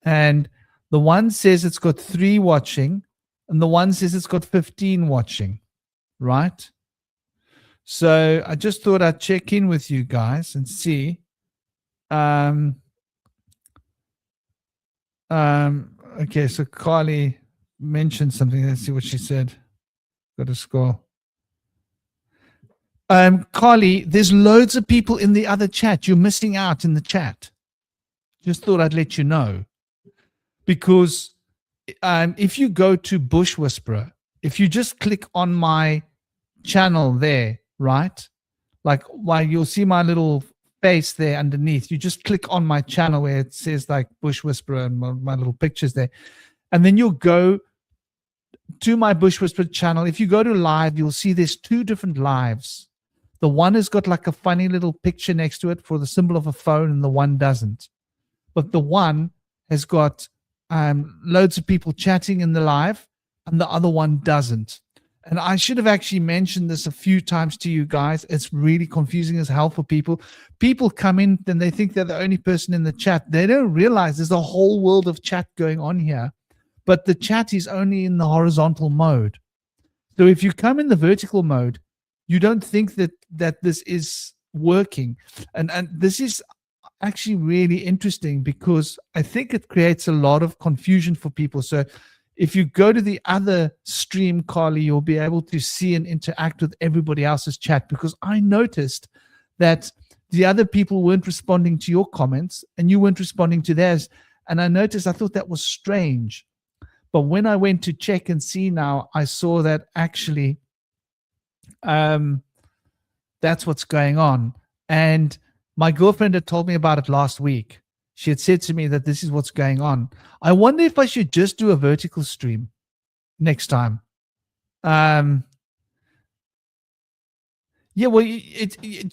and the one says it's got 3 watching, and the one says it's got 15 watching, right? So I just thought I'd check in with you guys and see. Okay, so Carly mentioned something. Let's see what she said. Got to scroll. Carly, there's loads of people in the other chat. You're missing out in the chat. Just thought I'd let you know. Because if you go to Bush Whisperer, if you just click on my channel there, right? Like, while you'll see my little face there underneath, you just click on my channel where it says like Bush Whisperer and my little pictures there. And then you'll go to my Bush Whisperer channel. If you go to live, you'll see there's 2 different lives. The one has got like a funny little picture next to it for the symbol of a phone, and the one doesn't. But the one has got loads of people chatting in the live, and the other one doesn't. And I should have actually mentioned this a few times to you guys. It's really confusing as hell for people. People come in and they think they're the only person in the chat. They don't realize there's a whole world of chat going on here, but the chat is only in the horizontal mode. So if you come in the vertical mode, you don't think that this is working. And this is actually really interesting, because I think it creates a lot of confusion for people. So if you go to the other stream, Carly, you'll be able to see and interact with everybody else's chat, because I noticed that the other people weren't responding to your comments and you weren't responding to theirs. And I thought that was strange. But when I went to check and see now, I saw that actually that's what's going on. And my girlfriend had told me about it last week. She had said to me that this is what's going on. I wonder if I should just do a vertical stream next time. Yeah, well,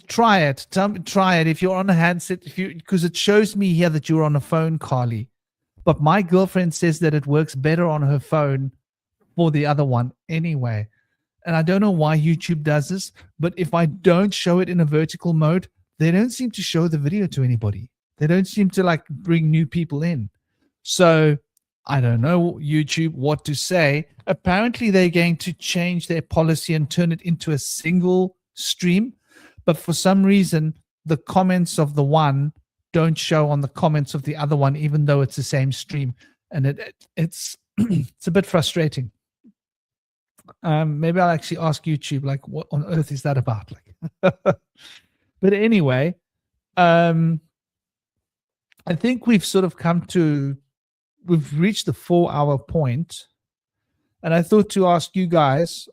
try it. Try it if you're on a handset. Because it shows me here that you're on a phone, Carly. But my girlfriend says that it works better on her phone for the other one anyway. And I don't know why YouTube does this, but if I don't show it in a vertical mode, they don't seem to show the video to anybody. They don't seem to like bring new people in. So I don't know, YouTube, what to say. Apparently they're going to change their policy and turn it into a single stream. But for some reason, the comments of the one don't show on the comments of the other one, even though it's the same stream. And it's it's a bit frustrating. Maybe I'll actually ask YouTube, like, what on earth is that about? Like, but anyway, I think we've sort of we've reached the 4-hour point, and I thought to ask you guys,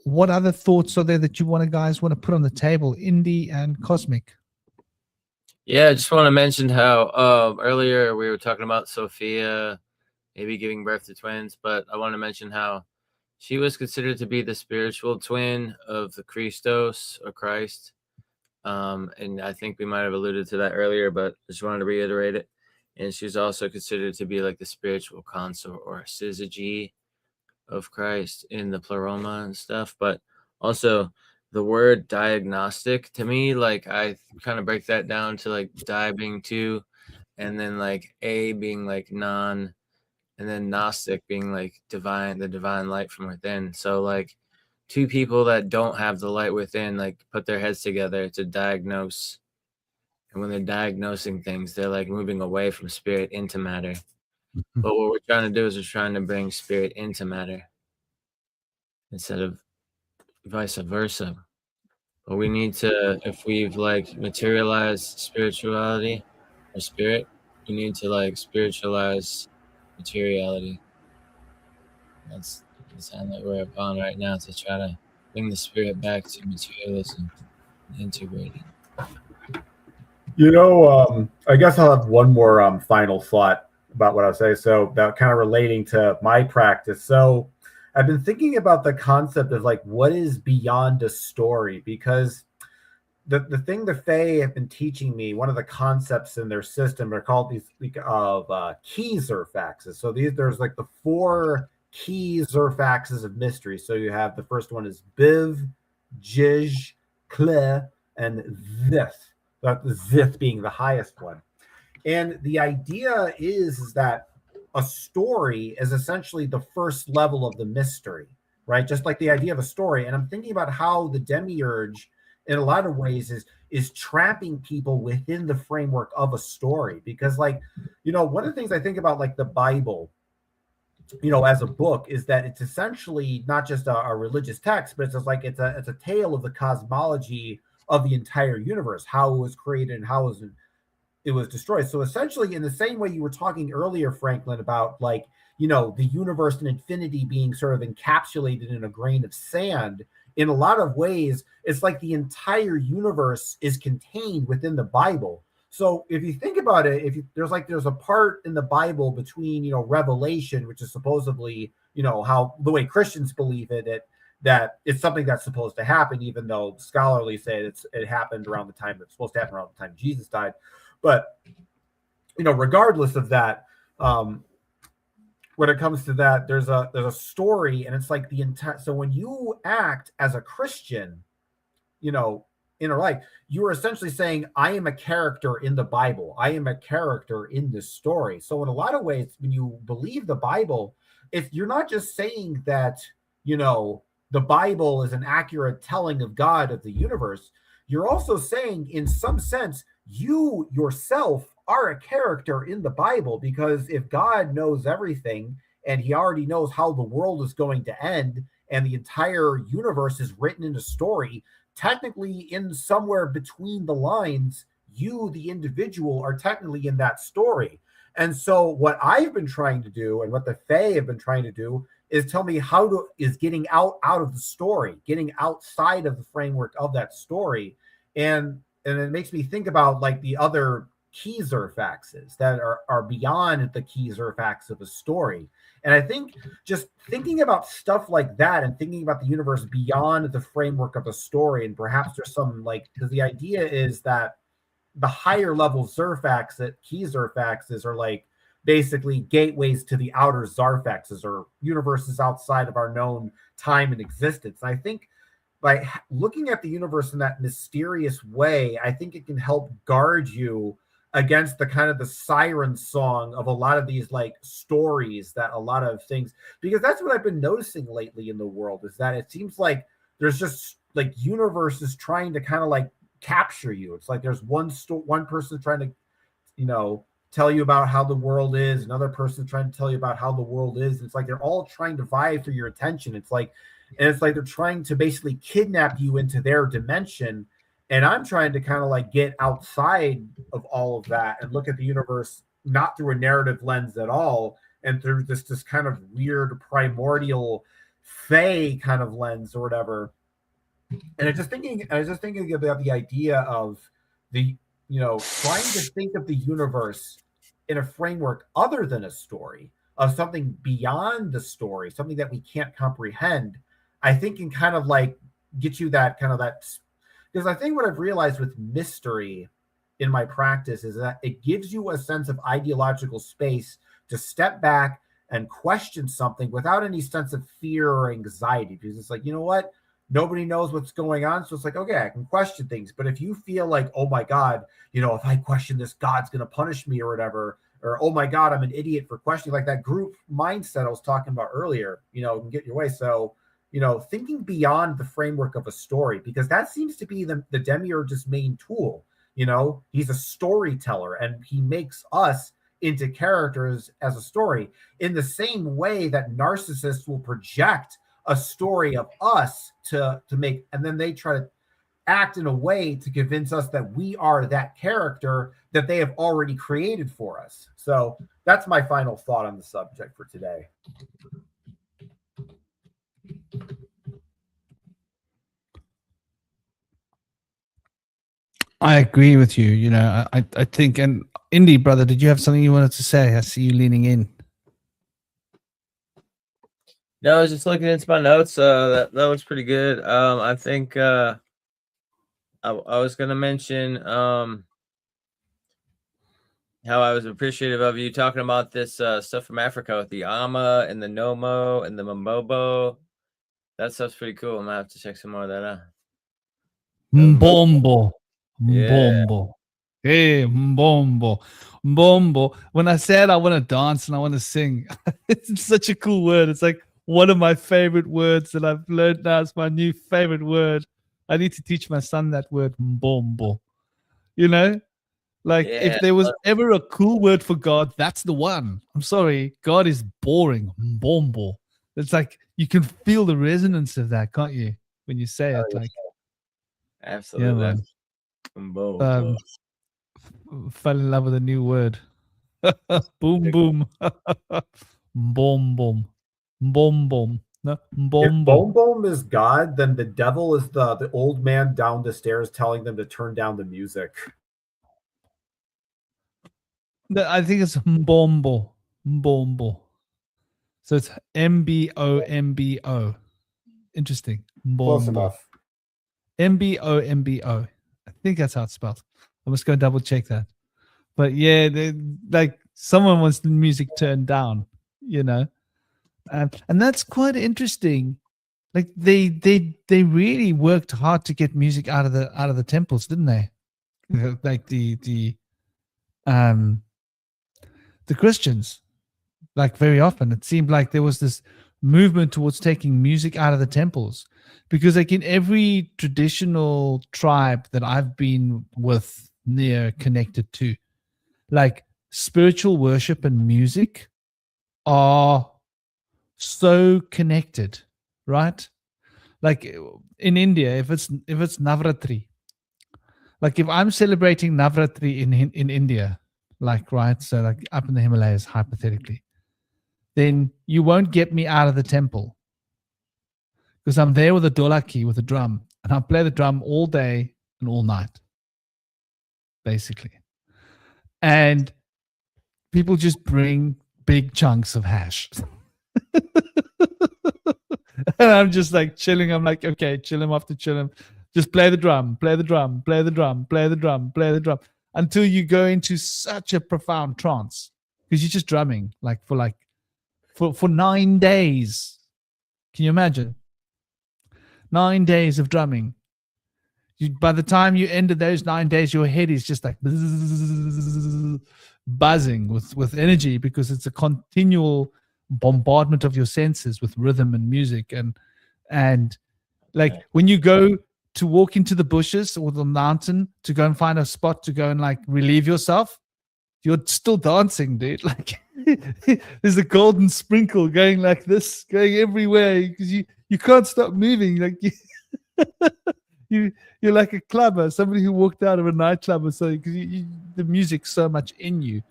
what other thoughts are there that you guys want to put on the table, Indy and Cosmic? Yeah, I just want to mention how earlier we were talking about Sophia maybe giving birth to twins, but I want to mention how she was considered to be the spiritual twin of the Christos or Christ. And I think we might have alluded to that earlier, but I just wanted to reiterate it. And she's also considered to be like the spiritual consort or syzygy of Christ in the pleroma and stuff. But also the word diagnostic, to me, like I kind of break that down to like di being two, and then like a being like non, and then gnostic being like divine, the divine light from within. So like two people that don't have the light within, like put their heads together to diagnose. And when they're diagnosing things, they're like moving away from spirit into matter. But what we're trying to do is we're trying to bring spirit into matter instead of vice versa. But we need to, if we've like materialized spirituality or spirit, we need to like spiritualize materiality. That's the sign that we're upon right now, to try to bring the spirit back to materialism and integrate it. You know, I guess I'll have one more final thought about what I'll say. So about kind of relating to my practice. So I've been thinking about the concept of like what is beyond a story, because the thing the Fae have been teaching me, one of the concepts in their system are called these key Zerfaxes. So there's like the 4 key Zerfaxes of mystery. So you have the first one is Biv, Jij, Kle, and Zith. The Zith being the highest one. And the idea is that a story is essentially the first level of the mystery, right? Just like the idea of a story. And I'm thinking about how the Demiurge, in a lot of ways, is trapping people within the framework of a story. Because, like, you know, one of the things I think about, like, the Bible, you know, as a book, is that it's essentially not just a religious text, but it's just like it's a tale of the cosmology of the entire universe, how it was created and how it was destroyed. So essentially, in the same way you were talking earlier, Franklin, about like, you know, the universe and infinity being sort of encapsulated in a grain of sand, in a lot of ways, it's like the entire universe is contained within the Bible. So if you think about it, there's a part in the Bible between, you know, Revelation, which is supposedly, you know, how the way Christians believe that it's something that's supposed to happen, even though scholarly say it happened around the time it's supposed to happen, around the time Jesus died. But, you know, regardless of that, when it comes to that, there's a story, and it's like the entire. So when you act as a Christian, you know, in a life, you are essentially saying, I am a character in the Bible. I am a character in this story. So in a lot of ways, when you believe the Bible, if you're not just saying that, you know, the Bible is an accurate telling of God, of the universe, you're also saying, in some sense, you yourself are a character in the Bible, because if God knows everything and he already knows how the world is going to end and the entire universe is written in a story, technically in somewhere between the lines, you, the individual, are technically in that story. And so what I've been trying to do, and what the Fae have been trying to do, is tell me is getting out of the story, getting outside of the framework of that story. And it makes me think about like the other key Zerfaxes that are beyond the key Zerfax of a story. And I think just thinking about stuff like that and thinking about the universe beyond the framework of a story, and perhaps there's some like, because the idea is that the higher level key Zerfaxes are like basically gateways to the outer Zarfaxes, or universes outside of our known time and existence. And I think by looking at the universe in that mysterious way, I think it can help guard you against the kind of the siren song of a lot of these like stories, that a lot of things, because that's what I've been noticing lately in the world, is that it seems like there's just like universes trying to kind of like capture you. It's like there's one person trying to, you know, tell you about how the world is, another person's trying to tell you about how the world is. It's like they're all trying to vie for your attention. It's like they're trying to basically kidnap you into their dimension. And I'm trying to kind of like get outside of all of that and look at the universe not through a narrative lens at all, and through this kind of weird primordial fey kind of lens or whatever. And I was just thinking about the idea of the, trying to think of the universe in a framework other than a story, of something beyond the story, something that we can't comprehend. I think can kind of like get you that kind of that, because I think what I've realized with mystery in my practice is that it gives you a sense of ideological space to step back and question something without any sense of fear or anxiety, because it's like, you know what? Nobody knows what's going on. So it's like, okay, I can question things. But if you feel like, oh my God, if I question this, God's going to punish me or whatever, or, oh my God, I'm an idiot for questioning, like that group mindset I was talking about earlier, can get your way. So, thinking beyond the framework of a story, because that seems to be the Demiurge's main tool. He's a storyteller, and he makes us into characters as a story, in the same way that narcissists will project a story of us to make, and then they try to act in a way to convince us that we are that character that they have already created for us. So that's my final thought on the subject for today. I agree with you. I think, and Indy, brother, did you have something you wanted to say? I see you leaning in. No, I was just looking into my notes. That looks pretty good. I think I was gonna mention how I was appreciative of you talking about this stuff from Africa with the Ama and the Nomo and the Mamobo. That stuff's pretty cool. I'm gonna have to check some more of that out. Mbombo. Yeah. Mbombo. Hey, mbombo. Mbombo. When I said I want to dance and I want to sing, it's such a cool word. It's like one of my favorite words that I've learned now. It's my new favorite word. I need to teach my son that word, mbombo. Like, if there was ever a cool word for God, that's the one. I'm sorry. God is boring. Mbombo. It's like you can feel the resonance of that, can't you? When you say it, like, absolutely. Yeah, fell in love with a new word. Boom, boom. Boom, boom. Boom, boom. No, boom, If Boom Boom is God, then the devil is the old man down the stairs telling them to turn down the music. I think it's mbombo. Mbombo. So it's MBOMBO. Interesting. Mbombo. Close enough. MBOMBO. I think that's how it's spelled. I must go double check that. But yeah, like someone wants the music turned down, and that's quite interesting. Like they really worked hard to get music out of the temples, didn't they? Like the Christians, like very often it seemed like there was this movement towards taking music out of the temples, because like in every traditional tribe that I've been with, near connected to, like spiritual worship and music are so connected, right? Like in India, if it's Navratri, like if I'm celebrating Navratri in India, like, right, so like up in the Himalayas, hypothetically, then you won't get me out of the temple, because I'm there with a dholaki, with a drum, and I'll play the drum all day and all night, basically. And people just bring big chunks of hash. And I'm just like chilling. I'm like, okay, chill him after chill him. Just play the drum, play the drum, play the drum, play the drum, play the drum, until you go into such a profound trance, because you're just drumming for 9 days. Can you imagine? 9 days of drumming. By the time you ended those 9 days, your head is just like buzzing with energy, because it's a continual bombardment of your senses with rhythm and music. And like when you go to walk into the bushes or the mountain to go and find a spot to go and like relieve yourself, you're still dancing, dude. Like there's a golden sprinkle going like this, going everywhere because you can't stop moving. Like you're like a clubber, somebody who walked out of a nightclub or something, because the music's so much in you.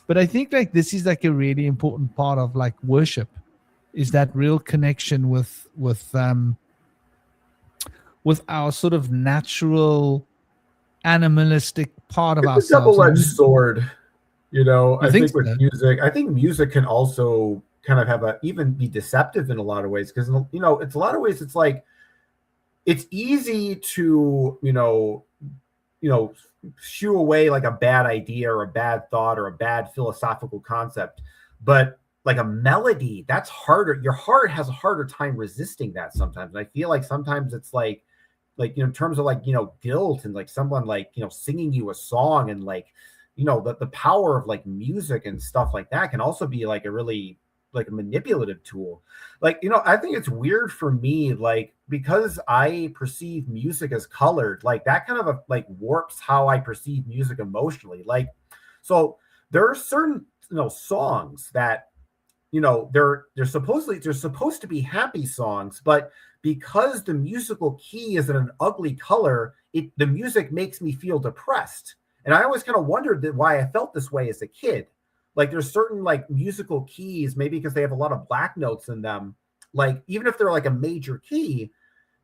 But I think like this is like a really important part of like worship, is that real connection with our sort of natural animalistic part of It's a ourselves. double-edged sword, you know. You I think think with so? music, I think music can also kind of have even be deceptive in a lot of ways, because you know, it's a lot of ways it's like it's easy to shoo away like a bad idea or a bad thought or a bad philosophical concept, but like a melody, that's harder. Your heart has a harder time resisting that sometimes. And I feel like sometimes it's like in terms of like guilt, and like someone like singing you a song, and like the power of like music and stuff like that can also be like a really like a manipulative tool. Like I think it's weird for me, like, because I perceive music as colored, like that kind of like warps how I perceive music emotionally. Like, so there are certain songs that they're supposed to be happy songs, but because the musical key is in an ugly color, the music makes me feel depressed. And I always kind of wondered why I felt this way as a kid. Like there's certain like musical keys, maybe because they have a lot of black notes in them, like even if they're like a major key,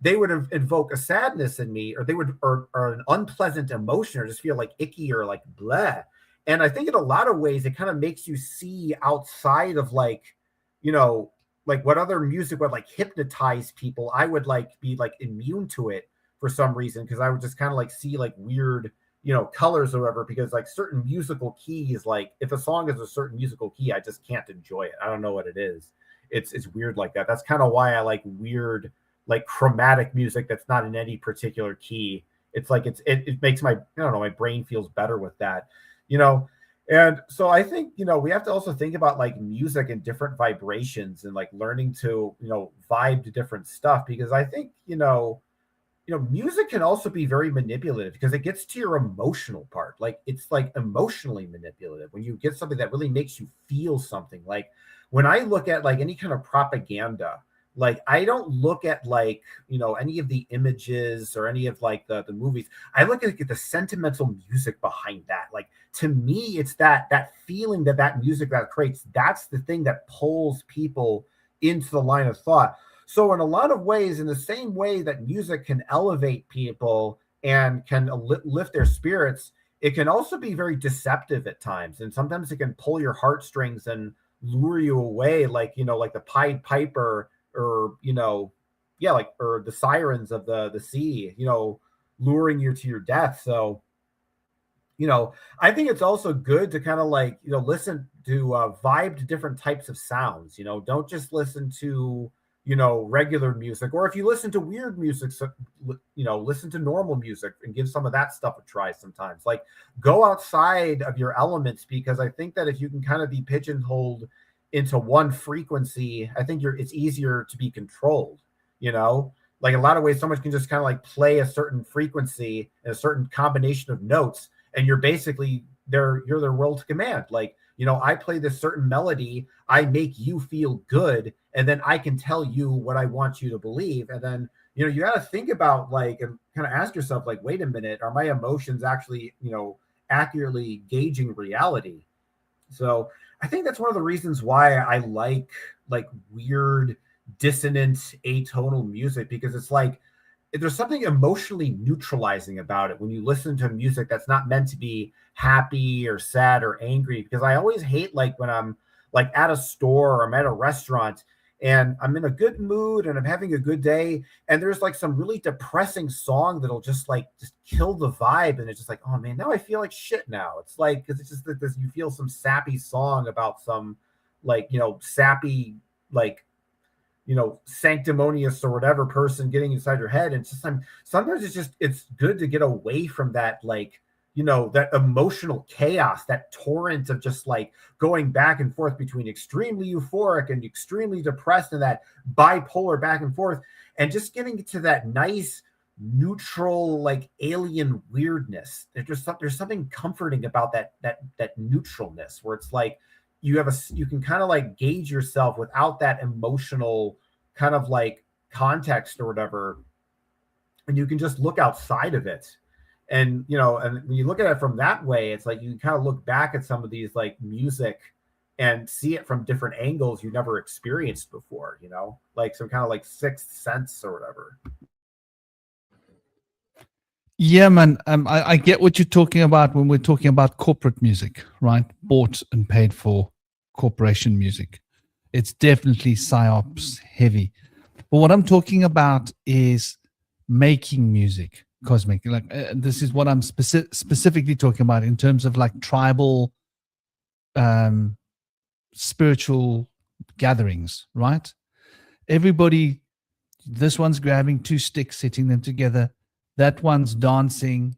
they would invoke a sadness in me, or they would or an unpleasant emotion, or just feel like icky or like bleh. And I think in a lot of ways it kind of makes you see outside of like like what other music would like hypnotize people. I would like be like immune to it for some reason, because I would just kind of like see like weird colors or whatever, because like certain musical keys, like if a song is a certain musical key, I just can't enjoy it. I don't know what it is. It's weird like that. That's kind of why I like weird like chromatic music that's not in any particular key. It's like it makes my my brain feels better with that. And so I think we have to also think about like music and different vibrations, and like learning to vibe to different stuff, because I think music can also be very manipulative, because it gets to your emotional part. Like it's like emotionally manipulative when you get something that really makes you feel something. Like when I look at like any kind of propaganda, like I don't look at like any of the images or any of like the movies. I look at the sentimental music behind that. Like to me, it's that feeling that music that creates, that's the thing that pulls people into the line of thought. So in a lot of ways, in the same way that music can elevate people and can lift their spirits, it can also be very deceptive at times. And sometimes it can pull your heartstrings and lure you away, like like the Pied Piper, or or the sirens of the sea, luring you to your death. So I think it's also good to kind of like listen to vibe to different types of sounds. Don't just listen to regular music, or if you listen to weird music, so, listen to normal music and give some of that stuff a try sometimes. Like go outside of your elements, because I think that if you can kind of be pigeonholed into one frequency, I think it's easier to be controlled. Like a lot of ways someone can just kind of like play a certain frequency and a certain combination of notes, and you're basically you're their will to command. Like I play this certain melody, I make you feel good, and then I can tell you what I want you to believe. And then you got to think about like, and kind of ask yourself like, wait a minute, are my emotions actually accurately gauging reality? So I think that's one of the reasons why I like weird dissonant atonal music, because it's like there's something emotionally neutralizing about it when you listen to music that's not meant to be happy or sad or angry. Because I always hate like when I'm like at a store or I'm at a restaurant and I'm in a good mood and I'm having a good day, and there's like some really depressing song that'll just kill the vibe, and it's just like, oh man, now I feel like shit now. It's like, because it's just that you feel some sappy song about some like sappy like sanctimonious or whatever person getting inside your head. And it's just sometimes it's good to get away from that, like that emotional chaos, that torrent of just like going back and forth between extremely euphoric and extremely depressed, and that bipolar back and forth, and just getting to that nice neutral, like alien weirdness. There's something comforting about that neutralness, where it's like you can kind of like gauge yourself without that emotional kind of like context or whatever, and you can just look outside of it. And and when you look at it from that way, it's like you can kind of look back at some of these like music and see it from different angles you never experienced before, like some kind of like sixth sense or whatever. Yeah, man. I get what you're talking about when we're talking about corporate music, right? Bought and paid for corporation music. It's definitely psyops heavy. But what I'm talking about is making music, cosmic. Like this is what I'm specifically talking about in terms of like tribal, spiritual gatherings, right? Everybody, this one's grabbing two sticks, hitting them together. That one's dancing.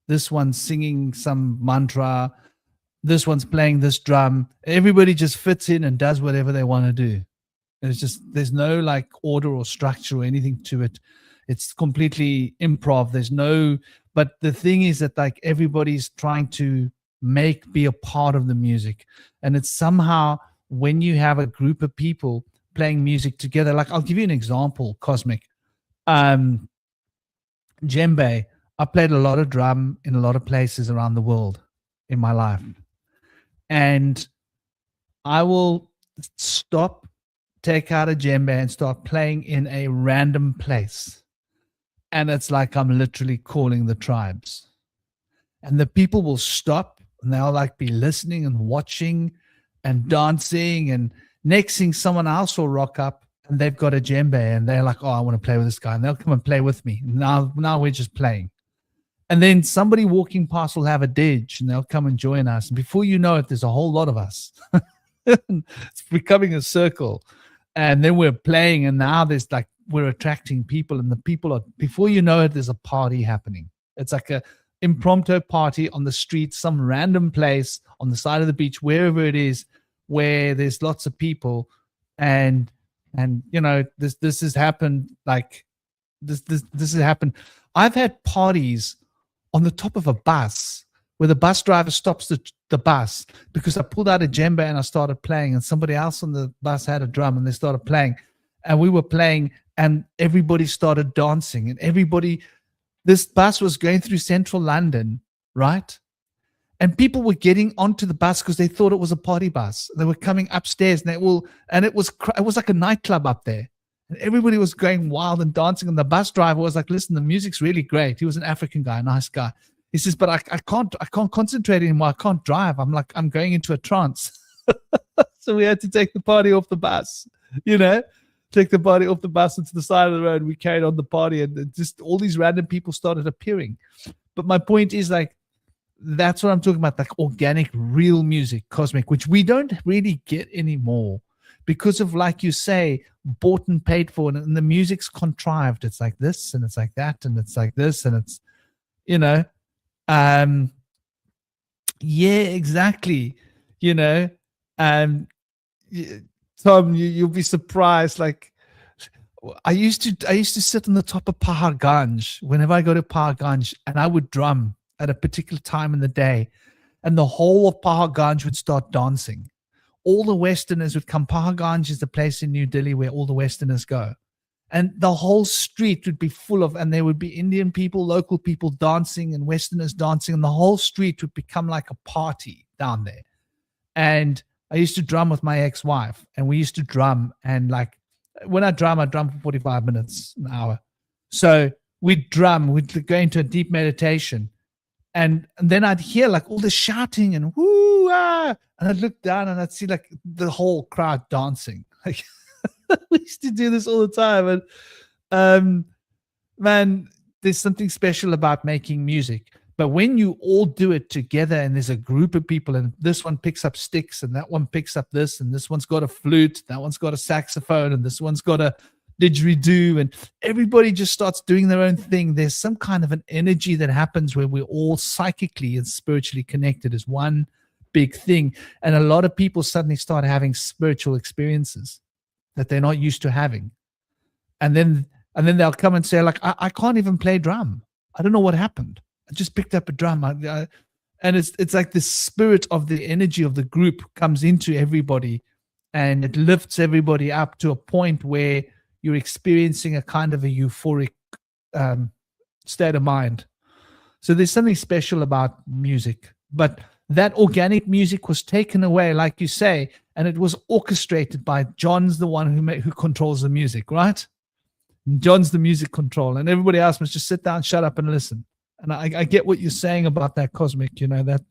This one's singing some mantra. This one's playing this drum. Everybody just fits in and does whatever they want to do. It's just, there's no like order or structure or anything to it. It's completely improv. But the thing is that like everybody's trying to be a part of the music. And it's somehow when you have a group of people playing music together, like I'll give you an example, Cosmic. Djembe, I played a lot of drum in a lot of places around the world in my life. And I will stop, take out a djembe and start playing in a random place. And it's like I'm literally calling the tribes. And the people will stop and they'll like be listening and watching and dancing. And next thing, someone else will rock up and they've got a djembe and they're like, oh, I want to play with this guy. And they'll come and play with me. Now we're just playing. And then somebody walking past will have a didge and they'll come and join us. And before you know it, there's a whole lot of us. It's becoming a circle. And then we're playing and now there's like, we're attracting people and the people are, before you know it, there's a party happening. It's like a impromptu party on the street, some random place on the side of the beach, wherever it is, where there's lots of people. And this has happened. Like this has happened. I've had parties on the top of a bus where the bus driver stops the bus because I pulled out a djembe and I started playing, and somebody else on the bus had a drum and they started playing, and we were playing and everybody started dancing, and this bus was going through central London, right? And people were getting onto the bus because they thought it was a party bus. They were coming upstairs and it was like a nightclub up there. And everybody was going wild and dancing. And the bus driver was like, listen, the music's really great. He was an African guy, a nice guy. He says, but I can't concentrate anymore. I can't drive. I'm going into a trance. So we had to take the party off the bus, take the party off the bus into the side of the road. We carried on the party and just all these random people started appearing. But my point is like, that's what I'm talking about, like organic, real music, cosmic, which we don't really get anymore because of, like you say, bought and paid for, and the music's contrived. It's like this and it's like that and it's like this and it's, yeah, exactly. Tom, you'll be surprised. Like I used to sit on the top of Pahar Ganj whenever I go to Pahar Ganj, and I would drum at a particular time in the day, and the whole of Pahar Ganj would start dancing. All the Westerners would come. Pahar Ganj is the place in New Delhi where all the Westerners go. And the whole street would be full of, and there would be Indian people, local people dancing and Westerners dancing, and the whole street would become like a party down there. And I used to drum with my ex-wife, and we used to drum, and like when I drum for 45 minutes, an hour. So we'd drum, we'd go into a deep meditation. And then I'd hear like all the shouting and woo, ah, and I'd look down and I'd see like the whole crowd dancing. Like we used to do this all the time. And man, there's something special about making music. But when you all do it together and there's a group of people and this one picks up sticks and that one picks up this and this one's got a flute, that one's got a saxophone and this one's got a didgeridoo, and everybody just starts doing their own thing. There's some kind of an energy that happens where we're all psychically and spiritually connected as one big thing. And a lot of people suddenly start having spiritual experiences that they're not used to having. And then And then they'll come and say, like, I can't even play drum. I don't know what happened. I just picked up a drum. And it's like the spirit of the energy of the group comes into everybody, and it lifts everybody up to a point where you're experiencing a kind of a euphoric state of mind. So there's something special about music. But that organic music was taken away, like you say, and it was orchestrated by John's the one who controls the music, right? John's the music control, and everybody else must just sit down, shut up, and listen. And I get what you're saying about that, Cosmic. You know, that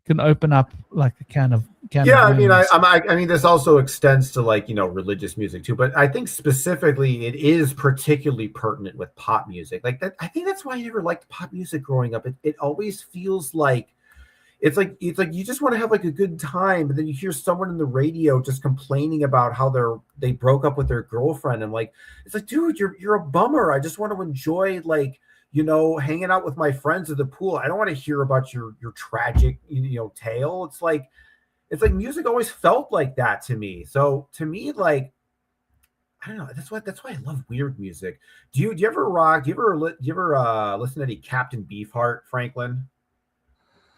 can open up like a can of I mean, worms. I mean, this also extends to like, you know, religious music too. But I think specifically, it is particularly pertinent with pop music. Like that, I think that's why I never liked pop music growing up. It always feels like it's like you just want to have like a good time, but then you hear someone in the radio just complaining about how they broke up with their girlfriend, and like it's like, dude, you're a bummer. I just want to enjoy, like, you know, hanging out with my friends at the pool. I don't want to hear about your tragic, you know, tale. It's like music always felt like that to me. So to me, like, I don't know. That's why I love weird music. Do you ever rock? Do you ever listen to any Captain Beefheart, Franklin?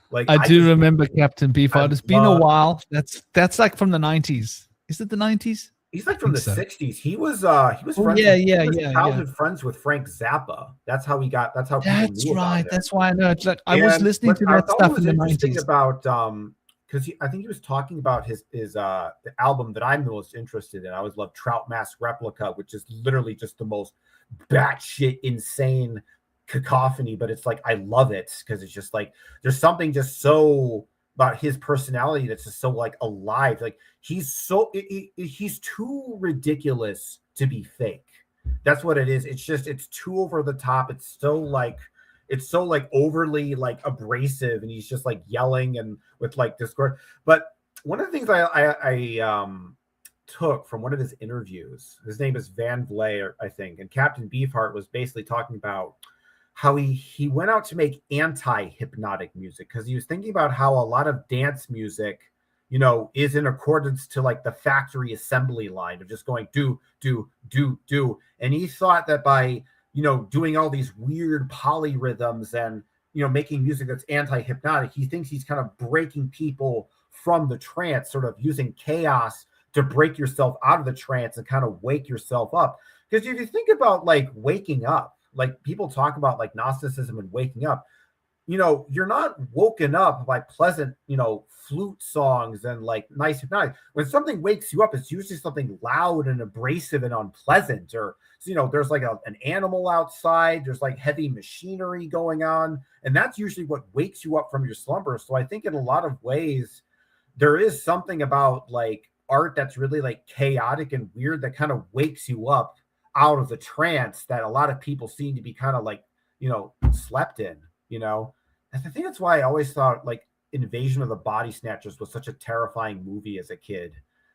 Like I do remember Captain Beefheart. It's been a while. That's like from the 90s. Is it the 90s? He's like from the 60s. He was childhood friends with Frank Zappa. That's how he got. That's how. That's right. That's why I know. It's like I was listening to that stuff in the 90s. About because I think he was talking about his the album that I'm the most interested in. I always love Trout Mask Replica, which is literally just the most batshit insane cacophony, but it's like I love it because it's just like there's something just so about his personality that's just so like alive. Like he's too ridiculous to be fake. That's what it is. It's too over the top. It's so like overly like abrasive, and he's just like yelling and with like discord. But one of the things I took from one of his interviews, his name is Van Vleer, I think, and Captain Beefheart was basically talking about how he went out to make anti-hypnotic music because he was thinking about how a lot of dance music, you know, is in accordance to like the factory assembly line of just going do, do, do, do. And he thought that by, you know, doing all these weird polyrhythms and, you know, making music that's anti-hypnotic, he thinks he's kind of breaking people from the trance, sort of using chaos to break yourself out of the trance and kind of wake yourself up. Because if you think about like waking up, like people talk about like Gnosticism and waking up, you know, you're not woken up by pleasant, you know, flute songs and like nice hypnotic. When something wakes you up, it's usually something loud and abrasive and unpleasant, or, you know, there's like an animal outside, there's like heavy machinery going on. And that's usually what wakes you up from your slumber. So I think in a lot of ways, there is something about like art that's really like chaotic and weird that kind of wakes you up out of the trance that a lot of people seem to be kind of like, you know, slept in, you know. And I think that's why I always thought like Invasion of the Body Snatchers was such a terrifying movie as a kid.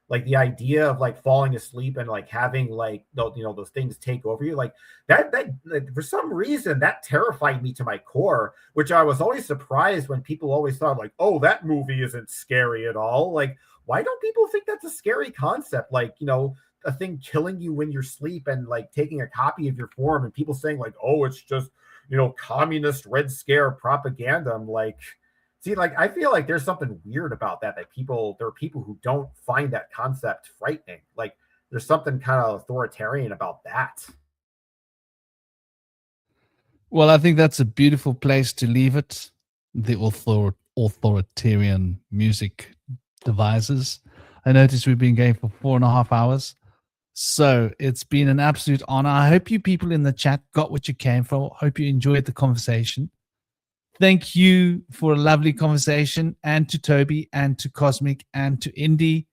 Like the idea of like falling asleep and like having like you know, those things take over you, like that like, for some reason that terrified me to my core, which I was always surprised when people always thought like, oh, that movie isn't scary at all. Like, why don't people think that's a scary concept? Like, you know, a thing killing you when you're asleep and like taking a copy of your form, and people saying like, oh, it's just, you know, communist Red Scare propaganda. I'm like, see, like, I feel like there's something weird about that there are people who don't find that concept frightening. Like there's something kind of authoritarian about that. Well, I think that's a beautiful place to leave it. The authoritarian music devices. I noticed we've been going for 4.5 hours. So it's been an absolute honor. I hope you people in the chat got what you came for. Hope you enjoyed the conversation. Thank you for a lovely conversation, and to Toby and to Cosmic and to Indy,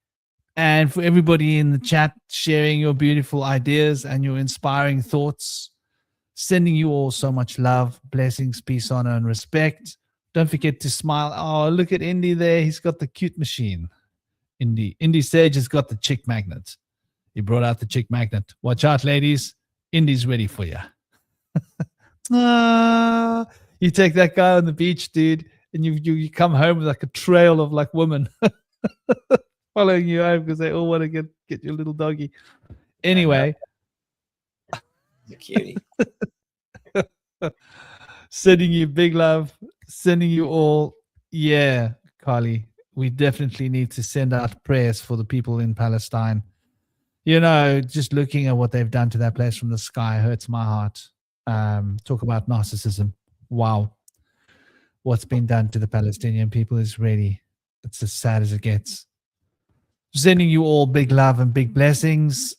and for everybody in the chat sharing your beautiful ideas and your inspiring thoughts. Sending you all so much love, blessings, peace, honor, and respect. Don't forget to smile. Oh, look at Indy there. He's got the cute machine. Indy Sage has got the chick magnet. He brought out the chick magnet. Watch out, ladies. Indy's ready for you. You take that guy on the beach, dude, and you come home with like a trail of like women following you home because they all want to get your little doggy. Anyway, Cutie. Sending you big love. Sending you all. Yeah, Carly, we definitely need to send out prayers for the people in Palestine. You know, just looking at what they've done to that place from the sky hurts my heart. Talk about narcissism. Wow. What's been done to the Palestinian people is really, it's as sad as it gets. Sending you all big love and big blessings.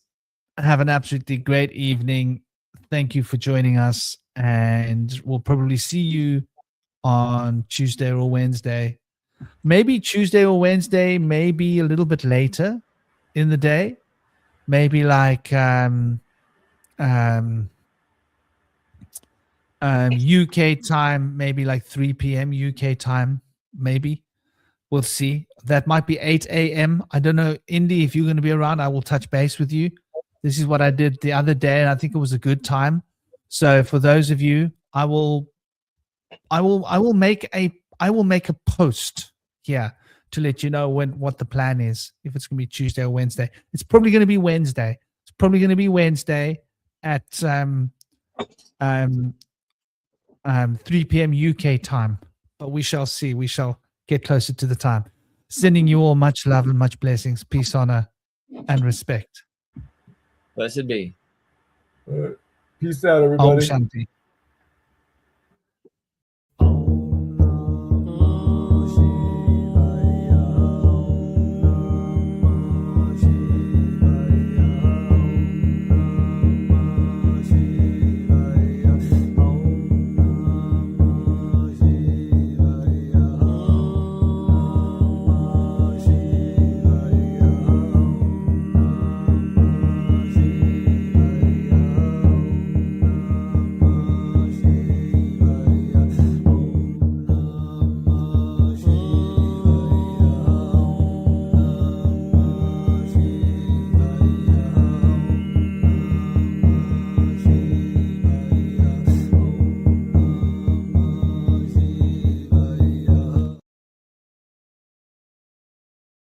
Have an absolutely great evening. Thank you for joining us. And we'll probably see you on Tuesday or Wednesday. Maybe Tuesday or Wednesday, maybe a little bit later in the day. Maybe like UK time, maybe like 3 p.m. UK time, maybe. We'll see. That might be 8 a.m. I don't know. Indy, if you're going to be around, I will touch base with you. This is what I did the other day, and I think it was a good time. So for those of you, I will make a post here to let you know what the plan is. If it's going to be Tuesday or Wednesday, it's probably going to be Wednesday. It's probably going to be Wednesday at 3 p.m. UK time. But we shall see. We shall get closer to the time. Sending you all much love and much blessings, peace, honor, and respect. Blessed be. Peace out, everybody. Om Shanti.